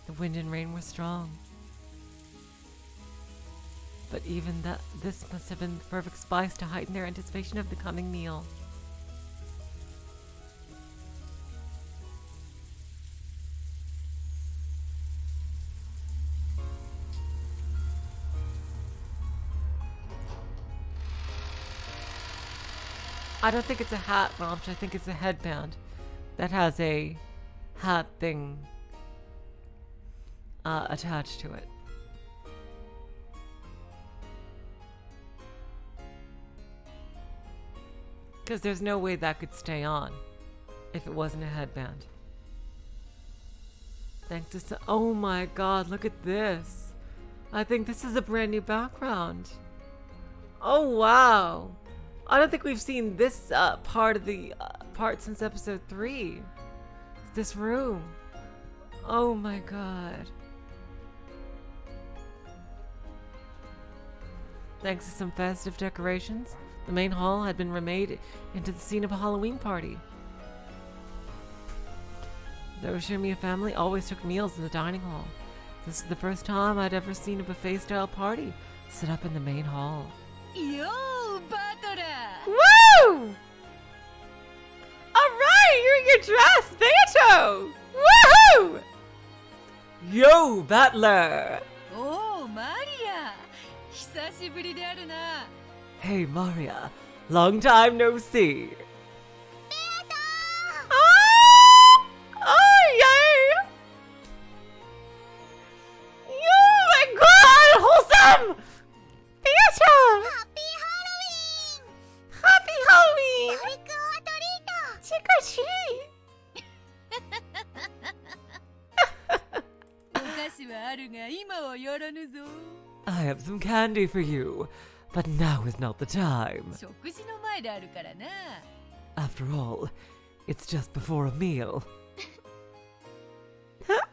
Speaker 10: The wind and rain were strong. But even this must have been the perfect spice to heighten their anticipation of the coming meal. I don't think it's a hat, Momch. I think it's a headband that has a hat thing attached to it. Because there's no way that could stay on if it wasn't a headband. Thanks to oh my god, look at this. I think this is a brand new background. Oh wow. I don't think we've seen this part of the part since episode 3. This room. Oh my god. Thanks to some festive decorations, the main hall had been remade into the scene of a Halloween party. The Rokkenjima family always took meals in the dining hall. This is the first time I'd ever seen a buffet-style party set up in the main hall.
Speaker 6: Yo, Battler!
Speaker 10: Woo! Alright, you're in your dress, Beato! Woohoo! Yo, Battler!
Speaker 6: Oh, Maria! 久しぶりであるな。
Speaker 10: Hey, Maria. Long time no see. Oh, yay! Oh my god! Wholesome! Beato!
Speaker 8: Happy Halloween!
Speaker 10: Happy Halloween!
Speaker 8: Trick or treat!
Speaker 10: Trick or treat!
Speaker 6: お菓子はあるが今はやらぬぞ。
Speaker 10: I have some candy for you, but now is not the time.
Speaker 6: 食事の前であるからな。
Speaker 10: After all, it's just before a meal.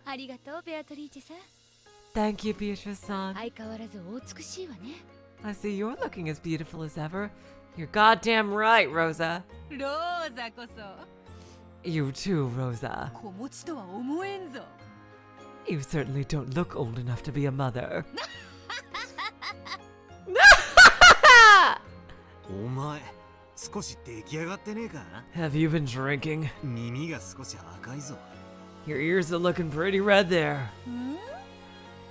Speaker 8: ありがとう、ベアトリーチェさん。
Speaker 10: Thank you, Beatrice-san.
Speaker 8: 相変わらずお美しいわね。
Speaker 10: I see you're looking as beautiful as ever. You're goddamn right, Rosa.
Speaker 6: ローザこそ。
Speaker 10: You too, Rosa.
Speaker 6: 子持ちとは思えんぞ。
Speaker 10: You certainly don't look old enough to be a mother.
Speaker 7: お前少し出来上がってねえか
Speaker 10: Have you been drinking?
Speaker 7: 耳が少し赤いぞ
Speaker 10: Your ears are looking pretty red there.
Speaker 6: ん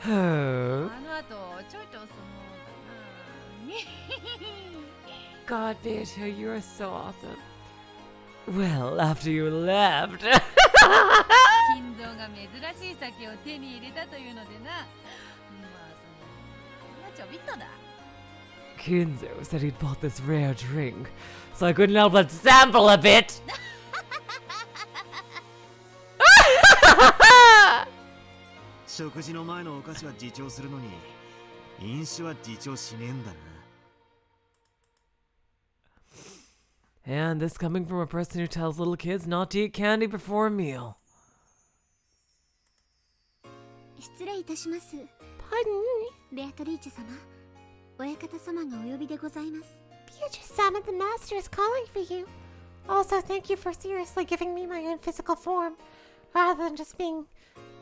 Speaker 10: Oh.
Speaker 6: あの後ちょいとそのだな。
Speaker 10: God, Beato, you are so awesome. Well, after you left.
Speaker 6: 金蔵が珍しい酒を手に入れたというのでな。まあそのちょびっとだ。
Speaker 10: Kinzo said he'd bought this rare drink, so I couldn't help but sample a bit.
Speaker 7: 食事の前のお菓子は自重するのに飲酒は自重しねえんだな
Speaker 10: And this coming from a person who tells little kids not to eat candy before a meal.
Speaker 8: 失礼いたします。
Speaker 9: Pardon?
Speaker 8: ベアトリーチェ様、親方様がお呼びでございます。
Speaker 9: Beatrice-sama, the master is calling for you. Also, thank you for seriously giving me my own physical form, rather than just being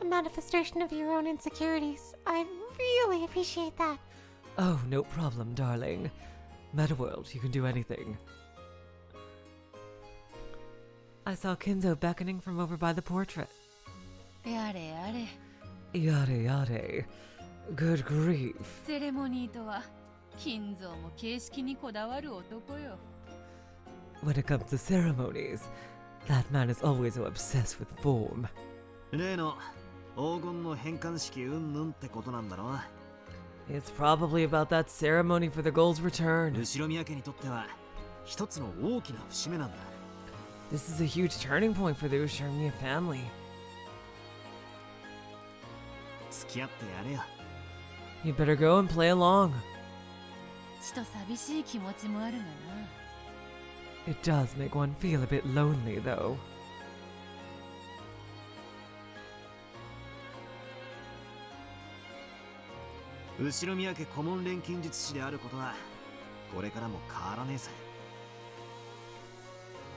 Speaker 9: a manifestation of your own insecurities. I really appreciate that.
Speaker 10: Oh, no problem, darling. Metaworld, you can do anything. I saw Kinzo beckoning from over by the portrait.
Speaker 6: やれやれ。
Speaker 10: Yade yade. Good grief.
Speaker 6: セレモニーとは金蔵も形式にこだわる男よ。
Speaker 10: When it comes to ceremonies, That man is always so obsessed with form.
Speaker 7: 例の黄金の返還式うんぬんってことなんだろう。
Speaker 10: It's probably about that ceremony for the gold's return.
Speaker 7: 後ろ宮家にとっては一つの大きな節目なんだ。
Speaker 10: This is a huge turning point for the Ushirmiya family.
Speaker 7: 付き合ってやれよ。
Speaker 10: You better go and play along.
Speaker 6: ちと寂しい気持ちもあるがな。
Speaker 10: It does make one feel a bit lonely, though.
Speaker 7: 後ろ宮家顧問錬金術師であることはこれからも変わらねえさ。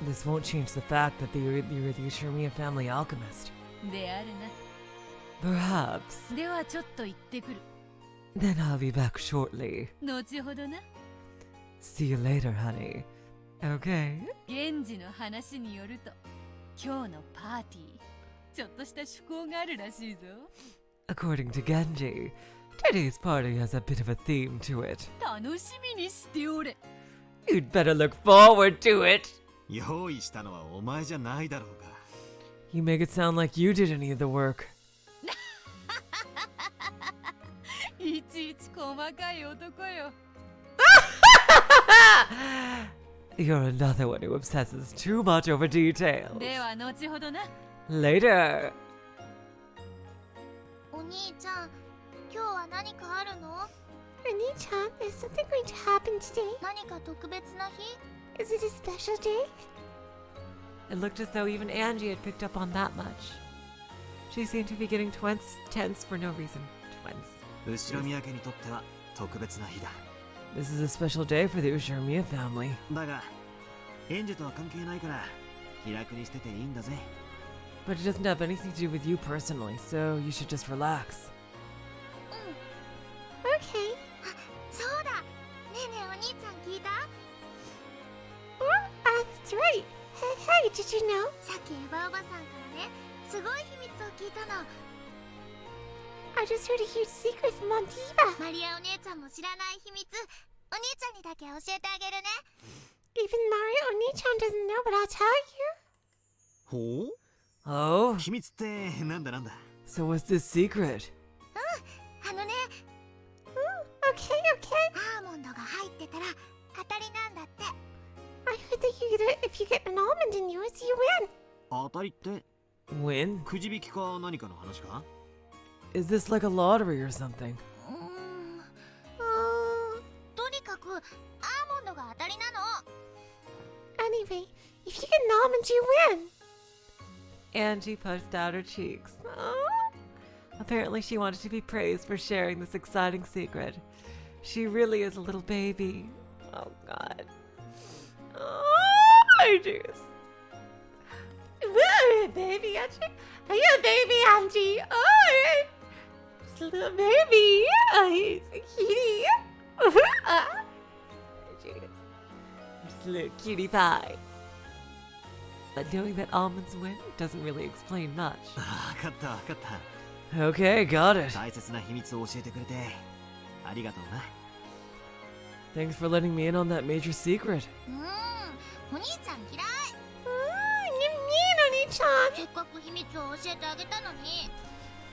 Speaker 10: This won't change the fact that you're the Ushirmiya family alchemist.
Speaker 6: である
Speaker 10: Perhaps.
Speaker 6: な。ではちょっと行ってくる。
Speaker 10: Then I'll be back shortly.
Speaker 6: 後ほどな。
Speaker 10: See you later, honey. Okay.
Speaker 6: 源氏の話によると、今日のパーティー、ちょっとした趣向があるらしいぞ。
Speaker 10: According to Genji, today's party has a bit of a theme to it.
Speaker 6: 楽しみにしておれ。
Speaker 10: You'd better look forward to it.
Speaker 7: 用意したのはお前じゃないだろうが。
Speaker 10: You make it sound like you did any of the work.
Speaker 6: いちいち細かい男よ。
Speaker 10: You're another one who obsesses too much over details.
Speaker 6: では後ほどな。
Speaker 10: Later.
Speaker 8: お兄ちゃん、今日は何かあるの？
Speaker 9: Ani-chan, is something going to happen today?
Speaker 8: 何か特別な日？
Speaker 9: Is it a special day?
Speaker 10: It looked as though even Angie had picked up on that much. She seemed to be getting tense for no reason. Twins.
Speaker 7: 後ろ宮家にとっては特別な日だ。
Speaker 10: This is a special day for the Ushirmiya family.
Speaker 7: だが、エンジェとは関係ないから気楽にしてていいんだぜ。
Speaker 10: But it doesn't have anything to do with you personally, so you should just relax.
Speaker 9: Okay.
Speaker 8: そうだ。ねえねえお兄ちゃん聞いた？
Speaker 9: That's right. Hey, did you know?
Speaker 8: さっきエヴァおばさんからね、すごい秘密を聞いたの。
Speaker 9: I just heard a huge secret from Montiva.
Speaker 8: マリアお姉ちゃんも知らない秘密、お兄ちゃんにだけ教えてあげるね。
Speaker 9: Even Mario Oni-chan doesn't know, but I'll tell you.
Speaker 7: ほう？
Speaker 10: Oh?
Speaker 7: 秘密ってなんだなんだ？
Speaker 10: So what's this secret?
Speaker 8: あのね、
Speaker 9: Okay.
Speaker 8: アーモンドが入ってたら当たりなんだって。
Speaker 9: I heard that if you get an almond in yours, you win.
Speaker 7: 当たりって
Speaker 10: Win?
Speaker 7: くじ引きか何かの話か？
Speaker 10: Is this like a lottery or something?
Speaker 8: とにかくアーモンドが当たりなの。
Speaker 9: Anyway, if you get an almond, you win.
Speaker 10: Angie puffed out her cheeks. Apparently she wanted to be praised for sharing this exciting secret. She really is a little baby. Oh, God. Oh, jeez.
Speaker 9: Baby Angie? Are you a baby Angie? Oh, just a little baby. Oh, he's a cutie.
Speaker 10: Jeez. Just a little cutie pie. But knowing that almonds win doesn't really explain much.
Speaker 7: わかったわかった。
Speaker 10: Okay, got it.
Speaker 7: 大切な秘密を教えてくれてありがとうな。
Speaker 10: Thanks for letting me in on that major secret.
Speaker 8: お兄ちゃん嫌い。
Speaker 9: mean, Oni-chan.
Speaker 8: せっかく秘密を教えてあげたのに。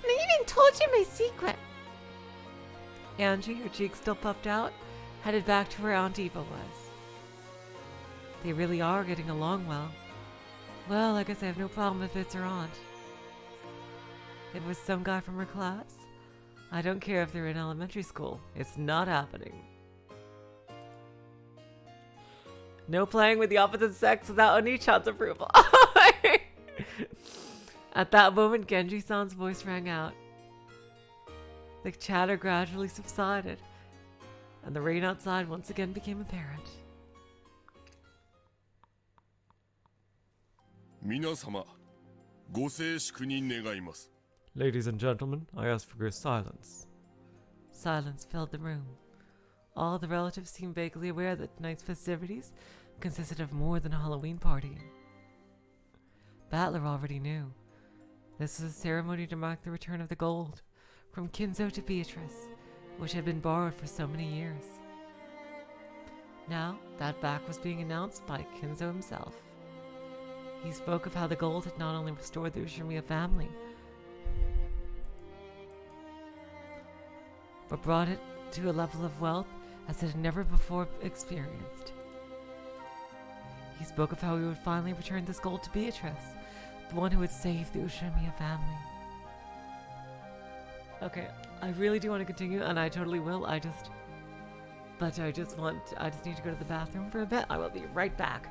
Speaker 9: I even told you my secret.
Speaker 10: Angie, her cheeks still puffed out, headed back to where Aunt Eva was. They really are getting along well. Well, I guess I have no problem if it's her aunt. It was some guy from her class. I don't care if they're in elementary school. It's not happening. No playing with the opposite sex without Oni-chan's approval. At that moment, Genji-san's voice rang out. The chatter gradually subsided, and the rain outside once again became apparent.
Speaker 11: 皆様、ご静粛に願います。
Speaker 12: Ladies and gentlemen, I ask for your silence.
Speaker 10: Silence filled the room. All the relatives seemed vaguely aware that tonight's festivities consisted of more than a Halloween party. Battler already knew. This was a ceremony to mark the return of the gold, from Kinzo to Beatrice, which had been borrowed for so many years. Now, that back was being announced by Kinzo himself. He spoke of how the gold had not only restored the Ushimiya family, but brought it to a level of wealth as it had never before experienced. He spoke of how he would finally return this gold to Beatrice, the one who would save the Ushimiya family. Okay, I really do want to continue, and I totally will. I just need to go to the bathroom for a bit. I will be right back.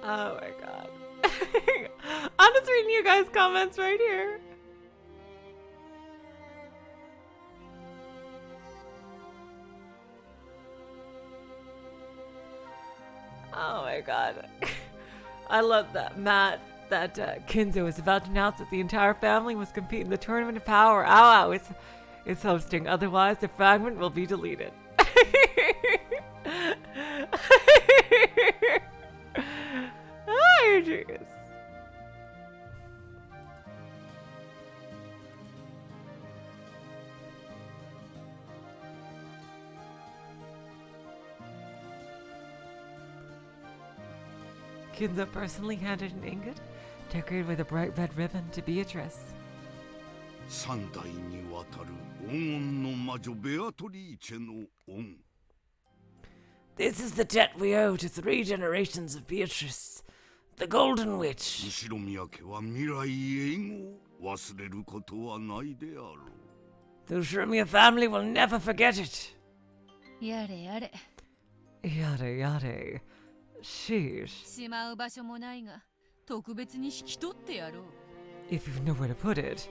Speaker 1: Oh my god. I'm just reading you guys' comments right here. Oh my god. I love that Kinzo is about to announce that the entire family must compete in the Tournament of Power. Ow, it's hosting. Otherwise, the fragment will be deleted. Oh, jeez. Kinzo personally handed an ingot, decorated with a bright red ribbon, to Beatrice.
Speaker 3: 三代にわたる黄金の魔女ベアトリーチェの恩。
Speaker 4: This is the debt we owe to 3 generations of Beatrice, the Golden Witch.
Speaker 3: 後宮家は未来永劫忘れることはないであろう。
Speaker 4: The Ushiromia family will never forget it.
Speaker 6: やれやれ。
Speaker 1: Yada yada. Sheesh.
Speaker 6: しまう場所もないが、特別に引き取ってやろう。
Speaker 1: If you know where to put it,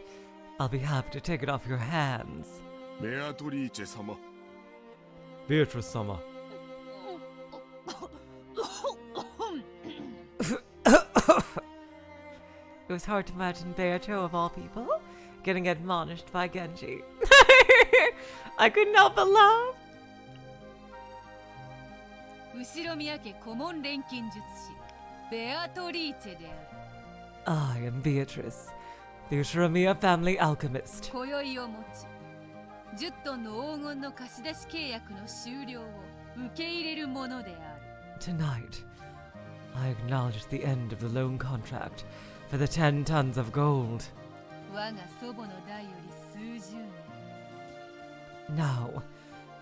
Speaker 1: I'll be happy to take it off your hands.
Speaker 11: ベアトリーチェ様。
Speaker 12: Beatrice sama.
Speaker 1: It was hard to imagine Beato, of all people, getting admonished by Genji. I couldn't help but laugh.
Speaker 6: 後ろ宮家顧問錬金術師ベアトリーチェである。
Speaker 1: I am Beatrice, the Ushiromia family alchemist.
Speaker 6: 今宵をもち10トンの黄金の貸し出し契約の終了を受け入れるものである。
Speaker 1: Tonight, I acknowledge the end of the loan contract for the 10 tons of gold.
Speaker 6: 我が祖母の代より数十年。
Speaker 1: Now,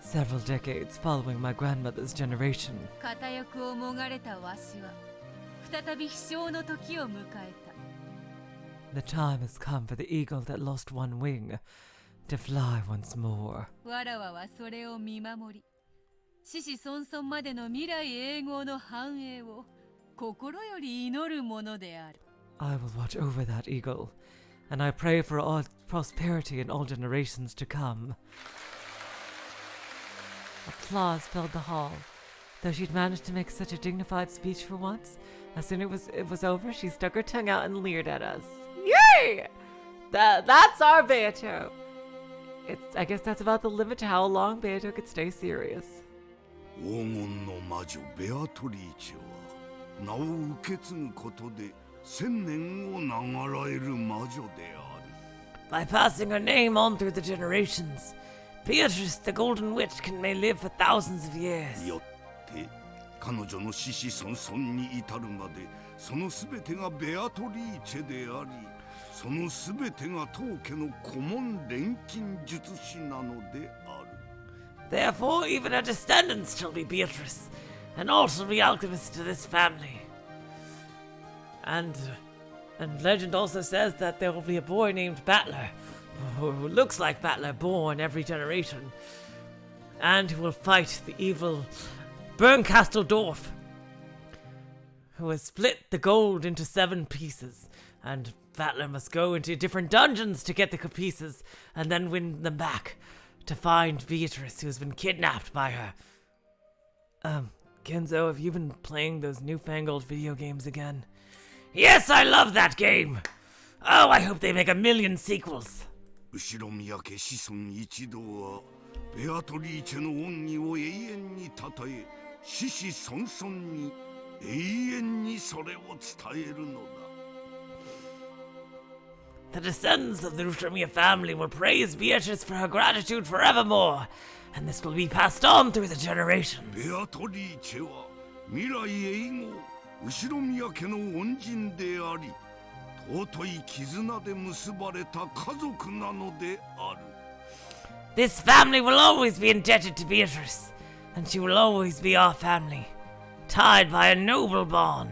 Speaker 1: several decades following my grandmother's generation,
Speaker 6: 片翼をもがれたわしは再び飛翔の時を迎えた。
Speaker 1: the time has come for the eagle that lost one wing to fly once more.
Speaker 6: わらわはそれを見守り、子々孫々までの未来永劫の繁栄を心より祈るものである。
Speaker 1: I will watch over that eagle, and I pray for all prosperity in all generations to come. Applause filled the hall. Though she'd managed to make such a dignified speech for once, as soon as it was over, she stuck her tongue out and leered at us. Yay! That's our Beato. I guess that's about the limit to how long Beato could stay serious.
Speaker 3: 黄金の魔女ベアトリーチェは名を受け継ぐことで1000年を長らえる魔女である。
Speaker 4: By passing her name on through the generations, Beatrice the Golden Witch may live for thousands of years.
Speaker 3: よって彼女の子々孫々に至るまでそのすべてがベアトリーチェであり、そのすべてが当家の顧問錬金術師なのである。
Speaker 4: Therefore, even her descendants shall be Beatrice, and all shall be alchemists to this family. And legend also says that there will be a boy named Battler, who looks like Battler, born every generation, and who will fight the evil Bernkastel dwarf, who has split the gold into 7 pieces, and Battler must go into different dungeons to get the pieces, and then win them back, to find Beatrice, who's been kidnapped by her. Kenzo, have you been playing those newfangled video games again? Yes, I love that game! Oh, I hope they make 1,000,000 sequels.
Speaker 3: 後ろ宮家子孫一同はベアトリーチェの恩義を永遠にたたえ、子々孫々に永遠にそれを伝えるのだ。
Speaker 4: The descendants of the Rokkenjima family will praise Beatrice for her gratitude forevermore, and this will be passed on through the generations.
Speaker 3: ベアトリーチェは未来永劫後ろ宮家の恩人であり、尊い絆で結ばれた家族なのである。
Speaker 4: This family will always be indebted to Beatrice, and she will always be our family, tied by a noble bond.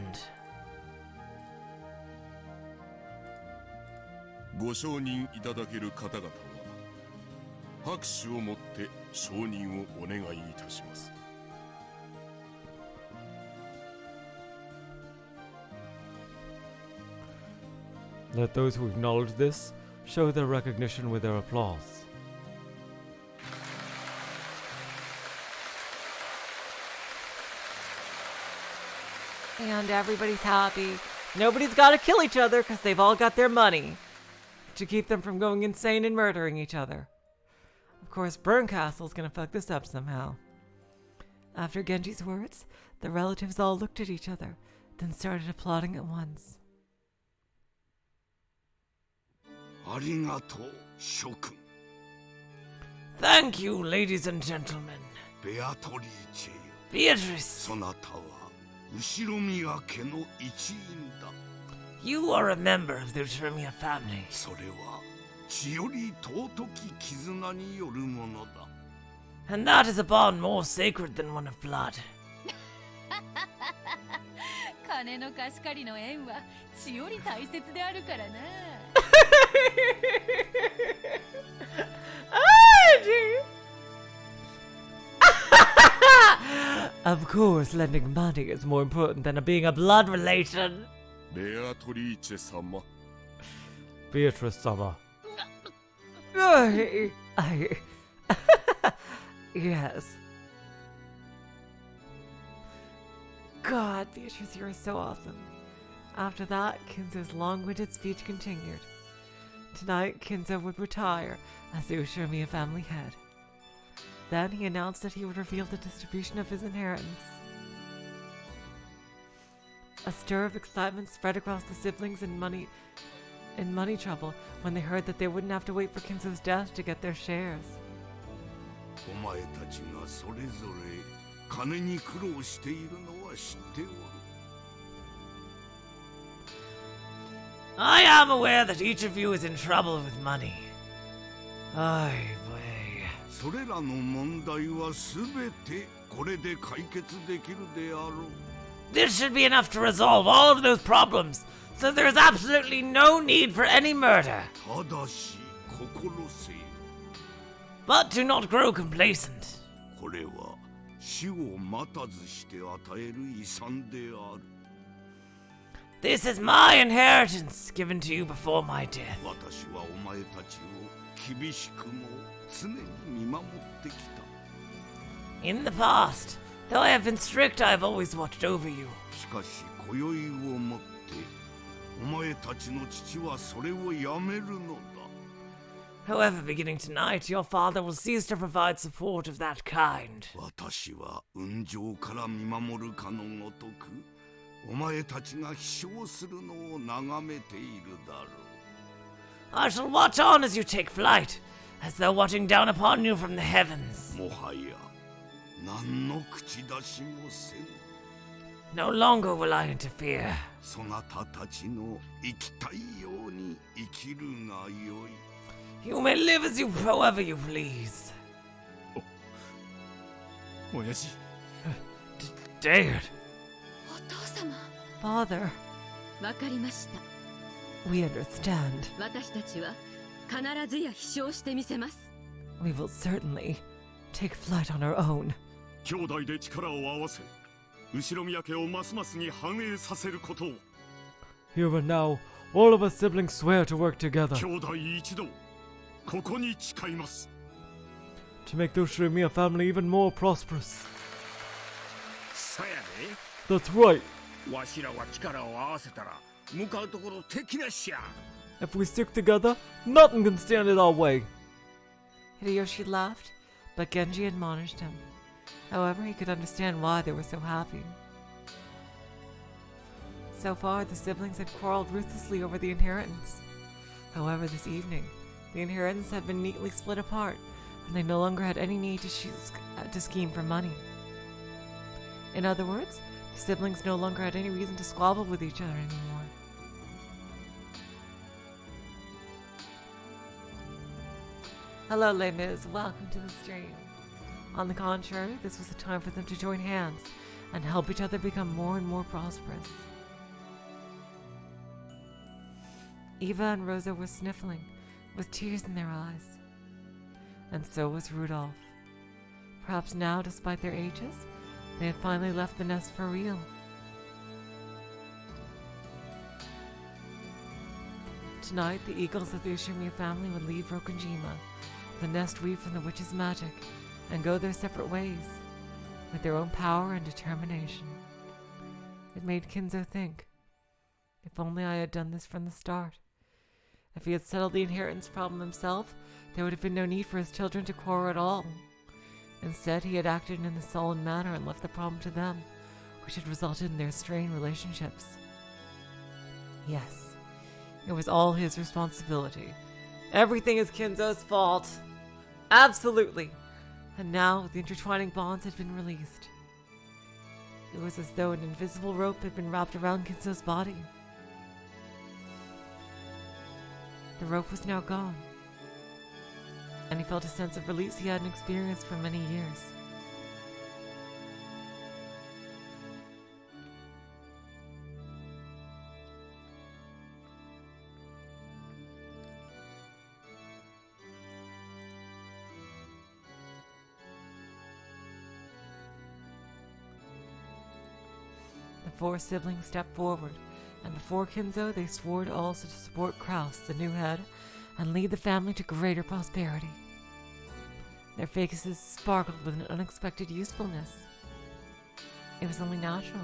Speaker 11: ご承認いただける方々は拍手をもって承認をお願いいたします。
Speaker 12: Let those who acknowledge this show their recognition with their applause.
Speaker 10: And everybody's happy. Nobody's got to kill each other because they've all got their money to keep them from going insane and murdering each other. Of course, Bernkastel's gonna fuck this up somehow. After Genji's words, the relatives all looked at each other, then started applauding at once.
Speaker 3: ありがとう、諸君。
Speaker 4: Thank you, ladies and gentlemen.
Speaker 3: ベアトリーチェよ。
Speaker 4: Beatrice,
Speaker 3: そなたは後ろ宮家の一員だ。
Speaker 4: you are a member of the Ushirimiya family.
Speaker 3: それは血より尊き絆によるものだ。
Speaker 4: And that is a bond more sacred than one of blood.
Speaker 6: 金の貸し借りの縁は血より大切であるからな。
Speaker 10: Of course, lending money is more important than being a blood relation.
Speaker 11: ベアトリーチェ様。
Speaker 12: Beatrice-sama.
Speaker 10: Yes. God, Beatrice, you are so awesome. After that, Kinzo's long-winded speech continued. Tonight, Kinzo would retire as the Ushirimiya family head. Then he announced that he would reveal the distribution of his inheritance. A stir of excitement spread across the siblings in money trouble when they heard that they wouldn't have to wait for Kinzo's death to get their shares.
Speaker 3: お前たちがそれぞれ金に苦労しているのは知っておる。
Speaker 4: I am aware that each of you is in trouble with money. Ay, boy.
Speaker 3: それらの問題はすべてこれで解決できるであろう。
Speaker 4: This should be enough to resolve all of those problems, so there is absolutely no need for any murder.
Speaker 3: ただし心せよ。
Speaker 4: But do not grow complacent.
Speaker 3: これは死を待たずして与える遺産である。
Speaker 4: This is my inheritance given to you before my death.
Speaker 3: 私はお前たちを厳しくも常に見守ってきた。
Speaker 4: In the past, though I have been strict, I have always watched over you.
Speaker 3: しかし今宵をもってお前たちの父はそれをやめるのだ。
Speaker 4: However, beginning tonight, your father will cease to provide support of that kind.
Speaker 3: 私は雲上から見守るかのごとくお前たちが飛翔するのを眺めているだろう。
Speaker 4: I shall watch on as you take flight, as though watching down upon you from the heavens.
Speaker 3: もはや何の口出しもせん。
Speaker 4: No longer will I interfere.
Speaker 3: そなたたちの生きたいように生きるがよい。
Speaker 4: You may live as you however you please.
Speaker 2: 親父。
Speaker 4: Dared.
Speaker 6: お父様。
Speaker 10: Father,
Speaker 6: わかりました。
Speaker 10: we understand.
Speaker 6: 私たちは必ずや飛翔してみせます。
Speaker 10: We will certainly take flight on our own.
Speaker 2: 兄弟で力を合わせ、後ろ宮家をますますに繁栄させることを。
Speaker 12: Here and now, all of us siblings swear to work together
Speaker 2: 兄弟一同、ここに誓います。
Speaker 12: to make the Ushirimiya family even more prosperous.
Speaker 15: そやで。
Speaker 12: That's right.
Speaker 15: わしらは力を合わせたら向かうところ敵なしや。
Speaker 12: If we stick together, nothing can stand in our way.
Speaker 10: Hideyoshi laughed, but Genji admonished him. However, he could understand why they were so happy. So far, the siblings had quarreled ruthlessly over the inheritance. However, this evening, the inheritance had been neatly split apart, and they no longer had any need to scheme for money. In other words, the siblings no longer had any reason to squabble with each other anymore. Hello, Les Mis. Welcome to the stream. On the contrary, this was a time for them to join hands and help each other become more and more prosperous. Eva and Rosa were sniffling, with tears in their eyes. And so was Rudolph. Perhaps now, despite their ages, they had finally left the nest for real. Tonight, the eagles of the Ushimiya family would leave Rokkenjima, the nest weaved from the witch's magic, and go their separate ways, with their own power and determination. It made Kinzo think, if only I had done this from the start. If he had settled the inheritance problem himself, there would have been no need for his children to quarrel at all. Instead, he had acted in a sullen manner and left the problem to them, which had resulted in their strained relationships. Yes, it was all his responsibility. Everything is Kinzo's fault. Absolutely. And now the intertwining bonds had been released. It was as though an invisible rope had been wrapped around Kinzo's body. The rope was now gone, and he felt a sense of release he hadn't experienced for many years. The four siblings stepped forward, and before Kinzo they swore to also to support Kraus, the new head, and lead the family to greater prosperity. Their faces sparkled with an unexpected usefulness. It was only natural.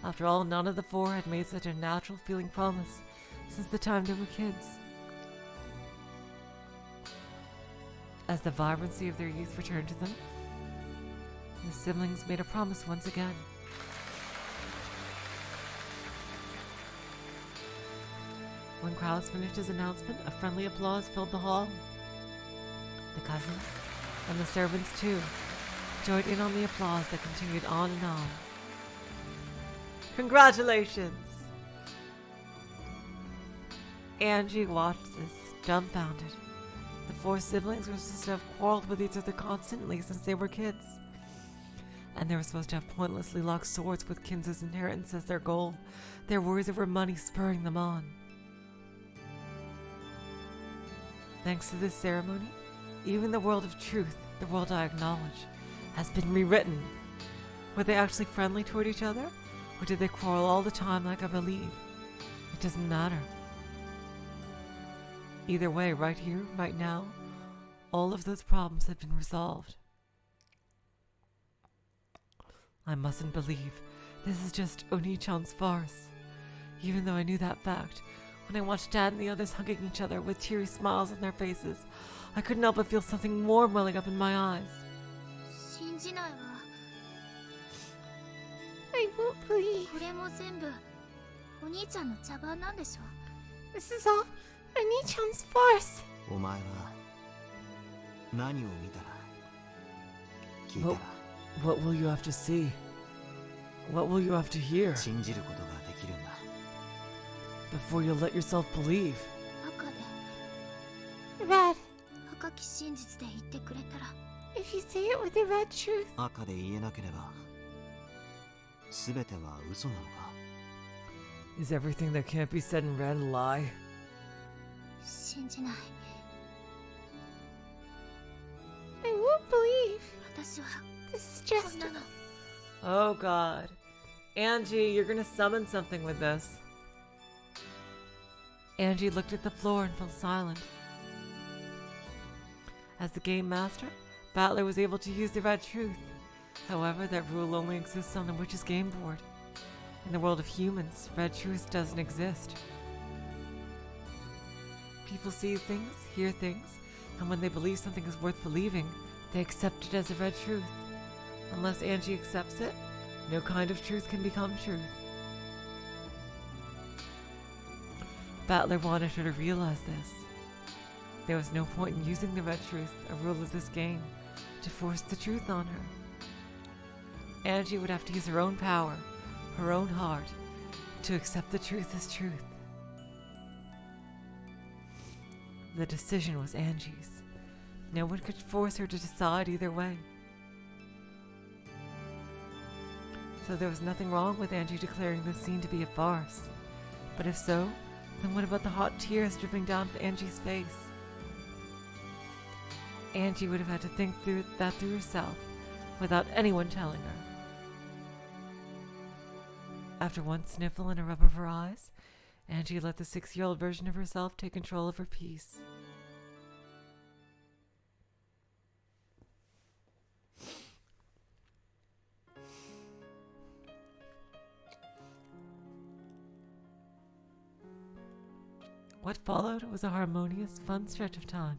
Speaker 10: After all, none of the four had made such a natural-feeling promise since the time they were kids. As the vibrancy of their youth returned to them, the siblings made a promise once again. When Kraus finished his announcement, a friendly applause filled the hall. The cousins, and the servants too, joined in on the applause that continued on and on. Congratulations! Angie watched this, dumbfounded. The four siblings were supposed to have quarreled with each other constantly since they were kids. And they were supposed to have pointlessly locked swords with Kinzo's inheritance as their goal, their worries over money spurring them on. Thanks to this ceremony, even the world of truth, the world I acknowledge, has been rewritten. Were they actually friendly toward each other? Or did they quarrel all the time like I believe? It doesn't matter. Either way, right here, right now, all of those problems have been resolved. I mustn't believe this is just Oni-chan's farce. Even though I knew that fact, when I watched Dad and the others hugging each other with teary smiles on their faces, I couldn't help but feel something warm welling up in my eyes.
Speaker 9: I won't believe. This is all Oni-chan's farce.
Speaker 4: What will you have to see? What will you have to hear? Before you let yourself believe.
Speaker 9: Red. If you say it with the red truth.
Speaker 4: Is everything that can't be said in red a lie?
Speaker 9: I won't believe. This is just...
Speaker 10: Oh God. Angie, you're gonna summon something with this. Angie looked at the floor and fell silent. As the game master, Battler was able to use the red truth. However, that rule only exists on the witch's game board. In the world of humans, red truth doesn't exist. People see things, hear things, and when they believe something is worth believing, they accept it as a red truth. Unless Angie accepts it, no kind of truth can become truth. Battler wanted her to realize this. There was no point in using the red truth, a rule of this game, to force the truth on her. Angie would have to use her own power, her own heart, to accept the truth as truth. The decision was Angie's. No one could force her to decide either way. So there was nothing wrong with Angie declaring this scene to be a farce. But if so, then what about the hot tears dripping down Angie's face? Angie would have had to think through that herself, without anyone telling her. After one sniffle and a rub of her eyes, Angie let the 6-year-old version of herself take control of her piece. What followed was a harmonious, fun stretch of time.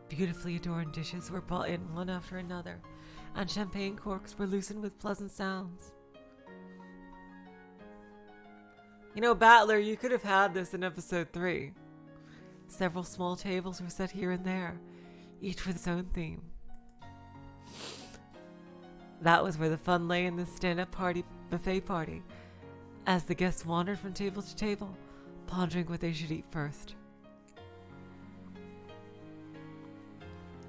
Speaker 10: Beautifully adorned dishes were brought in one after another, and champagne corks were loosened with pleasant sounds. You know, Battler, you could have had this in episode 3. Several small tables were set here and there, each with its own theme. That was where the fun lay in this stand-up buffet party, as the guests wandered from table to table, pondering what they should eat first.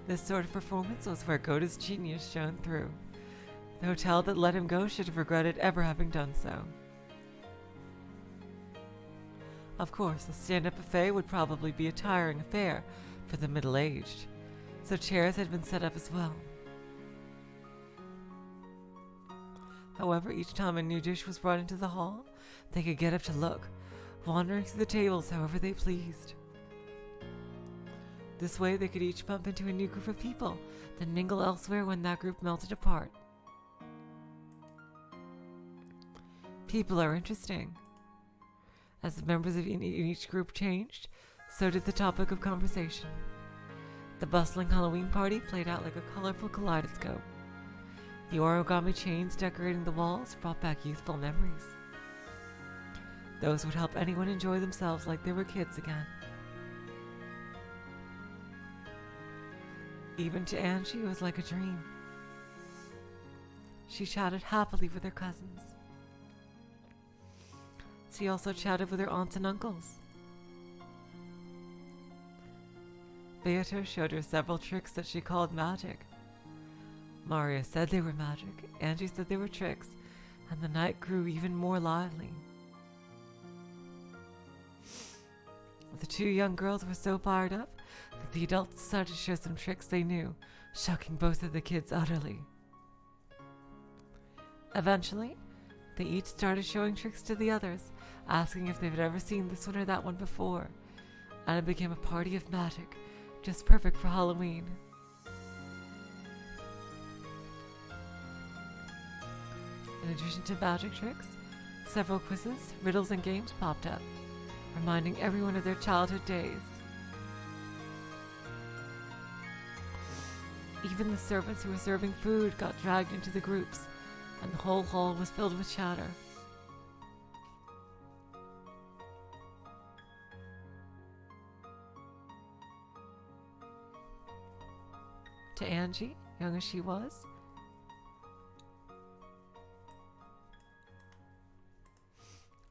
Speaker 10: This sort of performance was where Goda's genius shone through. The hotel that let him go should have regretted ever having done so. Of course, a stand-up buffet would probably be a tiring affair for the middle-aged, so chairs had been set up as well. However, each time a new dish was brought into the hall, they could get up to look, wandering through the tables however they pleased. This way they could each bump into a new group of people, then mingle elsewhere when that group melted apart. People are interesting. As the members of each group changed, so did the topic of conversation. The bustling Halloween party played out like a colorful kaleidoscope. The origami chains decorating the walls brought back youthful memories. Those would help anyone enjoy themselves like they were kids again. Even to Angie, it was like a dream. She chatted happily with her cousins. She also chatted with her aunts and uncles. Beata showed her several tricks that she called magic. Maria said they were magic, Angie said they were tricks, and the night grew even more lively. The 2 young girls were so fired up that the adults decided to show some tricks they knew, shocking both of the kids utterly. Eventually, they each started showing tricks to the others, asking if they've ever seen this one or that one before, and it became a party of magic, just perfect for Halloween. In addition to magic tricks, several quizzes, riddles, and games popped up, reminding everyone of their childhood days. Even the servants who were serving food got dragged into the groups, and the whole hall was filled with chatter. To Angie, young as she was,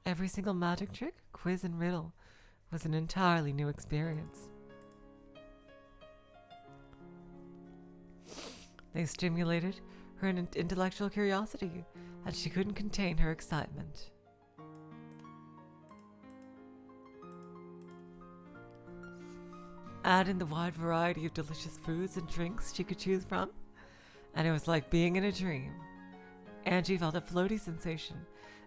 Speaker 10: every single magic trick, quiz, and riddle was an entirely new experience. They stimulated her intellectual curiosity, and she couldn't contain her excitement. Add in the wide variety of delicious foods and drinks she could choose from, and it was like being in a dream. Angie felt a floaty sensation,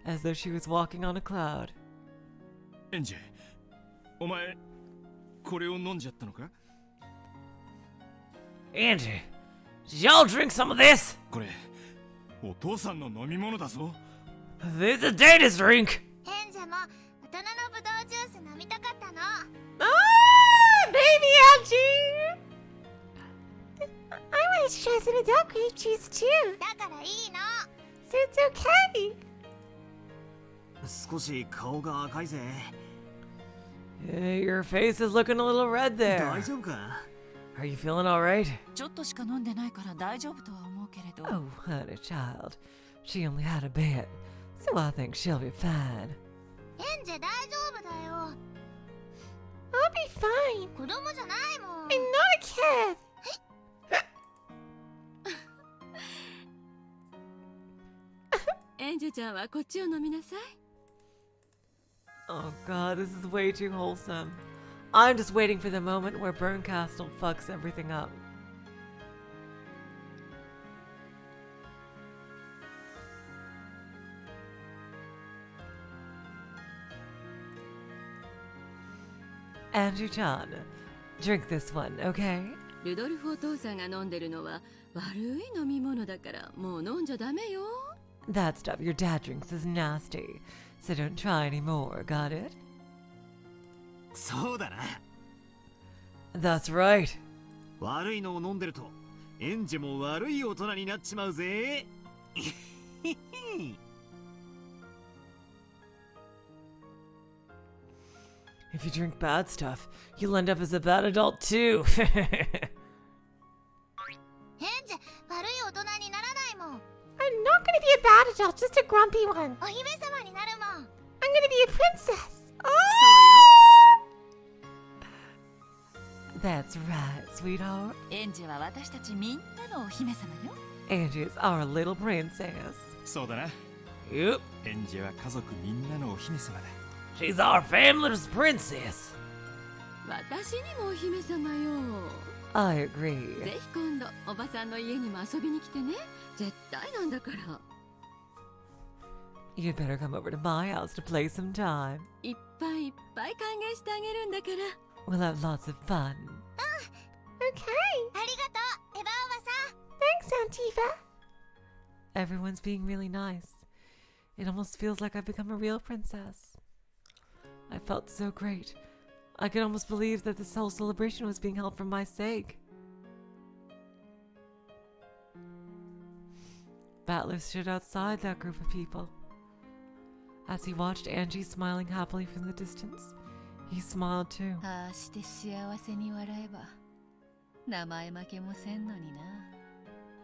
Speaker 10: as though she was walking on a cloud.
Speaker 2: Angie, お前これを飲んじゃったのか?
Speaker 4: Angie, did y'all drink some of this?
Speaker 2: これお父さんの飲み物だぞ.
Speaker 4: This is Data's drink.
Speaker 8: エンジェも大人のブドウジュース飲みたかったの.
Speaker 9: Ah, baby Angie! I want to try some adult grape juice too.
Speaker 8: だからいいの.
Speaker 9: So it's okay.
Speaker 7: 少し顔が赤いぜ。
Speaker 4: Your face is looking a little red there.
Speaker 7: 大丈夫か?
Speaker 4: Are you feeling alright?
Speaker 6: ちょっとしか飲んでないから大丈夫とは思うけれど。
Speaker 10: Oh, honey child. She only had a bit, so I think she'll be fine.
Speaker 8: エンジェ大丈夫だよ.
Speaker 9: I'll be fine.
Speaker 8: 子供じゃないもん.
Speaker 9: I'm not a kid.
Speaker 6: エンジェちゃんはこっちを飲みなさい。
Speaker 10: Oh god, this is way too wholesome. I'm just waiting for the moment where Bernkastel fucks everything up. Angie-chan, drink this one, okay?
Speaker 6: ルドルフお父さんが飲んでるのは悪い飲み物だからもう飲んじゃダメよ。
Speaker 10: That stuff your dad drinks is nasty, so don't try anymore, got it?
Speaker 7: そうだな。
Speaker 10: That's right.
Speaker 7: 悪いのを飲んでるとエンジェも悪い大人になっちまうぜ。
Speaker 10: If you drink bad stuff, you'll end up as a bad adult too.
Speaker 8: ヘンジ、悪い大人にならないもん。
Speaker 9: I'm not gonna be a bad adult, just a grumpy one.
Speaker 8: お姫様になるもん。
Speaker 9: I'm gonna be a princess.
Speaker 10: That's right, sweetheart.
Speaker 6: エンジは私たちみんなのお姫様よ。
Speaker 10: Angie is our little princess.
Speaker 16: そうだな。
Speaker 10: Yep.
Speaker 16: エンジェは家族みんなのお姫様だ。
Speaker 4: She's our family's princess.
Speaker 6: 私にもお姫様よ。
Speaker 10: I agree.
Speaker 6: ぜひ今度おばさんの家にも遊びに来てね。絶対なんだから。
Speaker 10: You'd better come over to my house to play some time.
Speaker 6: いっぱいいっぱい歓迎してあげるんだから。
Speaker 10: We'll have lots of fun.
Speaker 9: Okay.
Speaker 8: ありがとう、エヴァおばさん。
Speaker 9: Thanks, Aunt Eva.
Speaker 10: Everyone's being really nice. It almost feels like I've become a real princess. I felt so great. I could almost believe that this whole celebration was being held for my sake. Battler stood outside that group of people. As he watched Angie smiling happily from the distance, he smiled too.
Speaker 6: ああして幸せに笑えば名前負けもせんのにな。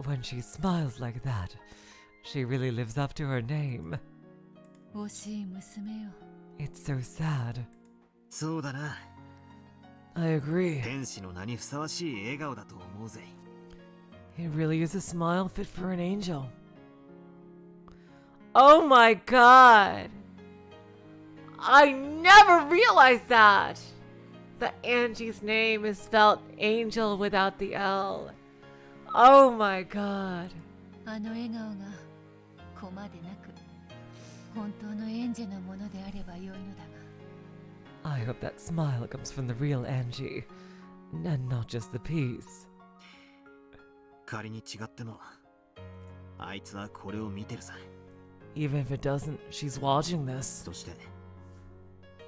Speaker 10: When she smiles like that, she really lives up to her name.
Speaker 6: 惜しい娘よ。
Speaker 10: It's so sad.
Speaker 7: そうだな。
Speaker 10: I agree.
Speaker 7: 天使の名にふさわしい笑顔だと思うぜ。
Speaker 10: It really is a smile fit for an angel. Oh my god! I never realized that! That Angie's name is spelled angel without the L. Oh my god.
Speaker 6: あの笑顔がコマでなく本当のエンジェのものであればよいのだが。
Speaker 10: I hope that smile comes from the real Angie, and not just the piece.
Speaker 7: 仮に違ってもあいつはこれを見てるさ。
Speaker 10: Even if it doesn't, she's watching this.
Speaker 7: そして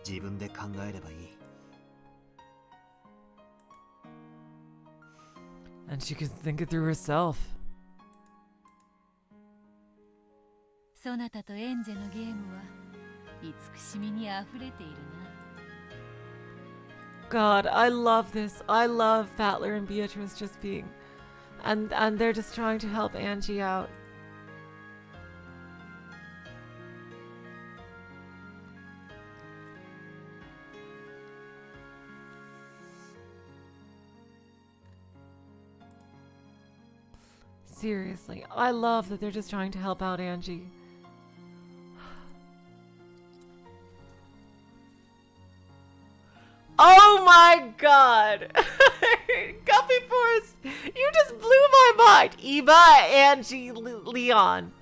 Speaker 7: 自分で考えればいい。
Speaker 10: And she can think it through herself.
Speaker 6: そなたとエンジェのゲームは慈しみにあふれているな。
Speaker 10: God, I love this. I love Fatler and Beatrice just being... And they're just trying to help Angie out. Seriously, I love that they're just trying to help out Angie. Oh my god! Guppy Force, you just blew my mind! Eva, Angie, Leon.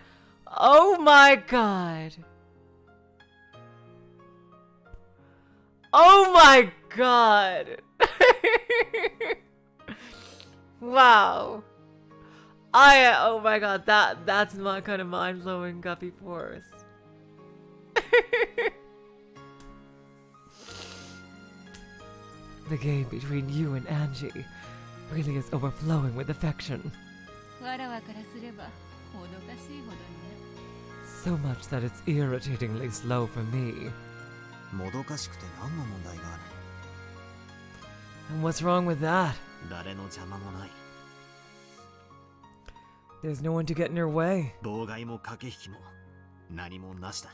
Speaker 10: Oh my god. Oh my god. Wow. Oh my god, that's my kind of mind-blowing Guppy Force. The game between you and Angie really is overflowing with affection.
Speaker 6: わらわからすればもどかしいほどにな。
Speaker 10: So much that it's irritatingly slow for me.
Speaker 7: もどかしくて何の問題がある？
Speaker 10: And what's wrong with that?
Speaker 7: 誰の邪魔もない。
Speaker 10: There's no one to get in her way.
Speaker 7: 妨害も駆け引きも何もなしだ。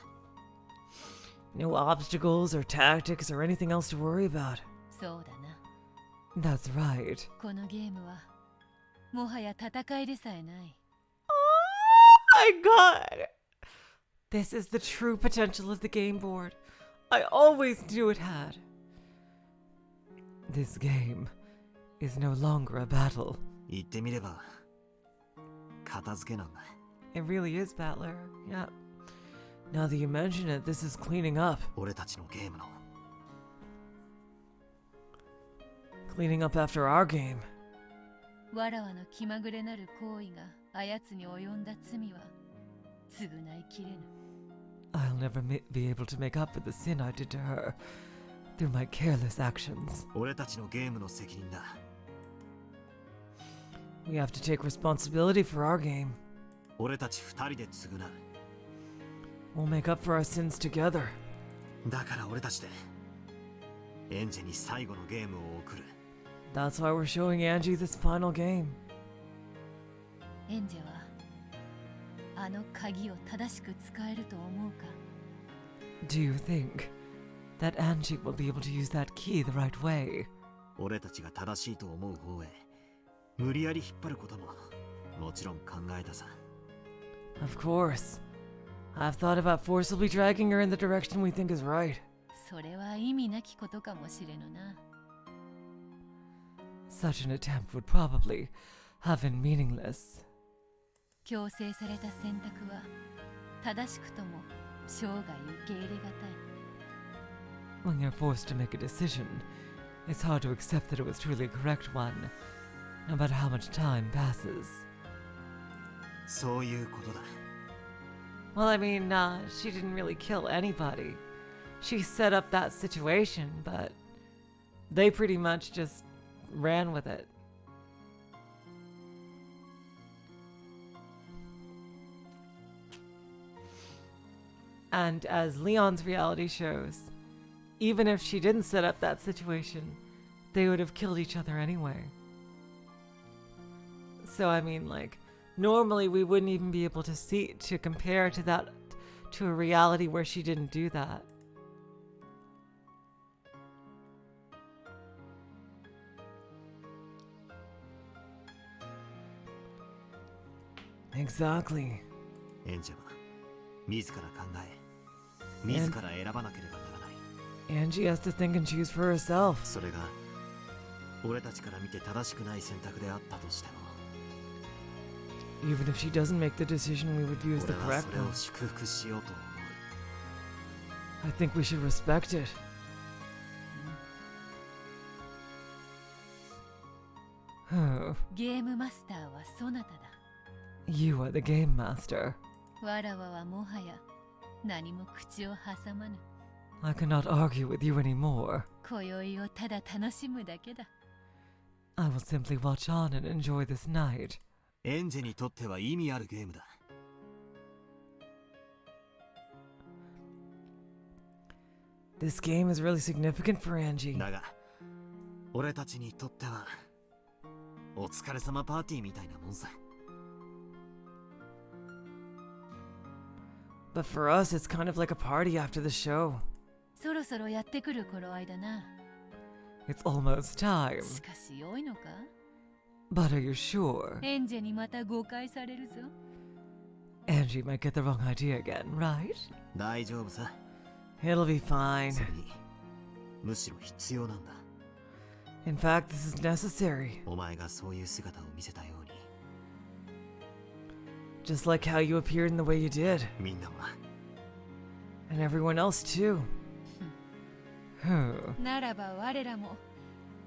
Speaker 10: No obstacles or tactics or anything else to worry about.
Speaker 6: そうだな。
Speaker 10: That's right.
Speaker 6: このゲームはもはや戦いでさえない。
Speaker 10: My god! This is the true potential of the game board. I always knew it had. This game is no longer a battle.
Speaker 7: 言ってみれば片付けなんだ。
Speaker 10: It really is, Battler. Yeah. Now that you mention it, this is cleaning up.
Speaker 7: 俺たちのゲームの
Speaker 4: Cleaning up after our game.
Speaker 6: わらわの気まぐれなる行為があやつに及んだ罪は償いきれぬ。
Speaker 10: I'll never be able to make up for the sin I did to her through my careless actions.
Speaker 7: 俺たちのゲームの責任だ。
Speaker 4: We have to take responsibility for our game.
Speaker 7: 俺たち二人で償う。
Speaker 4: We'll make up for our sins together.
Speaker 7: だから俺たちでエンジェに最後のゲームを送る。
Speaker 4: That's why we're showing Angie this final game.
Speaker 6: エンジェはあの鍵を正しく使えると思うか？
Speaker 10: Do you think that Angie will be able to use that key the right way?
Speaker 7: 俺たちが正しいと思う方へ無理やり引っ張ることももちろん考えたさ。
Speaker 4: Of course. I've thought about forcibly dragging her in the direction we think is right.
Speaker 6: それは意味なきことかもしれぬな。
Speaker 10: Such an attempt would probably have been meaningless.
Speaker 6: 強制された選択は正しくとも生涯受け入れがたい。
Speaker 10: When you're forced to make a decision, it's hard to accept that it was truly a correct one, no matter how much time passes.
Speaker 7: そういうことだ。
Speaker 10: Well, I mean, she didn't really kill anybody. She set up that situation, but they pretty much just ran with it. And as Leon's reality shows, even if she didn't set up that situation, they would have killed each other anyway. So I mean, like, normally we wouldn't even be able to compare to that, to a reality where she didn't do that.
Speaker 4: Exactly.
Speaker 7: エンジェは自ら考え、自ら選ばなければならない。
Speaker 4: Angie has to think and choose for herself.
Speaker 7: それが俺たちから見て正しくない選択であったとしても、
Speaker 4: Even if she doesn't make the decision we would view as the
Speaker 7: 俺は
Speaker 4: correct
Speaker 7: それ
Speaker 4: one.
Speaker 7: を祝福しようと思う。
Speaker 4: I think we should respect it. Oh,
Speaker 6: ゲームマスターはそなただ。
Speaker 10: you are the game master.
Speaker 6: わらわはもはや何も口を挟まぬ。
Speaker 10: I cannot argue with you anymore.
Speaker 6: 今宵をただ楽しむだけだ。
Speaker 10: I will simply watch on and enjoy this night.
Speaker 7: エンジェにとっては意味あるゲームだ。
Speaker 4: This game is really significant for Angie.
Speaker 7: だが、俺たちにとってはお疲れ様パーティーみたいなもんさ。
Speaker 4: But for us, it's kind of like a party after the show.
Speaker 6: そろそろやってくる頃合いだな。
Speaker 10: It's almost time.
Speaker 6: しかし良いのか？
Speaker 10: But are you sure?
Speaker 6: エンジェにまた誤解されるぞ。
Speaker 10: Angie might get the wrong idea again, right?
Speaker 7: 大丈夫さ。
Speaker 4: It'll be fine.
Speaker 7: それにむしろ必要なんだ。
Speaker 4: In fact, this is necessary.
Speaker 7: お前がそういう姿を見せたように。
Speaker 4: Just like how you appeared in the way you did.
Speaker 7: みんなもな。
Speaker 4: And everyone else too.
Speaker 10: Huh.
Speaker 6: ならば我らも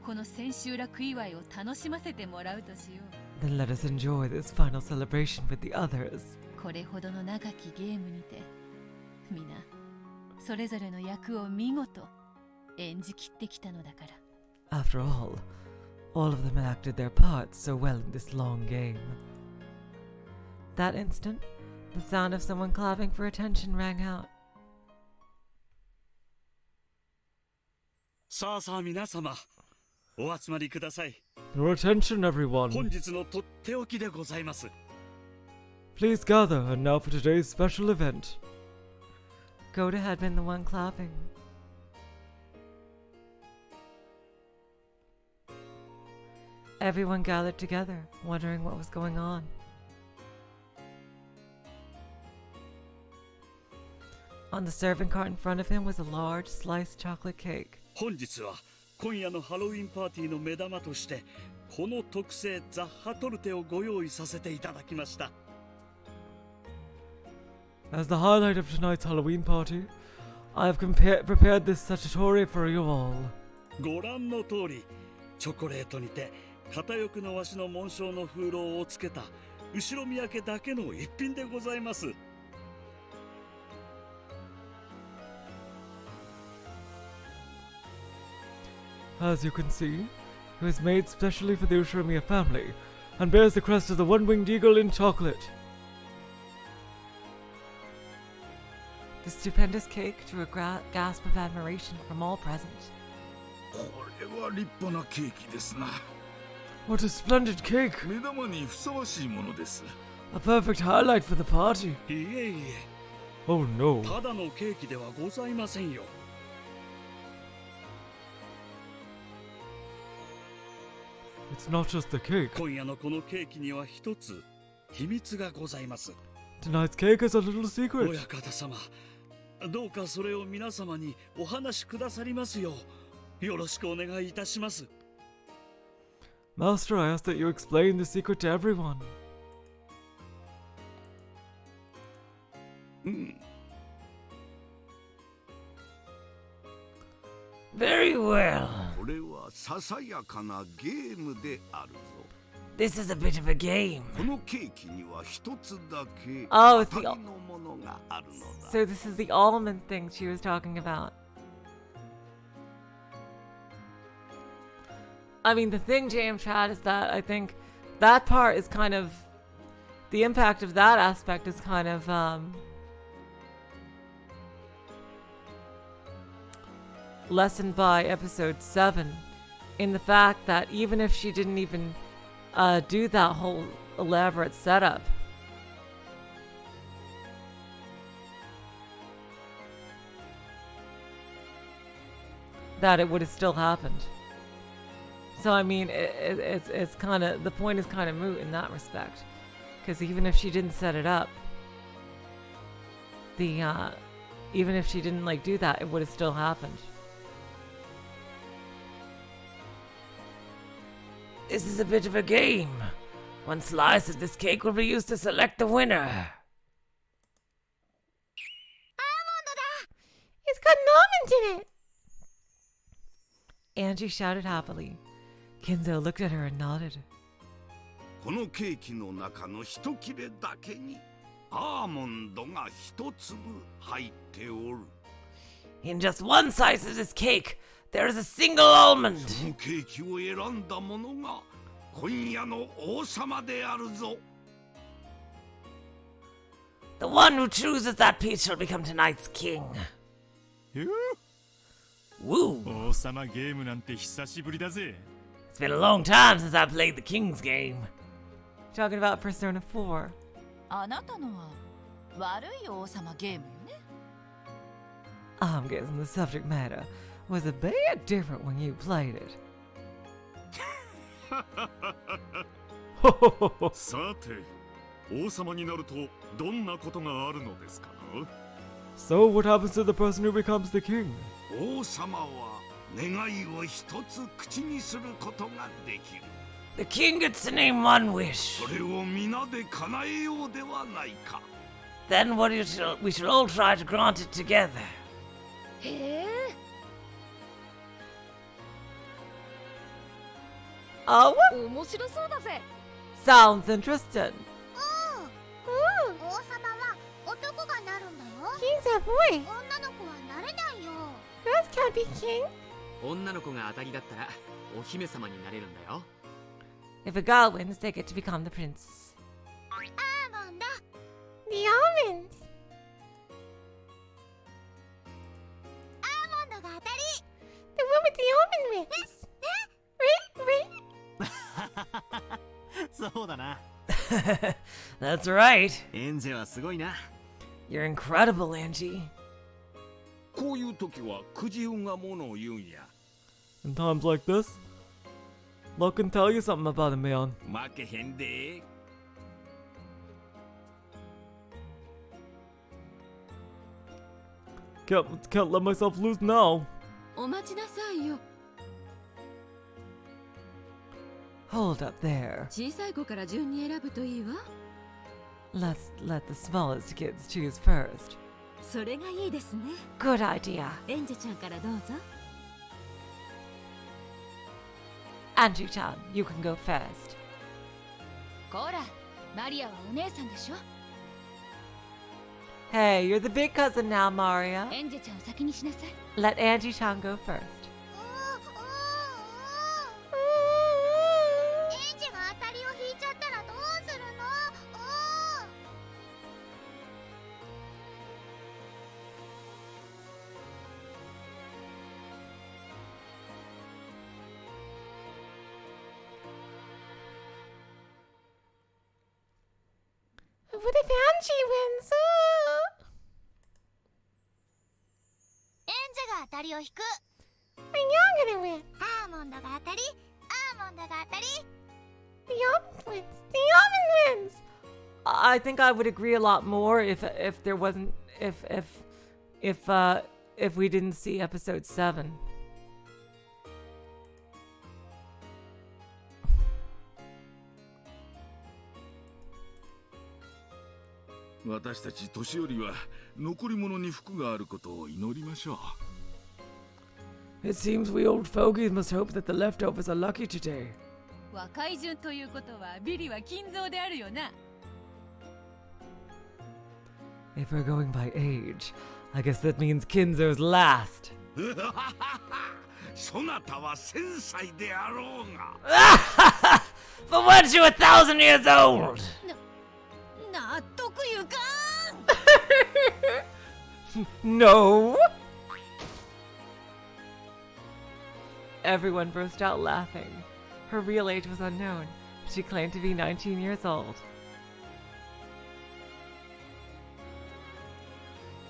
Speaker 6: この千秋楽祝いを楽しませてもらうとしよう。
Speaker 10: Then let us enjoy this final celebration with the others.
Speaker 6: これほどの長きゲームにて、皆それぞれの役を見事演じきってきたのだから。
Speaker 10: After all of them had acted their parts so well in this long game. That instant, the sound of someone clapping for attention rang out.
Speaker 15: さあさあ皆様、お集まりください。
Speaker 12: Your attention, everyone.
Speaker 15: 本日のとっておきでございます。
Speaker 12: Please gather, and now for today's special event.
Speaker 10: Go to had been the one clapping. Everyone gathered together, wondering what was going on. On the serving cart in front of him was a large sliced chocolate cake.
Speaker 15: 本日は今夜のハロウィンパーティーの目玉としてこの特製ザッハトルテをご用意させていただきました。
Speaker 12: As the highlight of tonight's Halloween party, I have prepared this statutory for you all.
Speaker 15: ご覧の通り、チョコレートにて片翼のわしの紋章の風浪をつけた後ろ宮家だけの一品でございます。
Speaker 12: As you can see, it was made specially for the Ushirimiya family, and bears the crest of the one-winged eagle in chocolate.
Speaker 10: The stupendous cake drew a gasp of admiration from all present.
Speaker 3: これは立派なケーキですな。
Speaker 12: What a splendid cake!
Speaker 3: 目玉にふさわしいものです。
Speaker 12: A perfect highlight for the party.
Speaker 15: いえいえ。
Speaker 12: Oh no.
Speaker 15: ただのケーキではございませんよ。
Speaker 12: It's not just the cake.
Speaker 15: 今夜のこのケーキには一つ秘密がございます。
Speaker 12: Tonight's cake is a little secret.
Speaker 15: 親方様、どうかそれを皆様にお話しくださりますようよろしくお願いいたします。
Speaker 12: Master, I ask that you explain the secret to everyone.
Speaker 4: Very well.
Speaker 3: これはささやかなゲームであるぞ。
Speaker 4: This is a bit of a game.
Speaker 3: このケーキには一つだけ
Speaker 10: Oh, it's
Speaker 3: 当
Speaker 10: the
Speaker 3: たりのものがあるのだ。
Speaker 10: So this is the almond thing she was talking about. I mean, the thing, JM Chad, is that I think that part is kind of the impact of that aspect is kind of lessened by episode 7 in the fact that even if she didn't even do that whole elaborate setup, that it would have still happened. So I mean, it's kind of, the point is kind of moot in that respect, because even if she didn't set it up, even if she didn't like do that, it would have still happened.
Speaker 4: This is a bit of a game. One slice of this cake will be used to select the winner.
Speaker 9: It's got an almond in it.
Speaker 10: Angie shouted happily. Kinzo looked at her and nodded.
Speaker 3: このケーキの中の一切れだけにアーモンドが一粒入っておる。
Speaker 4: In just one slice of this cake, there is a single almond.
Speaker 3: そのケーキを選んだ者が今夜の王様であるぞ。
Speaker 4: The one who chooses that piece shall become tonight's king. Woo!
Speaker 16: 王様ゲームなんて久しぶりだぜ。
Speaker 4: It's been a long time since I played the king's game.
Speaker 10: Talking about Persona 4.
Speaker 6: あなたのは悪い王様ゲームよね。
Speaker 10: I'm guessing the subject matter was a bit different when you played it.
Speaker 2: さて、王様になるとどんなことがあるのですか？
Speaker 12: So what happens to the person who becomes the king?
Speaker 3: 王様は願いを一つ口にすることができる。
Speaker 4: The king gets to name one wish.
Speaker 3: それを皆で叶えようではないか。
Speaker 4: Then we shall all try to grant it together.
Speaker 8: へえ。
Speaker 10: Oh,
Speaker 8: 面白そうだぜ。
Speaker 10: sounds interesting.
Speaker 8: 王様は男がなるんだよ。
Speaker 9: He's a boy.
Speaker 8: 女の子はなれないよ。
Speaker 9: Girls can't be king.
Speaker 17: 女の子が当たりだったらお姫様になれるんだよ。
Speaker 10: If a girl wins, they get to become the princess.
Speaker 8: アーモンド。
Speaker 9: The almond.
Speaker 8: アーモンドが当たり。
Speaker 9: The one with the almond rings. Right?
Speaker 7: そうだな。
Speaker 4: That's right.
Speaker 7: エンジェはすごいな。
Speaker 4: You're incredible, Angie.
Speaker 3: こういう時はくじ運がものを言うんや。
Speaker 12: In times like this, luck can tell you something about a man.
Speaker 3: 負けへんで。
Speaker 12: Can't let myself lose now.
Speaker 6: お待ちなさいよ。
Speaker 10: Hold up there.
Speaker 6: 小さい子から順に選ぶといいわ。
Speaker 10: Let's let the smallest kids choose first.
Speaker 5: それがいいですね。
Speaker 10: Good idea.
Speaker 5: エンジェちゃんからどうぞ。
Speaker 10: Angie-chan, you can go first.
Speaker 5: こら、マリアはお姉さんでしょ。
Speaker 10: Hey, you're the big cousin now, Maria.
Speaker 5: エンジェちゃんを先にしなさい。
Speaker 10: Let Angie-chan go first.
Speaker 8: エンジが当たりを引いちゃったらどうするの？What
Speaker 9: if Angie wins?
Speaker 8: エンジが当たりを引く。
Speaker 9: You're gonna win.
Speaker 8: アーモンドが当たり、アーモンドが当たり。
Speaker 9: The almond wins. The almond wins.
Speaker 10: I think I would agree a lot more if there wasn't if we didn't see episode 7.
Speaker 3: 私たち年寄りは残り物に福があることを祈りましょう。
Speaker 12: It seems we old fogies must hope that the leftovers are lucky today.
Speaker 6: 和解順ということはビリは金蔵であるよな。
Speaker 12: If we're going by age, I guess that means Kinzo's last.
Speaker 3: そなたは1000歳であろうが。
Speaker 4: But once you're 1,000 years old!
Speaker 6: 納得ゆかん。
Speaker 10: No! Everyone burst out laughing. Her real age was unknown. She claimed to be 19 years old.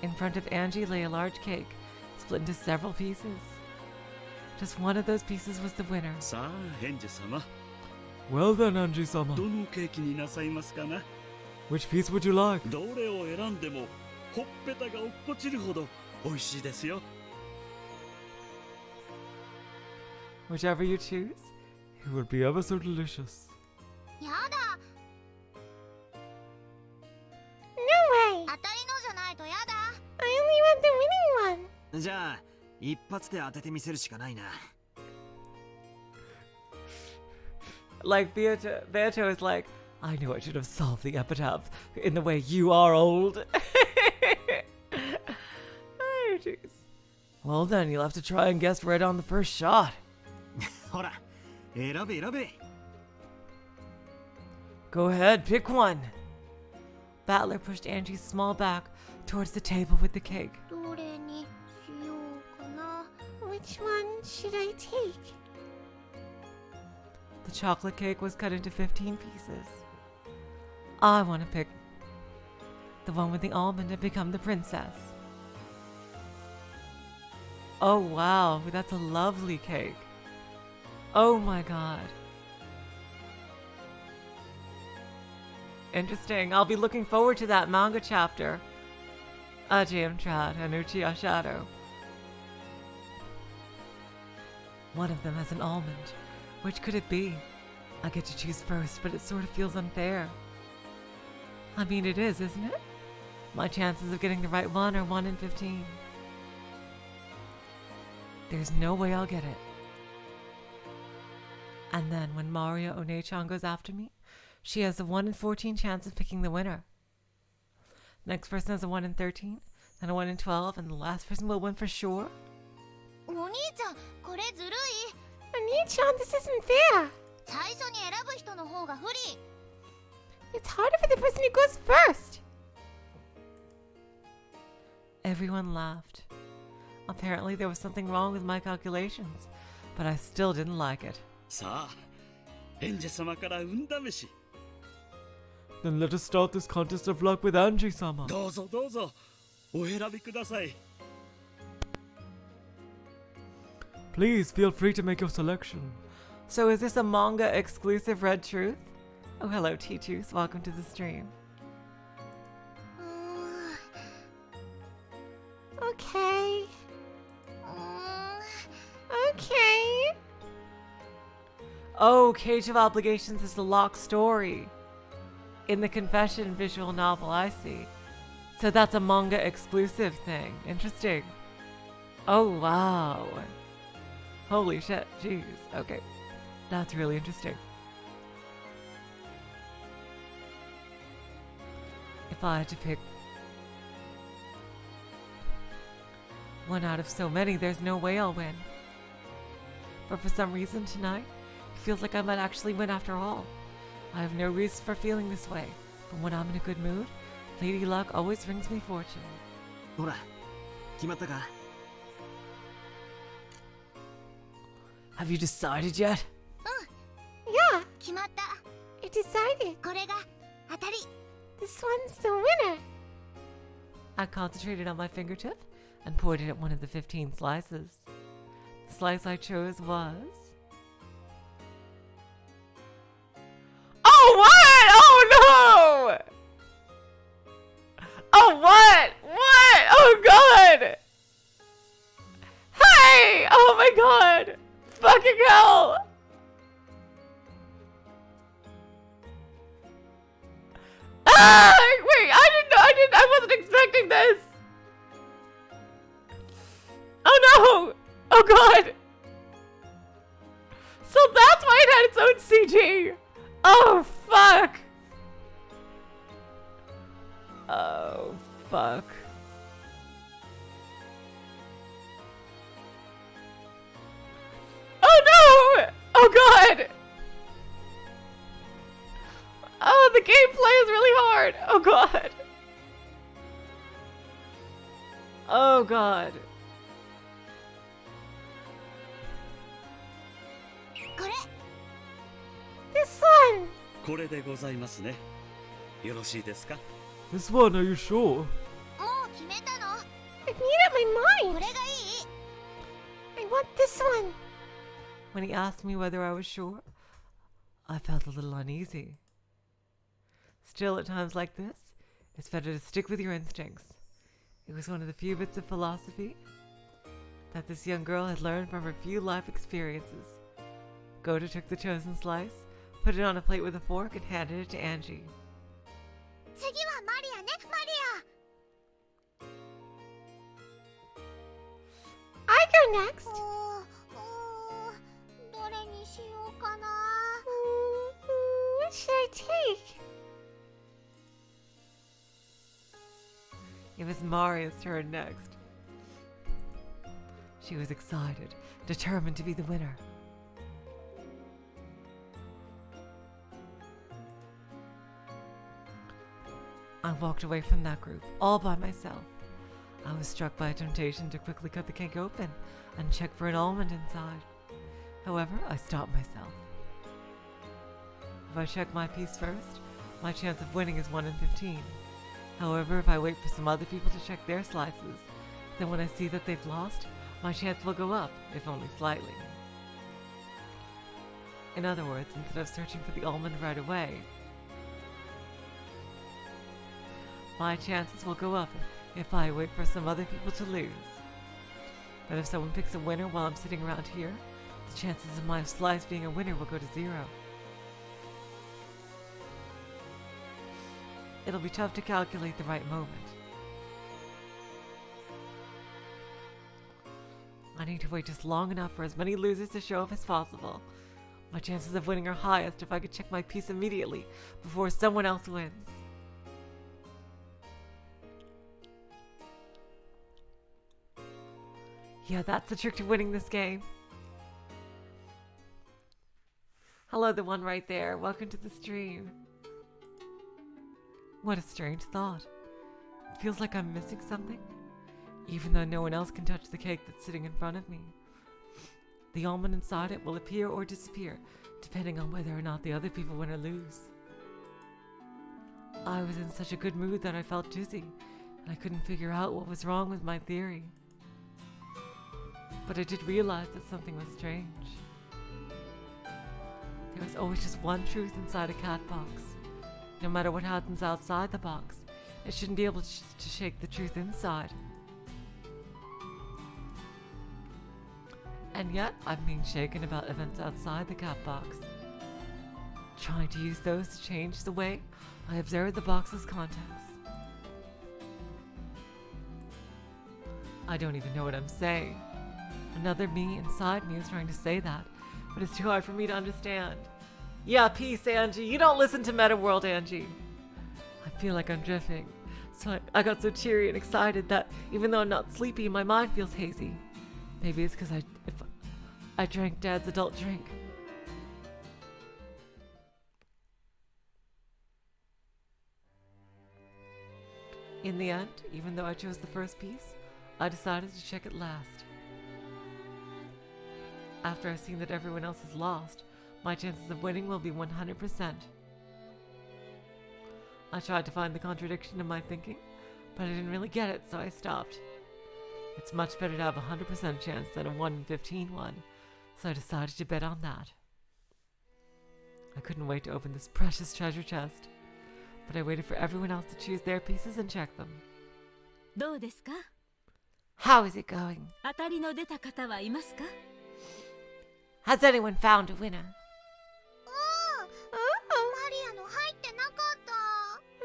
Speaker 10: In front of Angie lay a large cake, split into several pieces. Just one of those pieces was the winner.
Speaker 15: さあ、ヘンジ様。
Speaker 12: Well then, Angie-sama.
Speaker 15: どのケーキになさいますかな？
Speaker 12: Which piece would you like?
Speaker 15: どれを選んでもほっぺたが落っこちるほど美味しいですよ。
Speaker 12: Whichever you choose, it would be ever so delicious.
Speaker 8: やだ。
Speaker 9: No way.
Speaker 8: 当たりのじゃないとやだ。
Speaker 9: I only want the winning one.
Speaker 7: じゃあ一発で当ててみせるしかないな。
Speaker 10: Like Beato is like, I knew I should have solved the epitaph in the way you are old. Oh, jeez.
Speaker 12: Well then, you'll have to try and guess right on the first shot.
Speaker 7: ほら、選べ選べ。
Speaker 12: Go ahead, pick one.
Speaker 10: Battler pushed Angie's small back towards the table with the cake.
Speaker 8: どれにしようかな。
Speaker 9: Which one should I take?
Speaker 10: The chocolate cake was cut into 15 pieces. I want to pick the one with the almond and become the princess. Oh wow, that's a lovely cake. Oh my god. Interesting. I'll be looking forward to that manga chapter. Ajim Trad and Uchiha Shadow. One of them has an almond. Which could it be? I get to choose first, but it sort of feels unfair. I mean, it is, isn't it? My chances of getting the right one are 1 in 15. There's no way I'll get it. And then when Mario One-chan goes after me, she has a 1 in 14 chance of picking the winner. Next person has a 1 in 13, then a 1 in 12, and the last person will win for sure.
Speaker 8: お兄ちゃん、これずるい。
Speaker 9: Oni-chan, this isn't fair.
Speaker 8: 最初に選ぶ人の方が不利。
Speaker 9: It's harder for the person who goes first.
Speaker 10: Everyone laughed. Apparently there was something wrong with my calculations, but I still didn't like it.
Speaker 15: さあ、エンジェ様から運試し。
Speaker 12: Then let us start this contest of luck with Angie-sama.
Speaker 15: どうぞどうぞ、お選びください。
Speaker 12: Please feel free to make your selection.
Speaker 10: So is this a manga exclusive Red Truth? Oh, hello, T-Juice. Welcome to the stream.
Speaker 9: Okay. Okay.
Speaker 10: Oh, Cage of Obligations is the lock story. In the Confession visual novel, I see. So that's a manga exclusive thing. Interesting. Oh, wow. Holy shit. Jeez. Okay. That's really interesting. If I had to pick one out of so many, there's no way I'll win. But for some reason tonight, it feels like I might actually win after all. I have no reason for feeling this way, but when I'm in a good mood, Lady Luck always brings me fortune.
Speaker 7: ほら、決まったか?
Speaker 10: Have you decided yet?
Speaker 9: Yeah,
Speaker 8: 決まった。
Speaker 9: I decided.
Speaker 8: これが当たり。
Speaker 9: This one's the winner.
Speaker 10: I concentrated on my fingertip and pointed at one of the 15 slices. The slice I chose was... Oh, what? Oh, no! Oh, what? What? Oh, God! Hey! Oh, my God! Fucking hell! Ah! Wait, I wasn't expecting this! Oh no! Oh god! So that's why it had its own CG! Oh fuck! Oh fuck. Oh no! Oh god! Oh, the gameplay is really hard! Oh god! Oh god.
Speaker 8: これ。
Speaker 9: This one.
Speaker 15: これでございますね。よろしいですか?
Speaker 12: This one, are you sure?
Speaker 8: もう決めたの?
Speaker 9: I've made up my mind.
Speaker 8: これがいい?
Speaker 9: I want this one.
Speaker 10: When he asked me whether I was sure, I felt a little uneasy. Still, at times like this, it's better to stick with your instincts. It was one of the few bits of philosophy that this young girl had learned from her few life experiences. Goda took the chosen slice, put it on a plate with a fork, and handed it to Angie.
Speaker 8: 次はマリアね、マリア。
Speaker 9: I go next.
Speaker 8: どれにしようかな。
Speaker 9: What should I take?
Speaker 10: It was Maria's turn next. She was excited, determined to be the winner. I walked away from that group, all by myself. I was struck by a temptation to quickly cut the cake open and check for an almond inside. However, I stopped myself. If I check my piece first, my chance of winning is 1 in 15. However, if I wait for some other people to check their slices, then when I see that they've lost, my chance will go up, if only slightly. In other words, instead of searching for the almond right away, my chances will go up if I wait for some other people to lose. But if someone picks a winner while I'm sitting around here, the chances of my slice being a winner will go to 0. It'll be tough to calculate the right moment. I need to wait just long enough for as many losers to show up as possible. My chances of winning are highest if I could check my piece immediately before someone else wins. Yeah, that's the trick to winning this game. Hello, the one right there. Welcome to the stream. What a strange thought. It feels like I'm missing something, even though no one else can touch the cake that's sitting in front of me. The almond inside it will appear or disappear, depending on whether or not the other people win or lose. I was in such a good mood that I felt dizzy, and I couldn't figure out what was wrong with my theory. But I did realize that something was strange. There was always just one truth inside a cat box. No matter what happens outside the box, it shouldn't be able to shake the truth inside. And yet, I'm being shaken about events outside the cat box. Trying to use those to change the way I observe the box's contents. I don't even know what I'm saying. Another me inside me is trying to say that, but it's too hard for me to understand. Yeah, peace, Angie. You don't listen to Meta World, Angie. I feel like I'm drifting. So I got so cheery and excited that even though I'm not sleepy, my mind feels hazy. Maybe it's because I drank Dad's adult drink. In the end, even though I chose the first piece, I decided to check it last. After I've seen that everyone else is lost, my chances of winning will be 100%. I tried to find the contradiction in my thinking, but I didn't really get it, so I stopped. It's much better to have a 100% chance than a 1 in 15 one, so I decided to bet on that. I couldn't wait to open this precious treasure chest, but I waited for everyone else to choose their pieces and check them.
Speaker 5: どうですか?
Speaker 10: How is it going?
Speaker 5: 当たりの出た方はいますか?
Speaker 10: Has anyone found a winner?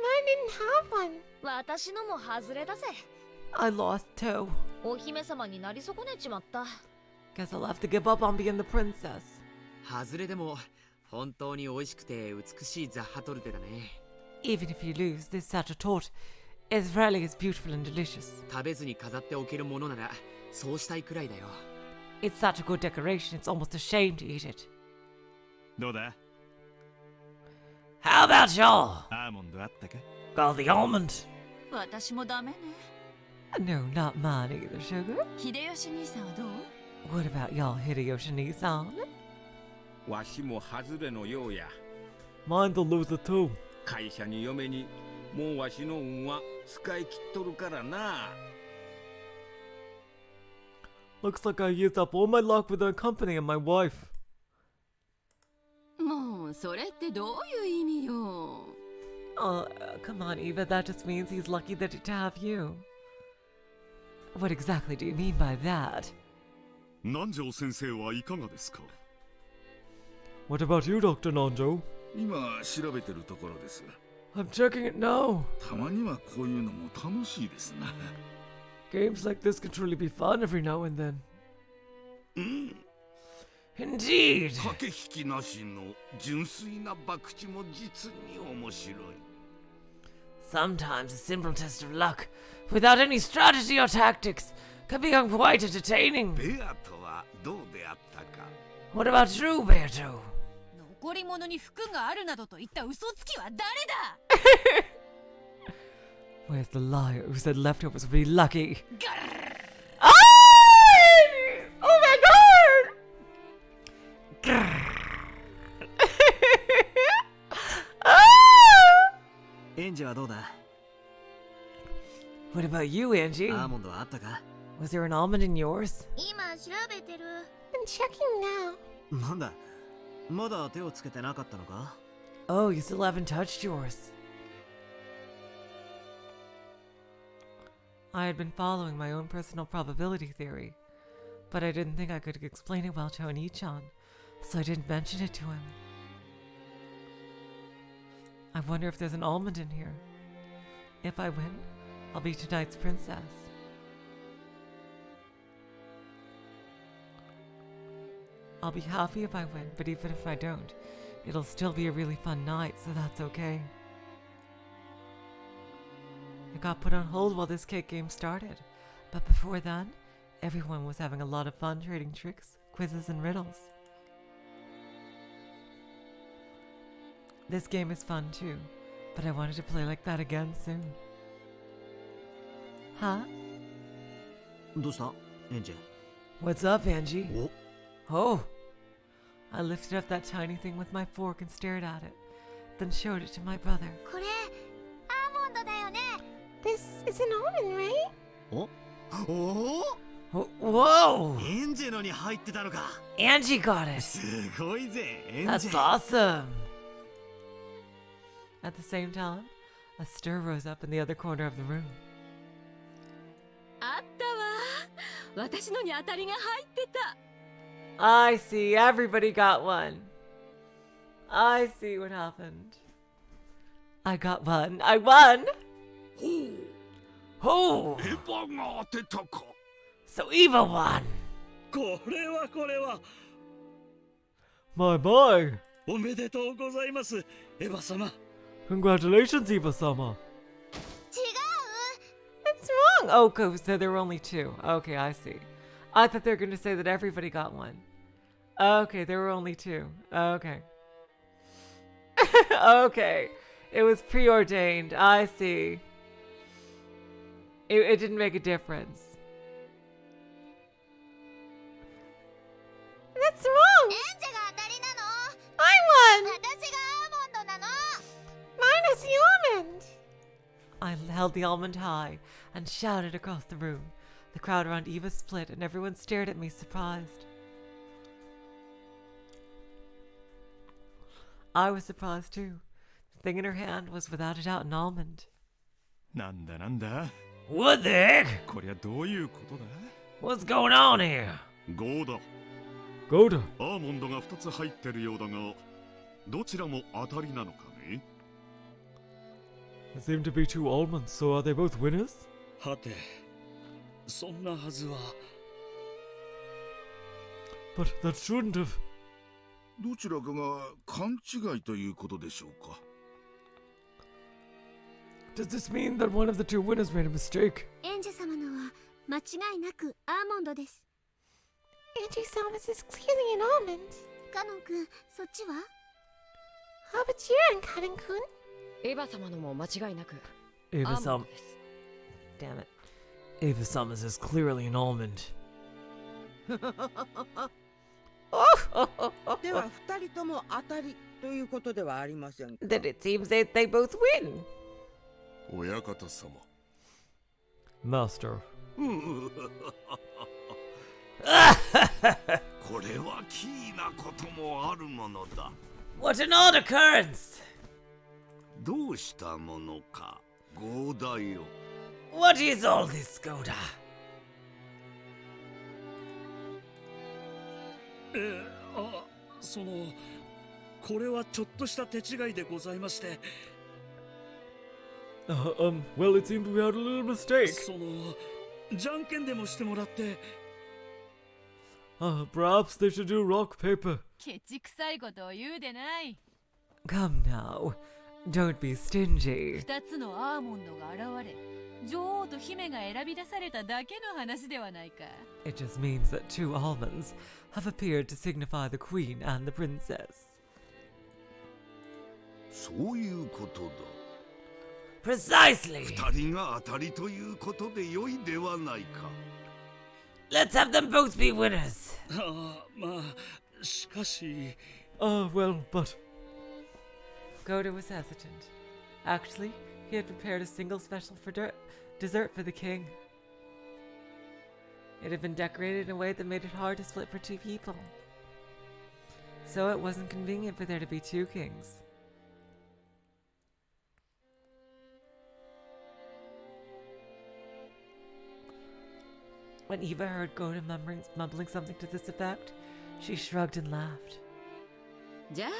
Speaker 9: I didn't have one.
Speaker 8: 私のも外れだぜ。
Speaker 10: I lost too.
Speaker 8: お姫様になり損ねちまった。
Speaker 10: Guess I'll have to give up on being the princess.
Speaker 17: 外れでも本当に美味しくて美しいザッハトルテだね。
Speaker 10: Even if you lose, this satchel tort is rarely as beautiful and delicious.
Speaker 17: 食べずに飾っておけるものならそうしたいくらいだよ。
Speaker 10: It's such a good decoration, it's almost a shame to eat it.
Speaker 16: どうだ?
Speaker 4: How about y'all?
Speaker 16: アーモンドあったか?
Speaker 4: Got the almond.
Speaker 6: 私もダメね。
Speaker 10: No, not mine either, sugar.
Speaker 6: 秀吉兄さんはどう?
Speaker 10: What about y'all, Hideyoshi-san?
Speaker 18: わしも外れのようや。
Speaker 12: Mine's a loser too.
Speaker 18: 会社に嫁に、もうわしの運は使い切っとるからな。
Speaker 12: Looks like I used up all my luck with the company and my wife.
Speaker 6: もうそれってどういう意味よ?
Speaker 10: Oh, come on, Eva. That just means he's lucky to have you. What exactly do you mean by that?
Speaker 2: 南條先生はいかがですか?
Speaker 12: What about you, Dr. Nanjo?
Speaker 3: 今調べてるところです。
Speaker 12: I'm checking it now.
Speaker 3: たまにはこういうのも楽しいですな。
Speaker 12: Games like this can truly be fun every now and then.
Speaker 4: Indeed.
Speaker 3: 駆け引きなしの純粋な博打も実に面白い。
Speaker 4: Sometimes a simple test of luck, without any strategy or tactics, can become quite entertaining.
Speaker 3: ベアとはどうであったか?
Speaker 4: What about you, Beato?
Speaker 6: 残り物に服があるなどと言った嘘つきは誰だ?
Speaker 10: Where's the liar who said leftovers would be lucky?
Speaker 4: Oh my god!
Speaker 7: Angie はどうだ?
Speaker 10: What about you, Angie?
Speaker 7: アーモンドはあったか?
Speaker 10: Was there an almond in yours?
Speaker 8: 今調べてる。
Speaker 9: I'm checking now.
Speaker 7: なんだ? まだ手をつけてなかったのか?
Speaker 10: Oh, you still haven't touched yours. I had been following my own personal probability theory, but I didn't think I could explain it well to Oni-chan, so I didn't mention it to him. I wonder if there's an almond in here. If I win, I'll be tonight's princess. I'll be happy if I win, but even if I don't, it'll still be a really fun night, so that's okay. It got put on hold while this cake game started, but before then, everyone was having a lot of fun trading tricks, quizzes, and riddles. This game is fun too, but I wanted to play like that again soon. Huh?
Speaker 7: どうした? Angie.
Speaker 10: What's up, Angie? Oh! I lifted up that tiny thing with my fork and stared at it, then showed it to my brother.
Speaker 8: これ、アーモンドだよね?
Speaker 9: This is an almond, right?
Speaker 7: お?
Speaker 10: Whoa!
Speaker 7: Angie のに入ってたのか?
Speaker 4: Angie got it!
Speaker 7: すごいぜ,
Speaker 4: That's awesome!
Speaker 10: At the same time, a stir rose up in the other corner of the room.
Speaker 6: あったわ。私のに当たりが入ってた。
Speaker 10: I see, everybody got one. I see what happened. I got one. I won!
Speaker 4: Oh!
Speaker 3: エヴァが当てたか?
Speaker 4: So Eva won!
Speaker 15: これは。
Speaker 12: My boy!
Speaker 15: おめでとうございます、エヴァ様。
Speaker 12: Congratulations, Eva-sama.
Speaker 1: What's wrong? Oh, so there were only 2. Okay, I see. I thought they were going to say that everybody got 1. Okay, there were only 2. Okay. Okay. It was preordained. I see. It didn't make a difference. That's wrong. I won. Mine is the almond. I held the almond high and shouted across the room. The crowd around Eva split and everyone stared at me surprised. I was surprised too. The thing in her hand was without a doubt an almond.
Speaker 16: なんだなんだ
Speaker 17: What the heck?
Speaker 16: こりゃどういうことだ
Speaker 17: What's going on here?
Speaker 2: ゴーダ。
Speaker 12: ゴーダ。
Speaker 2: アーモンドが2つ入ってるようだが、どちらも当たりなのかね
Speaker 12: There seem to be 2 almonds, so are they both winners?
Speaker 15: はて、そんなはずは。
Speaker 12: But that shouldn't have.
Speaker 3: どちらかが勘違いということでしょうか
Speaker 12: Does this mean that one of the 2 winners made a mistake?
Speaker 8: エンジェ様のは間違いなくアーモンドです。
Speaker 9: Angie-sama's is clearly an almond.
Speaker 8: カノン君、そっちは
Speaker 9: How about yours, Karin-kun?
Speaker 14: エヴァ様のも間違いなく
Speaker 4: Eva-sama. Damn it. Eva-sama's is clearly an almond.
Speaker 19: では2人とも当たりということではありませんか
Speaker 1: Then it seems that they both win.
Speaker 11: 親方様
Speaker 12: Master.
Speaker 3: これは奇異なこともあるものだ
Speaker 17: What an odd occurrence!
Speaker 3: どうしたものかゴーダよ
Speaker 17: What is all this, Goda?
Speaker 15: これはちょっとした手違いでございまして。
Speaker 12: Well, it seems we had a little mistake.
Speaker 15: じゃんけんでもしてもらって。
Speaker 12: Perhaps they should do rock, paper.
Speaker 6: ケチくさいことを言うでない。
Speaker 1: Come now. Don't be stingy.
Speaker 6: 2つのアーモンドが現れ、女王と姫が選び出されただけの話ではないか。
Speaker 1: It just means that 2 almonds have appeared to signify the queen and the princess.
Speaker 3: そういうことだ
Speaker 17: Precisely!
Speaker 3: 2人が当たりということで良いではないか
Speaker 17: Let's have them both be winners!
Speaker 15: まあ、しかし。
Speaker 12: Well, but.
Speaker 1: Goda was hesitant. Actually, he had prepared a single special dessert for the king. It had been decorated in a way that made it hard to split for 2 people. So it wasn't convenient for there to be 2 kings. When Eva heard Goda mumbling something to this effect, she shrugged and laughed.
Speaker 6: じゃあ、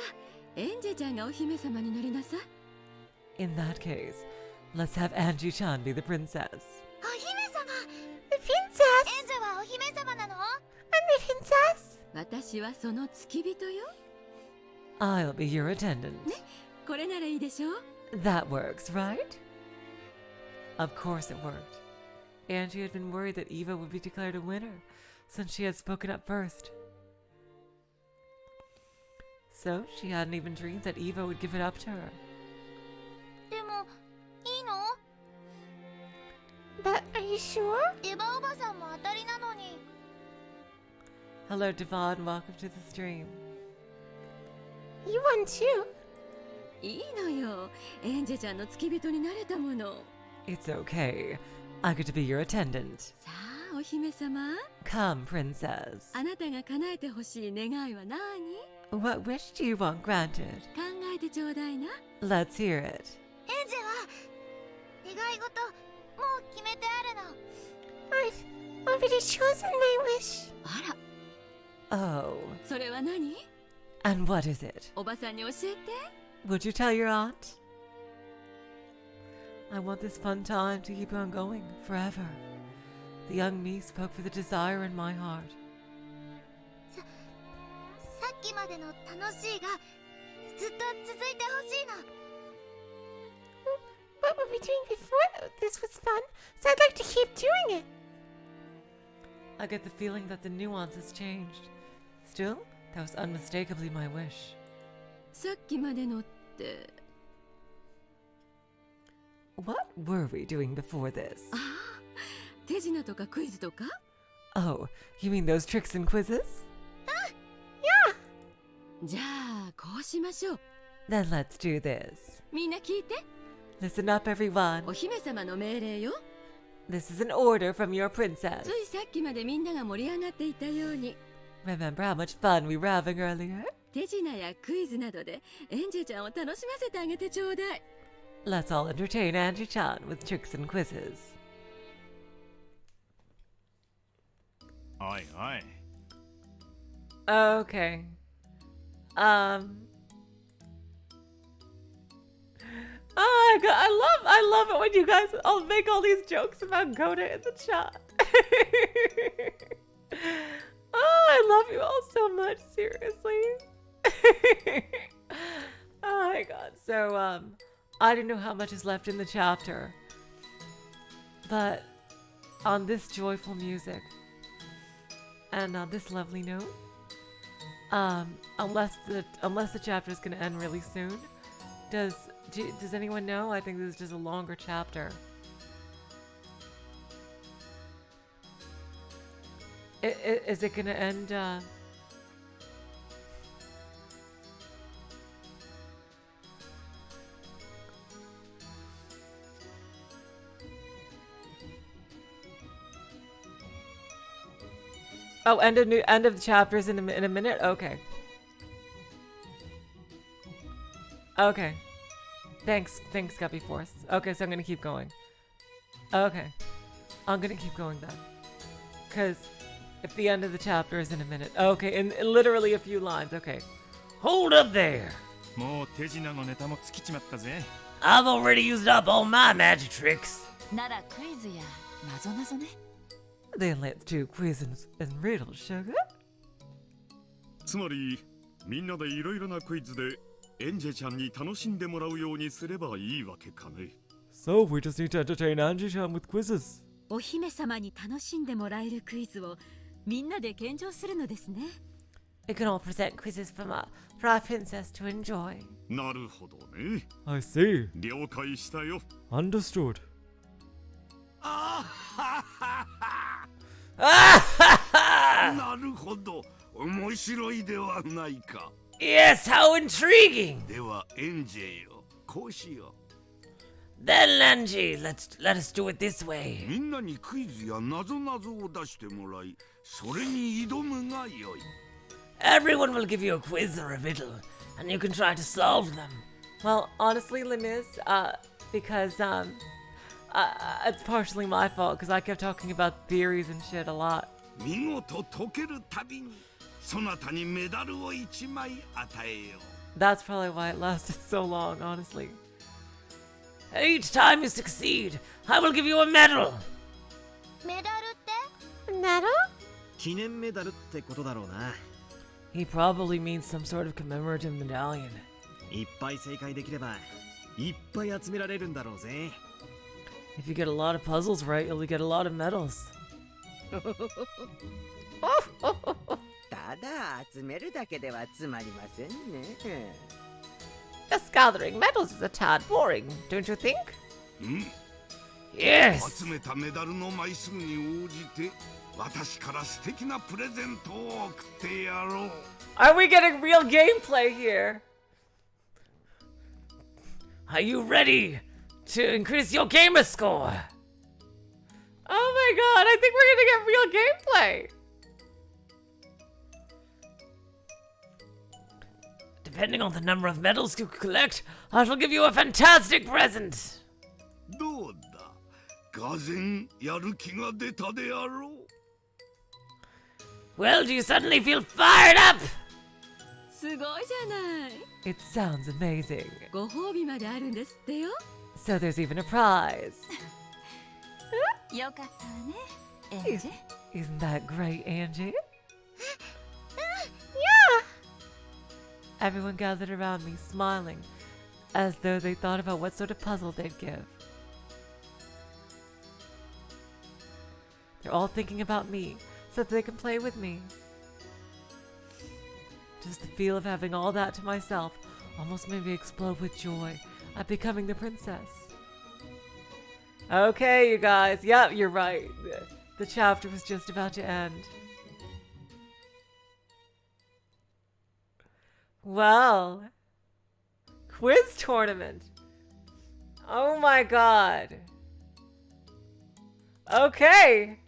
Speaker 6: エンジェちゃんがお姫様になりなさい。
Speaker 1: In that case, let's have Angie-chan be the princess.
Speaker 8: お姫様
Speaker 9: The princess!
Speaker 8: エンジェはお姫様なの
Speaker 9: I'm the princess!
Speaker 6: 私はその付き人よ。
Speaker 1: I'll be your attendant.
Speaker 6: ね、これならいいでしょ
Speaker 1: That works, right? Of course it worked. Angie had been worried that Eva would be declared a winner, since she had spoken up first. So she hadn't even dreamed that Eva would give it up to her.
Speaker 8: でも、いいの
Speaker 9: But are you sure?
Speaker 8: エヴァおばさんも当たりなのに。
Speaker 1: Hello, Devon. Welcome to the stream.
Speaker 9: You won too.
Speaker 6: いいのよ。エンジェちゃんの付き人になれたもの。
Speaker 1: It's okay. I get to be your attendant.
Speaker 6: さあ、お姫様。
Speaker 1: Come, princess.
Speaker 6: あなたが叶えてほしい願いは何？
Speaker 1: What wish do you want granted?
Speaker 6: 考えてちょうだいな。
Speaker 1: Let's hear it.
Speaker 8: エンジェは願い事もう決めてあるの。
Speaker 9: I've already chosen my wish.
Speaker 6: あら。
Speaker 1: Oh.
Speaker 6: それは何？
Speaker 1: And what is it?
Speaker 6: おばさんに教えて。
Speaker 1: Would you tell your aunt? I want this fun time to keep on going forever. The young me spoke for the desire in my heart.
Speaker 8: さっきまでの楽しいがずっと続いてほしいの。
Speaker 9: What were we doing before? This was fun, so I'd like to keep doing it.
Speaker 10: I get the feeling that the nuance has changed. Still, that was unmistakably my wish.
Speaker 6: さっきまでのって。
Speaker 10: What were we doing before this?
Speaker 6: ああ、手品とかクイズとか？
Speaker 10: Oh, you mean those tricks and quizzes?
Speaker 9: Yeah.
Speaker 6: じゃあ、こうしましょう。
Speaker 10: Then let's do this.
Speaker 6: みんな聞いて。
Speaker 10: Listen up, everyone.
Speaker 6: お姫様の命令よ。
Speaker 10: This is an order from your princess.
Speaker 6: ついさっきまでみんなが盛り上がっていたように。
Speaker 10: Remember how much fun we were having earlier?
Speaker 6: 手品やクイズなどでエンジェちゃんを楽しませてあげてちょうだい。
Speaker 10: Let's all entertain Angie-chan with tricks and quizzes.
Speaker 16: おいおい。
Speaker 10: Okay. Oh my god, I love it when you guys all make all these jokes about Goda in the chat. Oh, I love you all so much, seriously. Oh my god. So, I don't know how much is left in the chapter, but on this joyful music and on this lovely note, unless the chapter is going to end really soon, does anyone know? I think this is just a longer chapter. Is it going to end? Oh, end of the chapters in a minute. Okay. Okay. Thanks, Guppy Force. Okay, so I'm gonna keep going. Okay. I'm gonna keep going then. Cause if the end of the chapter is in a minute. Okay, in literally a few lines. Okay.
Speaker 17: Hold up there.
Speaker 16: もう手品のネタも尽きちまったぜ。
Speaker 17: I've already used up all my magic tricks.
Speaker 5: ならクイズやなぞなぞね。
Speaker 10: Then let's do quizzes and riddles, sugar.
Speaker 2: つまりみんなでいろいろなクイズでエンジェちゃんに楽しんでもらうようにすればいいわけかね。
Speaker 12: So we just need to entertain Angie-chan with quizzes.
Speaker 5: お姫様に楽しんでもらえるクイズをみんなで献上するのですね。
Speaker 10: We can all present quizzes for our princess to enjoy.
Speaker 2: なるほどね。
Speaker 12: I see.
Speaker 2: 了解したよ。
Speaker 12: Understood.
Speaker 3: なるほど、面白いではないか。
Speaker 17: Yes, how intriguing!
Speaker 3: ではエンジェよ、こうしよう。
Speaker 17: Then, Angie, let us do it this way.
Speaker 3: みんなにクイズやなぞなぞを出してもらい、それに挑むがよい。
Speaker 17: Everyone will give you a quiz or a riddle, and you can try to solve them.
Speaker 10: Well, honestly, Lemiz, because it's partially my fault because I kept talking about theories and shit a lot.
Speaker 3: 見事解けるたびにそなたにメダルを1枚与えよう。
Speaker 10: That's probably why it lasted so long, honestly.
Speaker 17: Each time you succeed, I will give you a medal.
Speaker 8: メダルって？
Speaker 9: Medal?
Speaker 7: 記念メダルってことだろうな。
Speaker 17: He probably means some sort of commemorative medallion.
Speaker 7: いっぱい正解できればいっぱい集められるんだろうぜ。
Speaker 17: If you get a lot of puzzles right, you'll get a lot of medals.
Speaker 19: ただ集めるだけではつまりませんね。
Speaker 10: Just gathering medals is a tad boring, don't you think?
Speaker 17: Yes!
Speaker 3: 集めたメダルの枚数に応じて私から素敵なプレゼントを送ってやろう。
Speaker 10: Are we getting real gameplay here?
Speaker 17: Are you ready to increase your gamer score?
Speaker 10: Oh my god, I think we're gonna get real gameplay!
Speaker 17: Depending on the number of medals you collect, I shall give you a fantastic present!
Speaker 3: どうだ、がぜんやる気が出たであろう。
Speaker 17: Well, do you suddenly feel fired up?
Speaker 6: すごいじゃない。
Speaker 10: It sounds amazing.
Speaker 6: ご褒美まであるんですってよ。
Speaker 10: So there's even a prize.
Speaker 5: よかったわね、エンジェ。
Speaker 10: Isn't that great, Angie?
Speaker 9: Yeah!
Speaker 10: Everyone gathered around me, smiling, as though they thought about what sort of puzzle they'd give. They're all thinking about me, so that they can play with me. Just the feel of having all that to myself almost made me explode with joy at becoming the princess. Okay, you guys. Yep, you're right. The chapter was just about to end. Well, quiz tournament. Oh my god. Okay.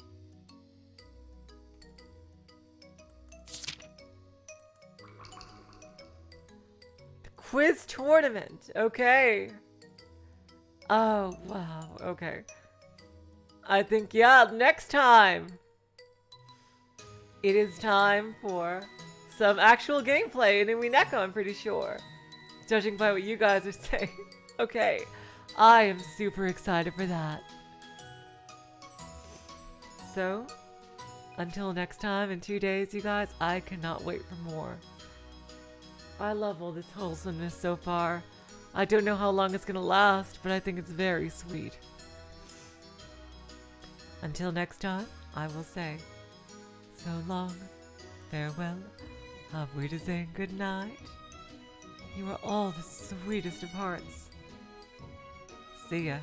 Speaker 10: The quiz tournament. Okay. Oh, wow. Okay. I think, yeah, next time. It is time for some actual gameplay in Umineko, I'm pretty sure. Judging by what you guys are saying. Okay. I am super excited for that. So, until next time in 2 days, you guys, I cannot wait for more. I love all this wholesomeness so far. I don't know how long it's gonna last, but I think it's very sweet. Until next time, I will say, so long, farewell, auf Wiedersehen, good night. You are all the sweetest of hearts. See ya.